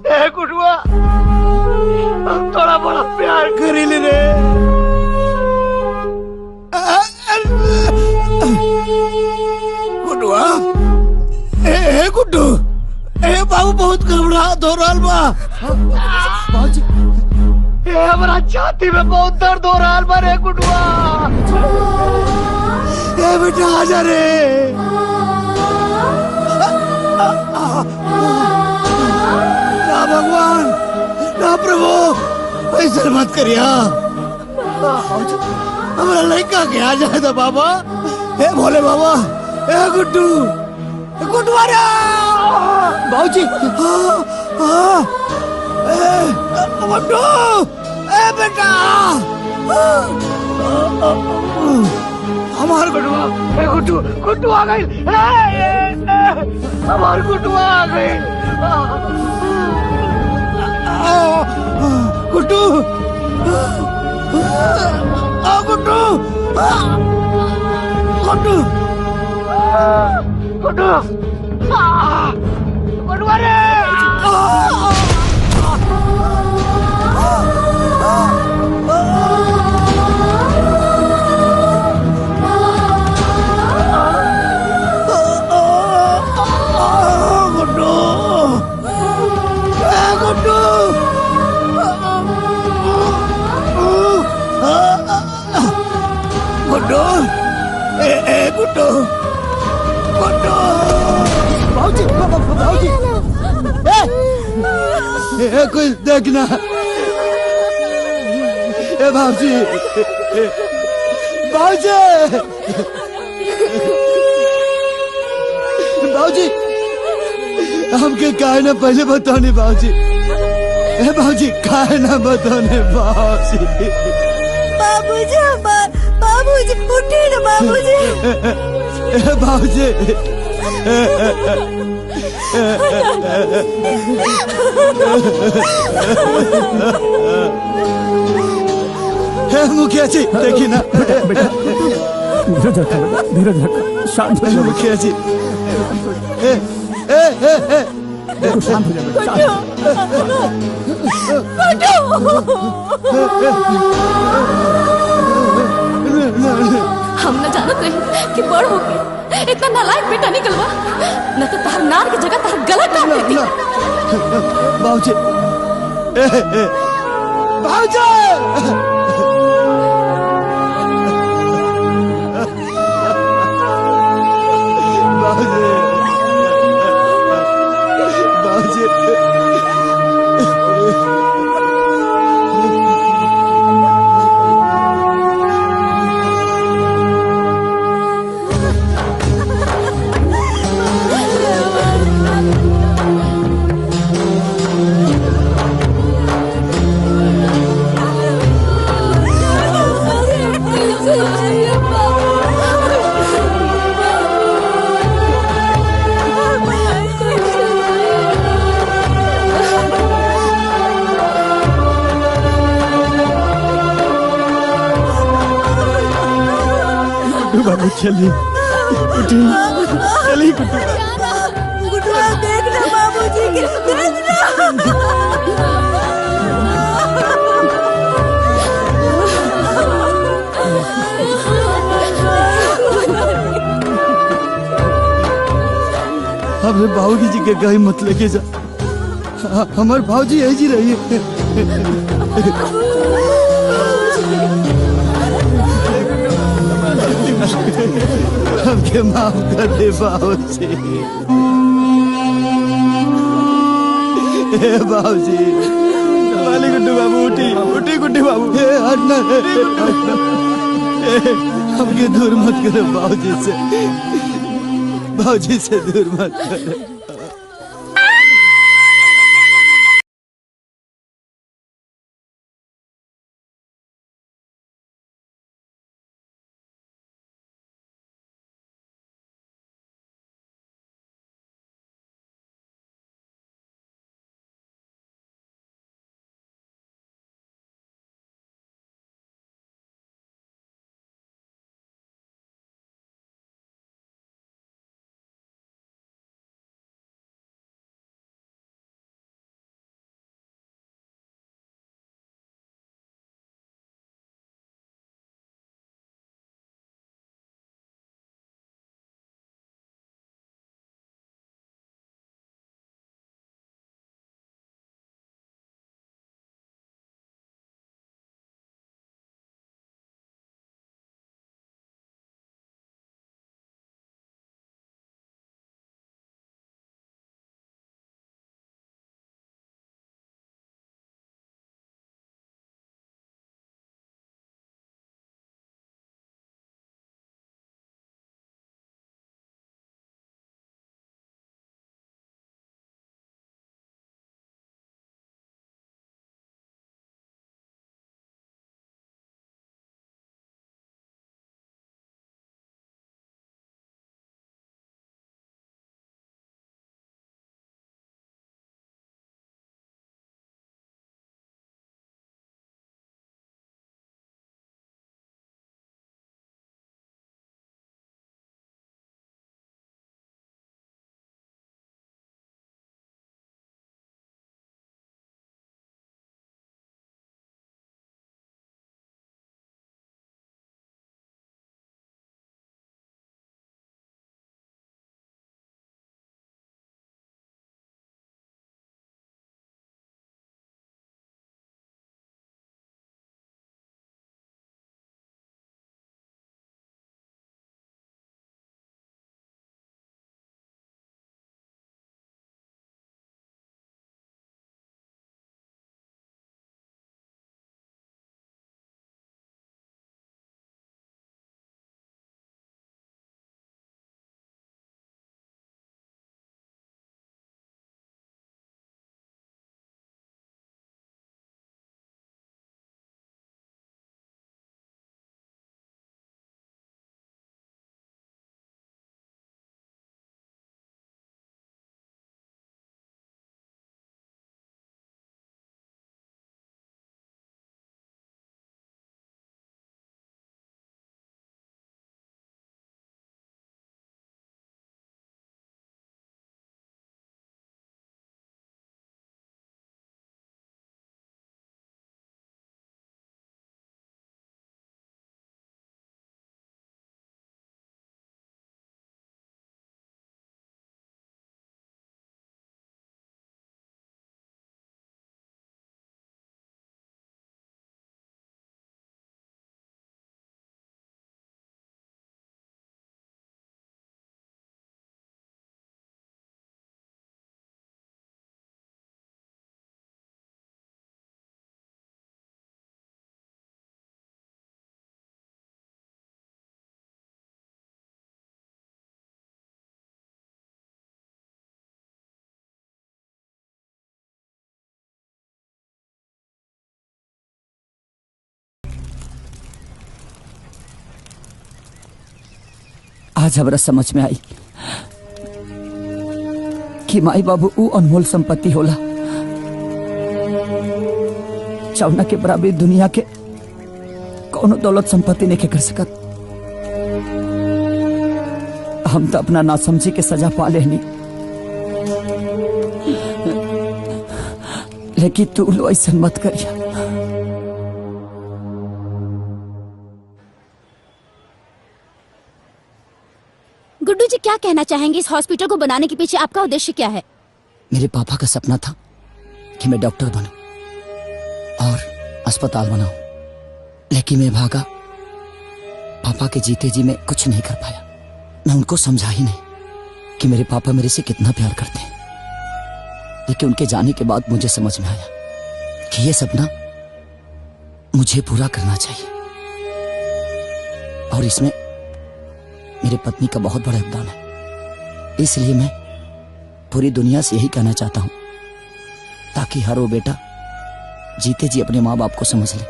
ए गुडुआ, हम थोड़ा बड़ा प्यार करी ले रे। गुडुआ, ए गुड्डू, ए बाबू बहुत घबराहट हो रहा बा। ए हमारा छाती में बहुत दर्द हो रहा बा रे गुडुआ। ए बेटा आजा रे। ना भगवान, ना प्रभु, ऐसा मत करिया। हमारा लड़का के आ जाए तो बाबा। ए भोले बाबा, ए गुड्डू, गुड्डू रे बाबूजी। गुड्डू, ए बेटा, हमार गुड्डू, ए गुड्डू, गुड्डू आ गई। हमार गुड्डू आ गई। गुड्डू, गुड्डू, गुड्डू, गुड्डू, गुड्डू रे। गुड्डू, ए गुड्डू, गुड्डू, बाबूजी, बाबूजी, ए कोई देखना। ए बाबूजी, बाबूजी, बाबूजी, हमके काहे ना पहले बताने बाबूजी। ए बाबूजी, काहे ना बताने बाबूजी। बाबूजी, बाबूजी उठे ना बाबूजी। बाबूजी, मुखिया जी देखिए ना। बेटा धीरज रखा, बेटा धीरज रखा, शांत हो जाओ मुखिया जी। शांत हो जाओ। हम न जानत रही कि बड़ होके इतना नालायक बेटा निकलवा, न तो तार नार की जगह तार गला काट देती। बाबूजी, बाबूजी, बाबू चलिए, उठिए, चलिए गुड्डू। गुड्डू देखना बाबूजी के, देखना। हमें बाबूजी जी के कहीं मत लेके जा। हमारे बाबूजी यही जी रही है। हमके माफ कर दे बाबूजी। हे बाबूजी। वाली गुड्डू बाबू उठी उठी गुड्डू बाबू। हे हटना हमके दूर मत करो बाबूजी से दूर मत करो। आज हमरा समझ में आई कि माई बाबू ऊ अनमोल संपत्ति होला जौना के बराबरी दुनिया के कौनो दौलत संपत्ति नहीं कर सकत। हम तो अपना नासमझी के सजा पा लेनी, लेकिन तू लो ऐसा मत करिया। गुड्डू जी क्या कहना चाहेंगे? इस हॉस्पिटल को बनाने के पीछे आपका उद्देश्य क्या है? मेरे पापा का सपना था कि मैं डॉक्टर बनूं और अस्पताल बनाऊं, लेकिन मैं भागा पापा के जीते जी मैं कुछ नहीं कर पाया। मैं उनको समझा ही नहीं कि मेरे पापा मेरे से कितना प्यार करते हैं। लेकिन उनके जाने के बाद मुझे समझ में आया कि ये सपना मुझे पूरा करना चाहिए, और इसमें मेरे पत्नी का बहुत बड़ा योगदान है। इसलिए मैं पूरी दुनिया से यही कहना चाहता हूं, ताकि हर वो बेटा जीते जी अपने माँ बाप को समझ ले,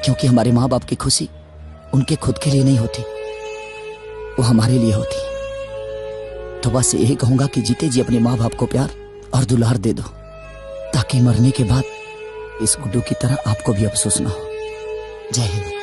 क्योंकि हमारे माँ बाप की खुशी उनके खुद के लिए नहीं होती, वो हमारे लिए होती है। तो बस यही कहूंगा कि जीते जी अपने माँ बाप को प्यार और दुलार दे दो, ताकि मरने के बाद इस गुड्डू की तरह आपको भी अफसोस ना हो। जय हिंद।